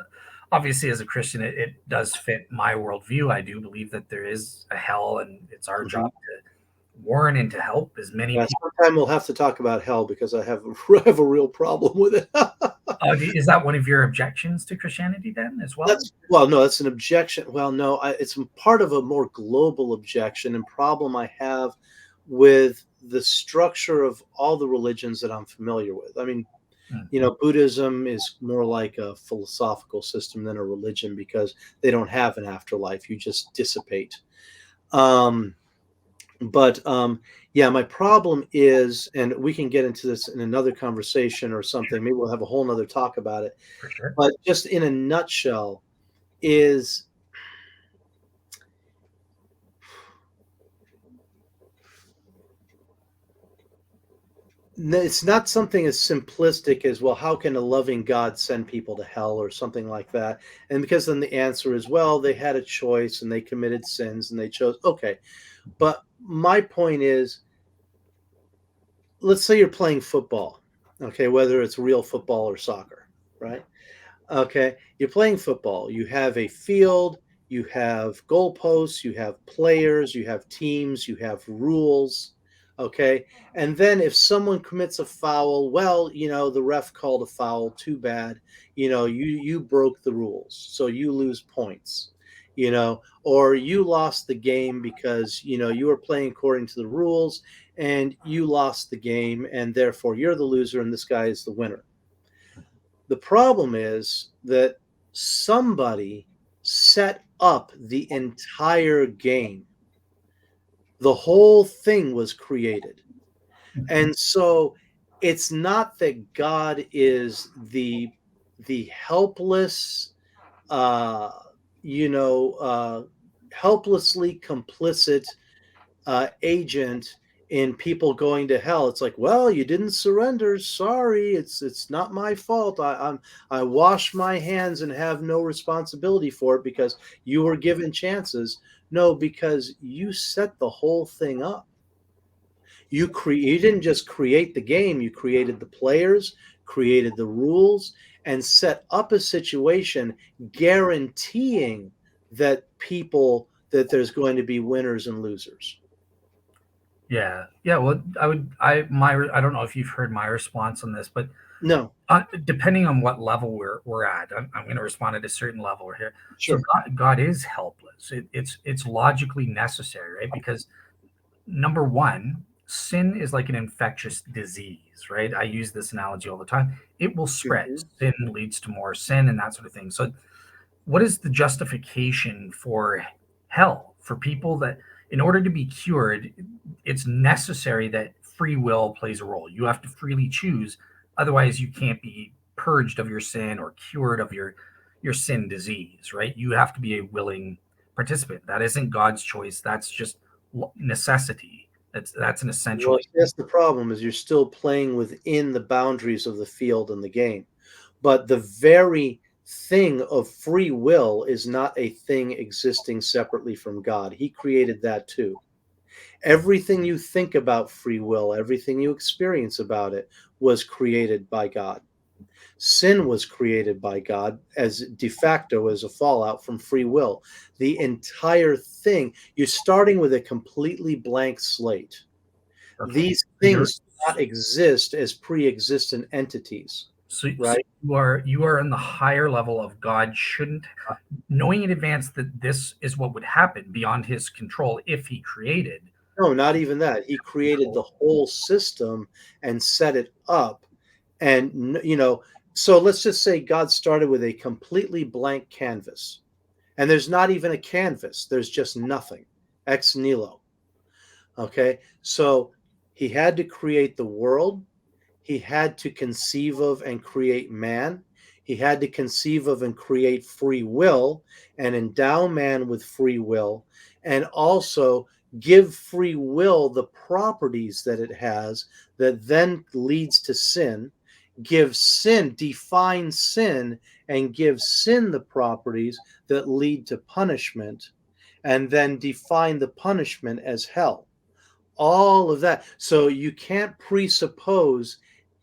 obviously, as a Christian, it does fit my worldview. I do believe that there is a hell, and it's our job Mhm. to warn and to help as many Yeah, people. sometime we'll have to talk about hell because I have I have a real problem with it. Is that one of your objections to Christianity then, as well? That's well, no, that's an objection. Well, no, it's part of a more global objection and problem I have with the structure of all the religions that I'm familiar with. I mean, Hmm, Buddhism is more like a philosophical system than a religion because they don't have an afterlife. You just dissipate. Um, but yeah, my problem is, and we can get into this in another conversation or something. Maybe we'll have a whole nother talk about it. for sure. But just in a nutshell, is it's not something as simplistic as, well, how can a loving God send people to hell or something like that? And because then the answer is, well, they had a choice and they committed sins and they chose. Okay. But my point is, let's say you're playing football, okay, whether it's real football or soccer, right? Okay, you're playing football. You have a field, you have goalposts, you have players, you have teams, you have rules. Okay, and then if someone commits a foul, well, the ref called a foul. Too bad. You broke the rules, so you lose points. Or you lost the game because you were playing according to the rules, and you lost the game, and therefore you're the loser, and this guy is the winner. The problem is that somebody set up the entire game. The whole thing was created. And so it's not that God is the helpless, uh, you know, uh, helplessly complicit agent in people going to hell. It's like, well, you didn't surrender. Sorry, it's not my fault. I wash my hands and have no responsibility for it because you were given chances. No, because you set the whole thing up. You didn't just create the game. You created the players, created the rules, and set up a situation guaranteeing that there's going to be winners and losers. Yeah, yeah. Well, I don't know if you've heard my response on this, but No, depending on what level we're at, I'm going to respond at a certain level here. So sure. God is helpless. It's logically necessary, right? Because number one, sin is like an infectious disease, right? I use this analogy all the time. It will spread. Mhm. Sin leads to more sin and that sort of thing. So what is the justification for hell for people that in order to be cured, it's necessary that free will plays a role. You have to freely choose, otherwise you can't be purged of your sin or cured of your sin disease, right? You have to be a willing participant. That isn't God's choice, that's just necessity. That's an essential. Well, that's the problem, is you're still playing within the boundaries of the field and the game. But the very thing of free will is not a thing existing separately from God. He created that too. Everything you think about free will, everything you experience about it, was created by God. Sin was created by God as de facto, as a fallout from free will. The entire thing, you're starting with a completely blank slate. Okay. These You're things do not exist as pre-existent entities, so right? you are in the higher level of God shouldn't, knowing in advance that this is what would happen beyond his control if he created. No, not even that. He created the whole system and set it up. And, so let's just say God started with a completely blank canvas. And there's not even a canvas, there's just nothing, ex nihilo. Okay. So he had to create the world. He had to conceive of and create man. He had to conceive of and create free will and endow man with free will, and also give free will the properties that it has that then leads to sin. Define sin, and give sin the properties that lead to punishment, and then define the punishment as hell. All of that. So you can't presuppose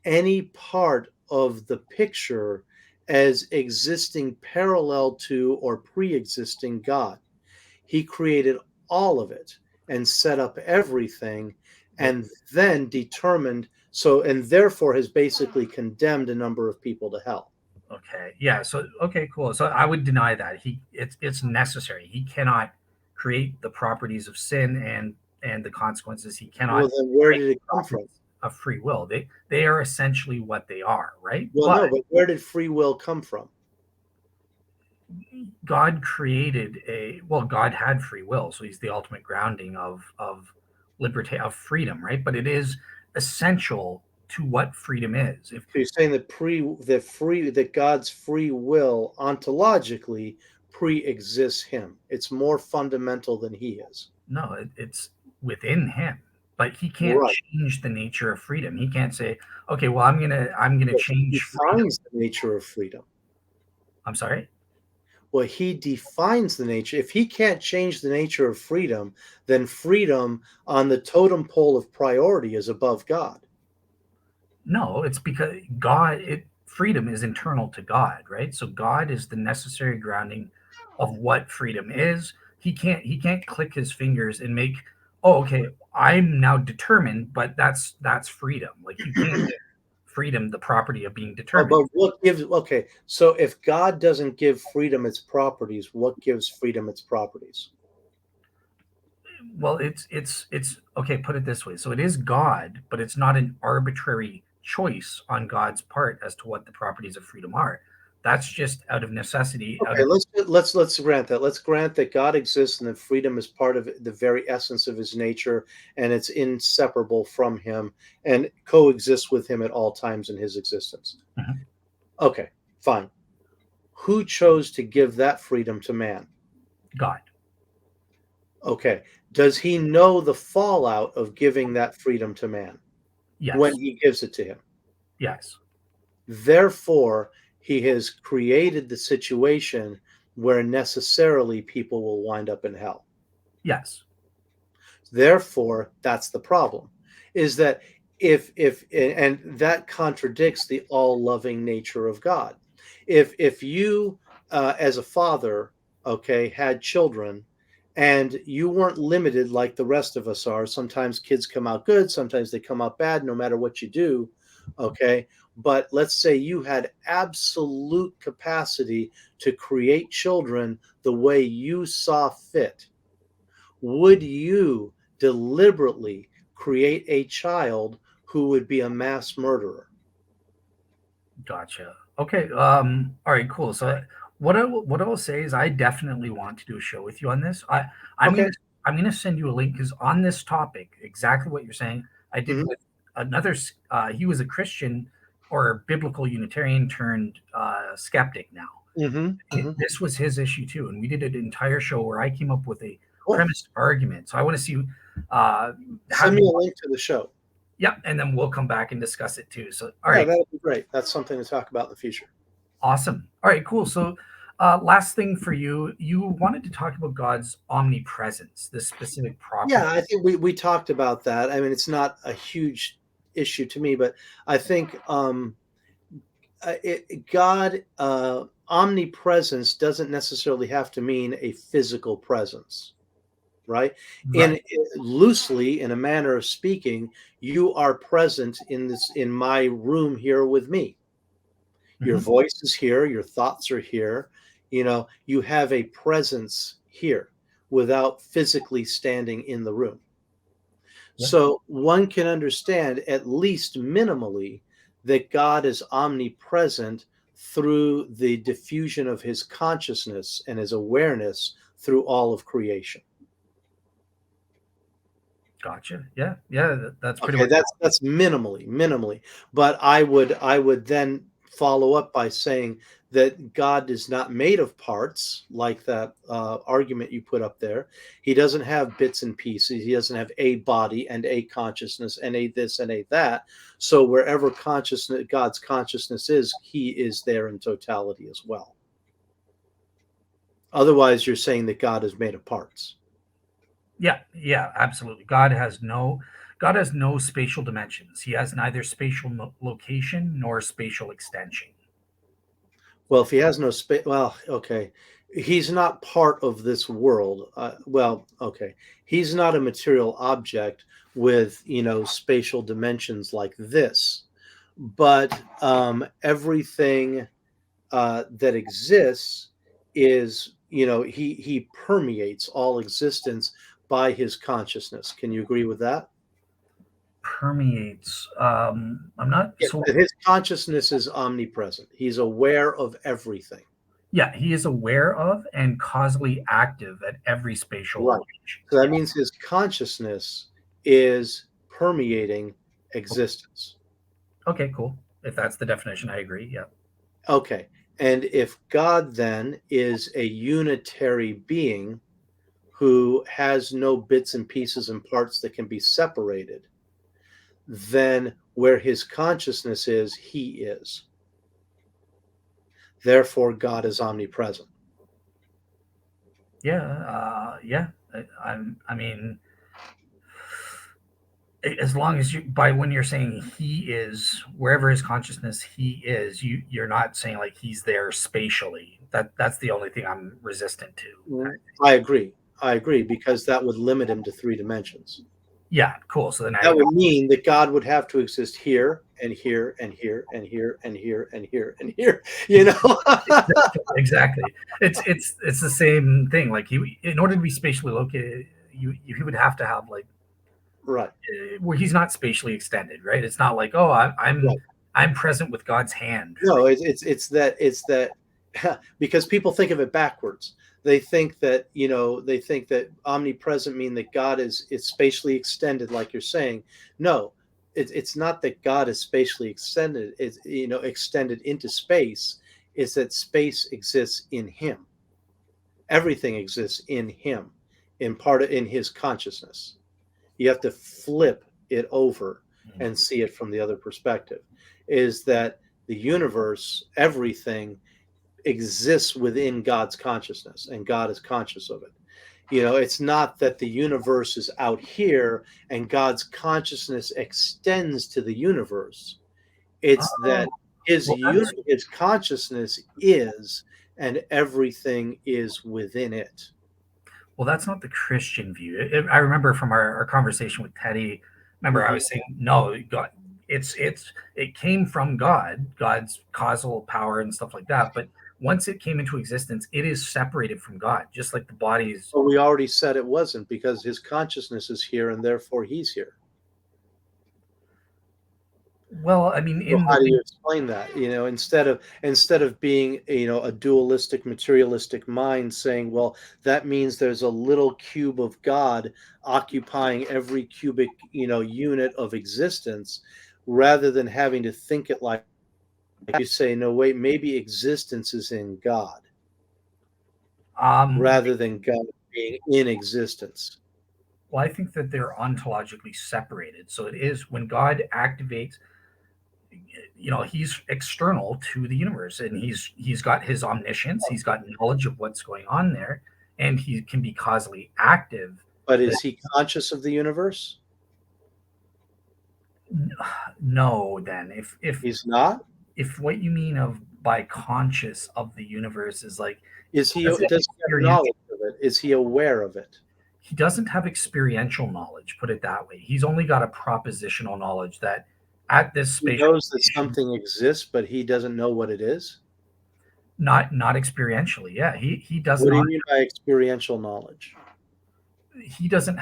any part of the picture as existing parallel to or pre-existing God. He created all of it and set up everything Well, and then determined so and therefore has basically condemned a number of people to hell. okay. Yeah. So okay, cool. So I would deny that. It's necessary. He cannot create the properties of sin and the consequences. He Well, cannot then where create did the it come from? properties of free will. They are essentially what they are, right? Well, But no, but where did free will come from? God created a well, God had free will, so he's the ultimate grounding of liberty of freedom, right? But it is essential to what freedom is. If So you're saying that God's free will ontologically pre-exists him. It's more fundamental than he is. no, it's within him, but he can't Right. change the nature of freedom. He can't say, okay, well, I'm gonna But he change freedom. defines the nature of freedom. I'm sorry. Well, he defines the nature. If he can't change the nature of freedom, then freedom on the totem pole of priority is above God. No, it's because freedom is internal to God, right? So God is the necessary grounding of what freedom is. He can't click his fingers and make, oh, okay, I'm now determined, but that's freedom. Like you can't give freedom the property of being determined. But what gives okay, so if God doesn't give freedom its properties, what gives freedom its properties? Well, it's okay, put it this way. So it is God, but it's not an arbitrary choice on God's part as to what the properties of freedom are. That's just out of necessity, out Okay, of let's grant that. Let's grant that God exists and that freedom is part of the very essence of his nature and it's inseparable from him and coexists with him at all times in his existence. Mhm. Okay, fine. Who chose to give that freedom to man? God. Okay. Does he know the fallout of giving that freedom to man when Yes. he gives it to him? Yes. Therefore, he has created the situation where necessarily people will wind up in hell. Yes. Therefore, that's the problem. Is that if and that contradicts the all-loving nature of God. If you as a father, okay, had children and you weren't limited like the rest of us are. Sometimes kids come out good, sometimes they come out bad, no matter what you do, okay? But let's say you had absolute capacity to create children the way you saw fit. Would you deliberately create a child who would be a mass murderer? Gotcha. Okay. All right. Cool. So what I will say is I definitely want to do a show with you on this. I'm gonna Okay. I'm gonna send you a link because on this topic, exactly what you're saying, I did Mhm, with another. He was a Christian or biblical Unitarian turned skeptic. Now mhm, mhm. this was his issue too, and we did an entire show where I came up with a Cool. premised argument. So I want to see uh, Send have me you. a link to the show. Yep, and then we'll come back and discuss it too. So all Yeah, right. that'd be great. That's something to talk about in the future. Awesome. All right, cool. So, last thing for you, you wanted to talk about God's omnipresence, this specific Yeah, property. I think we talked about that. I mean, it's not a huge issue to me, but I think God omnipresence doesn't necessarily have to mean a physical presence, right? Right. Loosely, in a manner of speaking, you are present in my room here with me. Your Hmm. voice is here, your thoughts are here. You have a presence here without physically standing in the room. Yeah. So one can understand, at least minimally, that God is omnipresent through the diffusion of his consciousness and his awareness through all of creation. Gotcha. Yeah. Yeah. That's pretty Okay, much. that's minimally. But I would then follow up by saying that God is not made of parts, like that argument you put up there. He doesn't have bits and pieces. He doesn't have a body and a consciousness and a this and a that. So wherever God's consciousness is, He is there in totality as well. Otherwise, you're saying that God is made of parts. Yeah. Yeah. Absolutely. God has no spatial dimensions. He has neither spatial location nor spatial extension. Well, if he has no space, well, okay, he's not part of this world. Well, okay, he's not a material object with spatial dimensions like this, but everything that exists is he permeates all existence by his consciousness. Can you agree with that? Permeates. I'm not Yeah, so. that his consciousness is omnipresent. He's aware of everything. Yeah, he is aware of and causally active at every spatial Right. location. So that Yeah. means his consciousness is permeating existence. Okay, cool. If that's the definition, I agree. Yeah. Okay. And if God then is a unitary being who has no bits and pieces and parts that can be separated, then where his consciousness is, he is. Therefore, God is omnipresent. Yeah. Yeah. I mean, as long as you by when you're saying he is wherever his consciousness he is, you're not saying like he's there spatially. That's the only thing I'm resistant to. I agree. I agree because that would limit him to three dimensions. Yeah, cool. So then That I would mean that God would have to exist here and here and here and here and here and here and here, you know? exactly. It's the same thing. Like he, in order to be spatially located, he would have to have like Right, where he's not spatially extended, right? It's not like, oh, right. I'm present with God's hand. No, it's that because people think of it backwards. They think that omnipresent mean that God is spatially extended, like you're saying. No, it's not that God is spatially extended. It's extended into space. It's that space exists in Him. Everything exists in Him, in His consciousness. You have to flip it over Mhm. and see it from the other perspective. Is that the universe, everything exists within God's consciousness, and God is conscious of it. It's not that the universe is out here and God's consciousness extends to the universe. It's Oh, that his well, that's his consciousness is, and everything is within it. Well, that's not the Christian view. I remember from our conversation with Teddy. Remember, I Mhm. was saying, no, God, it came from God, God's causal power and stuff like that. But once it came into existence, it is separated from God, just like the bodies. But we already said it wasn't because his consciousness is here and therefore he's here. Well, I mean, So in the how do way, you explain that? Instead of being a dualistic materialistic mind saying, well, that means there's a little cube of God occupying every cubic unit of existence, rather than having to think it like you say, no, wait, maybe existence is in God um, rather than God being in existence. well, I think that they're ontologically separated. So it is when God activates, he's external to the universe, and he's got his omniscience, he's got knowledge of what's going on there, and he can be causally active. But But is he conscious of the universe? no, then He's not. if what you mean of by conscious of the universe is like Is he? doesn't Does he have experiential, knowledge of it? Is he aware of it? he doesn't have experiential knowledge, put it that way. He's only got a propositional knowledge that at this He spatial knows that location, something exists, but he doesn't know what it is. not experientially. Yeah, he does What do you not mean by experiential knowledge? he doesn't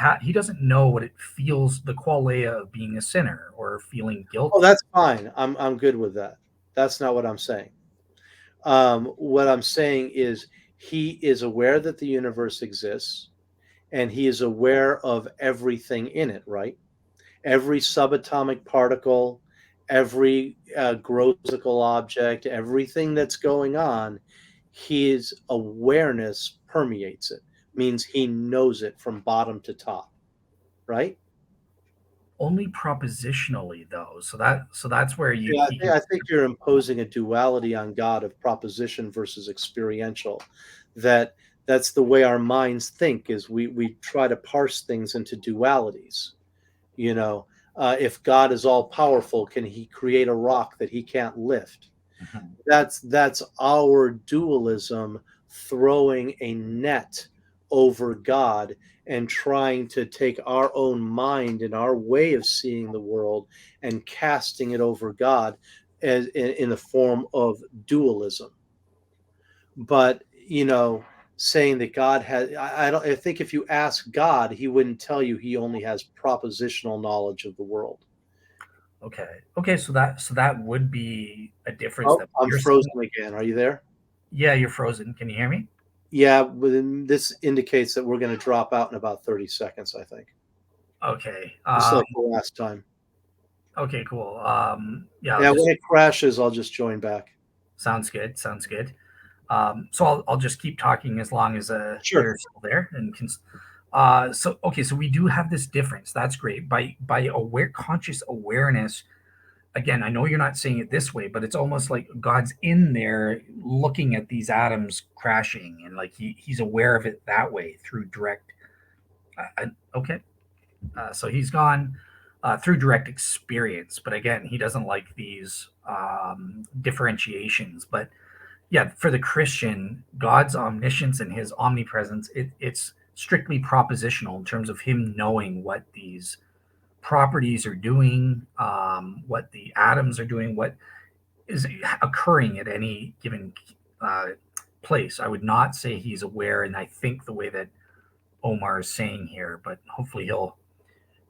know what it feels, the qualia of being a sinner or feeling Oh, guilty. that's fine. I'm good with that. That's not what I'm saying. What I'm saying is he is aware that the universe exists, and he is aware of everything in it. Right? Every subatomic particle, every gross physical object, everything that's going on, his awareness permeates it. Means he knows it from bottom to top. Right? Only propositionally though. So that's where you Yeah, he can I think you're imposing a duality on God of proposition versus experiential. That's the way our minds think. Is we try to parse things into dualities. You know, If God is all powerful, can he create a rock that he can't lift? Mhm. That's our dualism throwing a net over God and trying to take our own mind and our way of seeing the world and casting it over God as in the form of dualism. But saying that God has, I don't, I think if you ask God, he wouldn't tell you he only has propositional knowledge of the world. Okay. Okay. So that would be a difference Oh, that I'm you're saying. frozen again. Are you there? Yeah, you're frozen. Can you hear me? Yeah, but this indicates that we're going to drop out in about 30 seconds, I think. Okay. Just like the last time. Okay. Cool. Yeah. I'll Yeah, just. when it crashes, I'll just join back. Sounds good. Sounds good. So I'll just keep talking as long as Sure. you're still there and can. So okay. So we do have this difference. That's great. By conscious awareness. Again, I know you're not saying it this way, but it's almost like God's in there looking at these atoms crashing, and like he's aware of it that way through direct. Okay, so he's gone through direct experience, but again, he doesn't like these differentiations. But yeah, for the Christian, God's omniscience and his omnipresence, it's strictly propositional in terms of him knowing what these properties are doing, what the atoms are doing, what is occurring at any given uh, place. I would not say he's aware, and I think the way that Omar is saying here, but hopefully he'll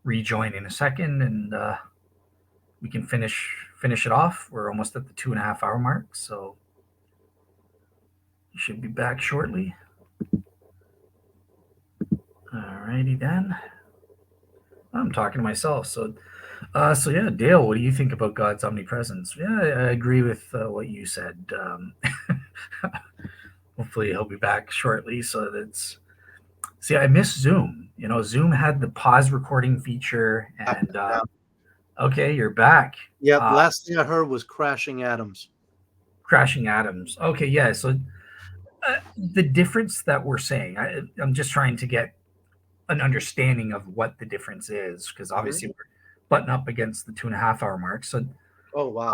rejoin in a second, and we can finish it off. We're almost at the 2.5 hour mark, so you should be back shortly. Alrighty then. I'm talking to myself, so yeah, Dale, what do you think about God's omnipresence? Yeah, I agree with what you said. Hopefully, he'll be back shortly. So that's see, I miss Zoom. Zoom had the pause recording feature, and okay, you're back. Yep. Uh, Last thing I heard was crashing atoms. Crashing atoms. Okay, yeah. So the difference that we're saying, I'm just trying to get an understanding of what the difference is, because Hmm. obviously we're butting up against the 2.5 hour mark. So Oh, wow.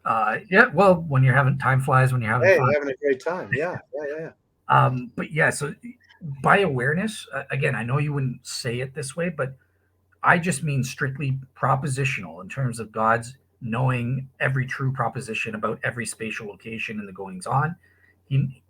um, yeah, well, when you're having time flies when you're having Hey, fun. having a great time. Yeah. Yeah. Yeah. Yeah. But yeah, so by awareness, again, I know you wouldn't say it this way, but I just mean strictly propositional in terms of God's knowing every true proposition about every spatial location and the goings on.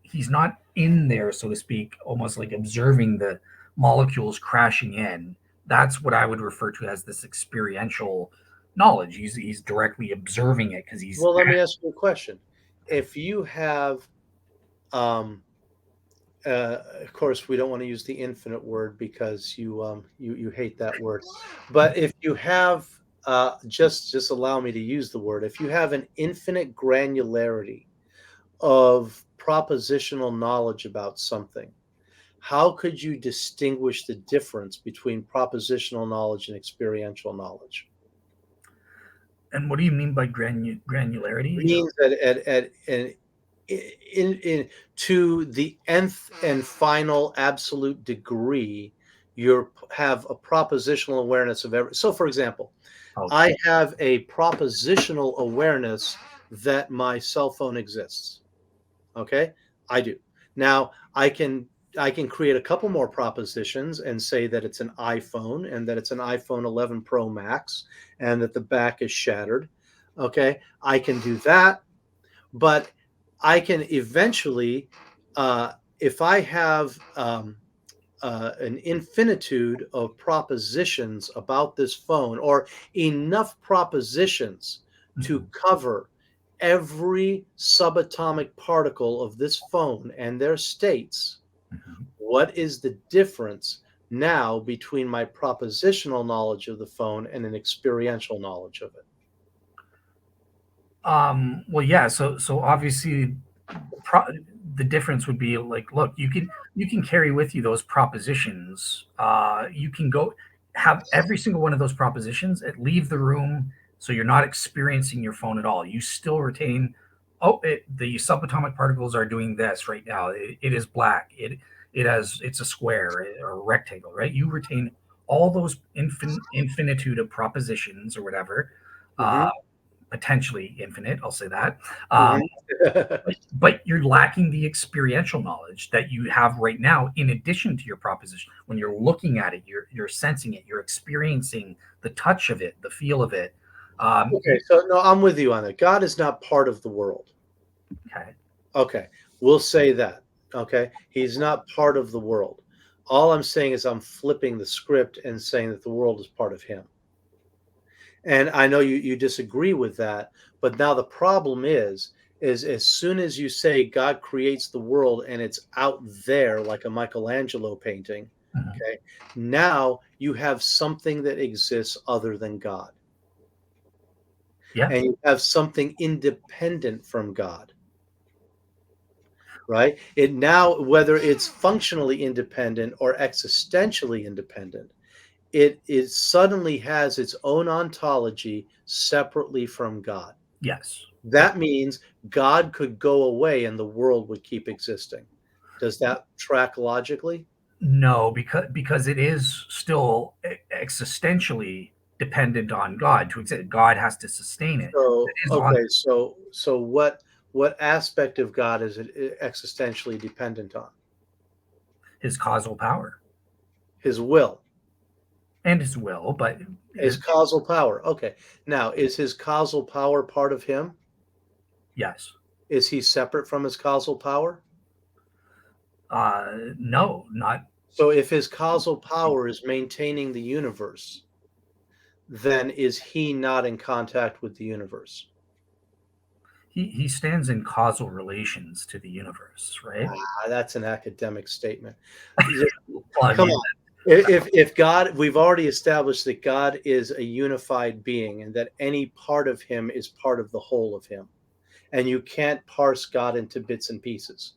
He's not in there, so to speak, almost like observing the molecules crashing in. That's what I would refer to as this experiential knowledge. He's directly observing it because he's Well, let me ask you a question. If you have, um, of course, we don't want to use the infinite word because you hate that word. But if you have, just allow me to use the word. If you have an infinite granularity of propositional knowledge about something, how could you distinguish the difference between propositional knowledge and experiential knowledge? and what do you mean by granularity? Means that in to the nth and final absolute degree, you have a propositional awareness of every. So, for example, I Okay. have a propositional awareness that my cell phone exists. Okay, I do. Now I can create a couple more propositions and say that it's an iPhone and that it's an iPhone 11 Pro Max and that the back is shattered. Okay, I can do that, but I can eventually, if I have an infinitude of propositions about this phone or enough propositions to Mhm, cover every subatomic particle of this phone and their states, mhm. what is the difference now between my propositional knowledge of the phone and an experiential knowledge of it? Well, yeah. So obviously, pro- the difference would be like, look, you can carry with you those propositions. You can go have every single one of those propositions and leave the room, so you're not experiencing your phone at all. You still retain. Oh, the subatomic particles are doing this right now. It is black. It's a square or a rectangle, right? You retain all those infinitude of propositions or whatever, uh, Hmm. potentially infinite, I'll say that. Um, Hmm. but you're lacking the experiential knowledge that you have right now, in addition to your proposition. When you're looking at it, you're sensing it, you're experiencing the touch of it, the feel of it. Okay, so no, I'm with you on that. God is not part of the world. Okay. Okay, we'll say that. Okay, he's not part of the world. All I'm saying is I'm flipping the script and saying that the world is part of him. And I know you disagree with that, but now the problem is as soon as you say God creates the world and it's out there like a Michelangelo painting, Mhm. okay, now you have something that exists other than God, Yeah. and you have something independent from God, right? It now, whether it's functionally independent or existentially independent, it suddenly has its own ontology separately from God. Yes. Yeah. That means God could go away and the world would keep existing. Does that track logically? No, because it is still existentially dependent on God to exist. God has to sustain it. It So, is on okay, so what aspect of God is it existentially dependent on? his causal power His will. and his will, but His causal power. Okay. Now, is his causal power part of him? yes. Is he separate from his causal power? No, not So if his causal power is maintaining the universe, then is he not in contact with the universe? he stands in causal relations to the universe, right? That's an academic statement. Just Well, I come mean, on. If God, we've already established that God is a unified being and that any part of him is part of the whole of him. And you can't parse God into bits and pieces.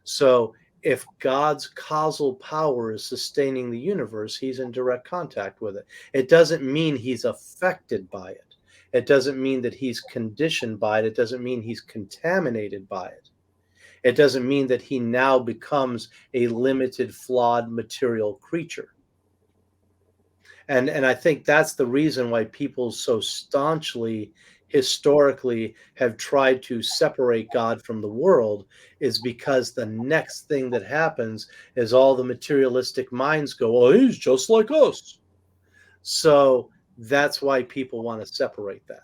So if God's causal power is sustaining the universe, he's in direct contact with it. It doesn't mean he's affected by it. It doesn't mean that he's conditioned by it. It doesn't mean he's contaminated by it. It doesn't mean that he now becomes a limited, flawed material creature. And I think that's the reason why people so staunchly historically have tried to separate God from the world, is because the next thing that happens is all the materialistic minds go, oh, he's just like us. So that's why people want to separate that.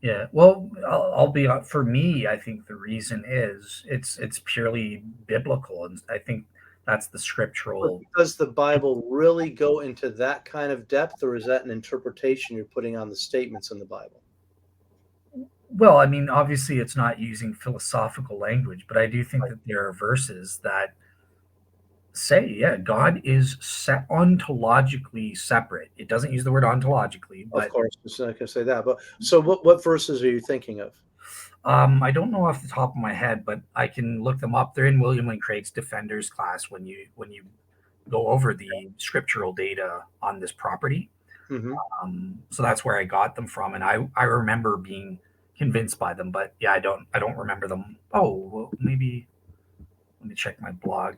yeah. Well, I'll be for me. I think the reason is it's purely biblical, and I think that's the But scriptural. does the Bible really go into that kind of depth, or is that an interpretation you're putting on the statements in the Bible? Well, I mean, obviously, it's not using philosophical language, but I do think that there are verses that say, yeah, God is ontologically separate. It doesn't use the word ontologically, Of but course, it's not gonna say that, but so what verses are you thinking of? I don't know off the top of my head, but I can look them up. They're in William Lane Craig's Defenders class when you go over the scriptural data on this property. Mhm. So that's where I got them from, and I remember being convinced by them, but yeah, I don't remember them. Oh, well, maybe let me check my blog.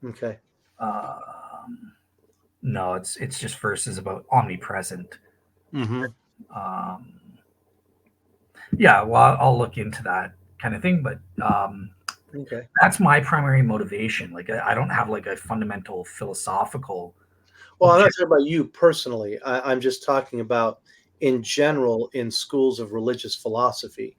Okay. Um, no, it's just verses about omnipresent. Mhm. Um, yeah, well, I'll look into that kind of thing, but Okay. that's my primary motivation. Like, I don't have like a fundamental philosophical Well, I'm not object. talking about you personally. I'm just talking about in general in schools of religious philosophy.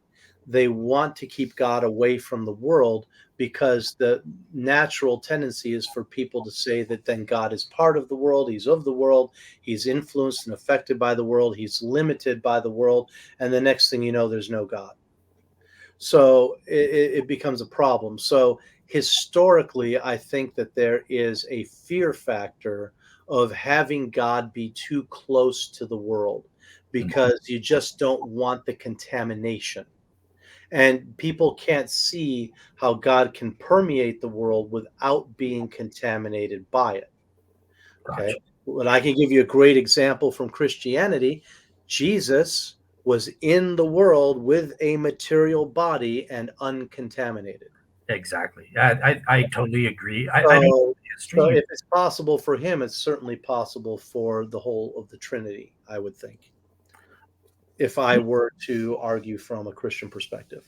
They want to keep God away from the world because the natural tendency is for people to say that then God is part of the world, he's of the world, he's influenced and affected by the world, he's limited by the world, and the next thing you know, there's no God. So it becomes a problem. So historically, I think that there is a fear factor of having God be too close to the world because you just don't want the contamination. And people can't see how God can permeate the world without being contaminated by it. Okay. Gotcha. Well, I can give you a great example from Christianity. Jesus was in the world with a material body and uncontaminated. Exactly. Yeah, I totally agree. I don't know So, the history. so if it's possible for him, it's certainly possible for the whole of the Trinity, I would think, if I were to argue from a Christian perspective.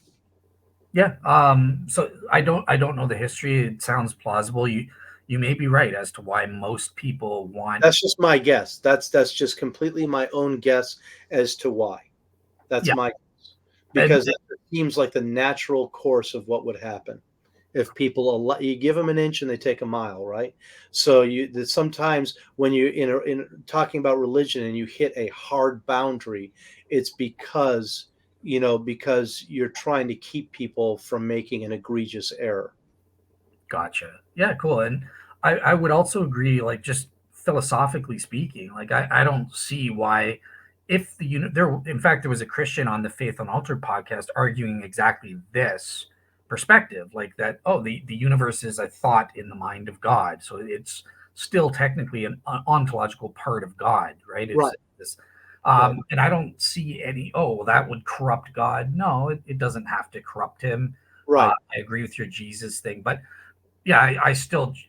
Yeah. So I don't know the history. It sounds plausible. You may be right as to why most people want. That's just my guess. That's just completely my own guess as to why. That's Yeah. my guess. And Because it seems like the natural course of what would happen if people you give them an inch and they take a mile, right? So sometimes when you in talking about religion and you hit a hard boundary, it's because you're trying to keep people from making an egregious error. gotcha. Yeah, cool. And I would also agree, like just philosophically speaking, like I don't see why if there in fact there was a Christian on the Faith Unaltered podcast arguing exactly this perspective, like that, oh, the universe is a thought in the mind of God. So it's still technically an ontological part of God, right? It's Right, this right, and I don't see any, oh, well, that would corrupt God. No, it doesn't have to corrupt him. right. I agree with your Jesus thing, but yeah,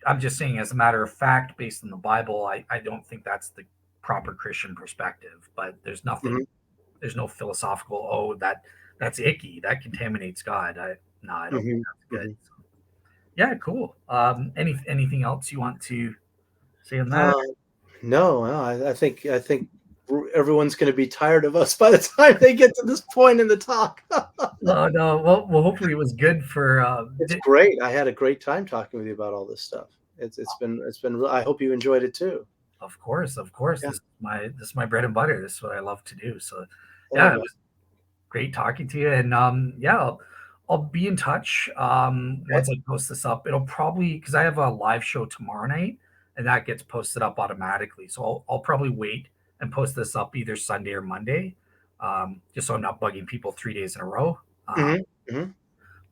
I'm just saying, as a matter of fact, based on the Bible, I don't think that's the proper Christian perspective. But Mhm, there's no philosophical, oh, that's icky, that contaminates God. No, I don't think mhm, that's good. mhm. Yeah, cool. Anything else you want to say on that? Uh, no, I think everyone's going to be tired of us by the time they get to this point in the talk. No, no. Well, hopefully it was good for. It's great. I had a great time talking with you about all this stuff. It's been. I hope you enjoyed it too. Of course, of course. Yeah, This is my bread and butter. This is what I love to do. So, there yeah, you it go. was great talking to you. And yeah, I'll be in touch Okay. once I post this up. It'll probably because I have a live show tomorrow night, and that gets posted up automatically. So I'll probably wait and post this up either Sunday or Monday, just so I'm not bugging people 3 days in a row. Hmm. Hmm.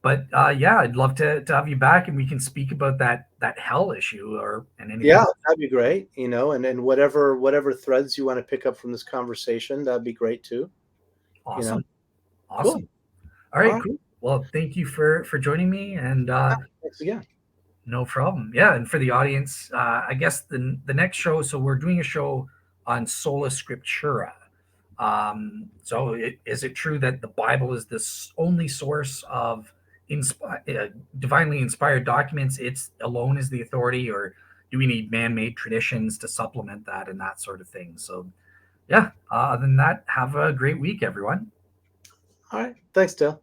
But yeah, I'd love to have you back, and we can speak about that hell issue or and anything Yeah, else. that'd be great. And whatever threads you want to pick up from this conversation, that'd be great too. You know. Awesome, Cool. awesome. All All right, right. cool. Well, thank you for joining me, and Yeah, thanks again. no problem. Yeah, and for the audience, I guess the next show. So we're doing a show on sola scriptura. Is it true that the Bible is this only source of divinely inspired documents? It's alone is the authority, or do we need man-made traditions to supplement that and that sort of thing? So yeah. Other than that, have a great week, everyone. All right. Thanks, Dale.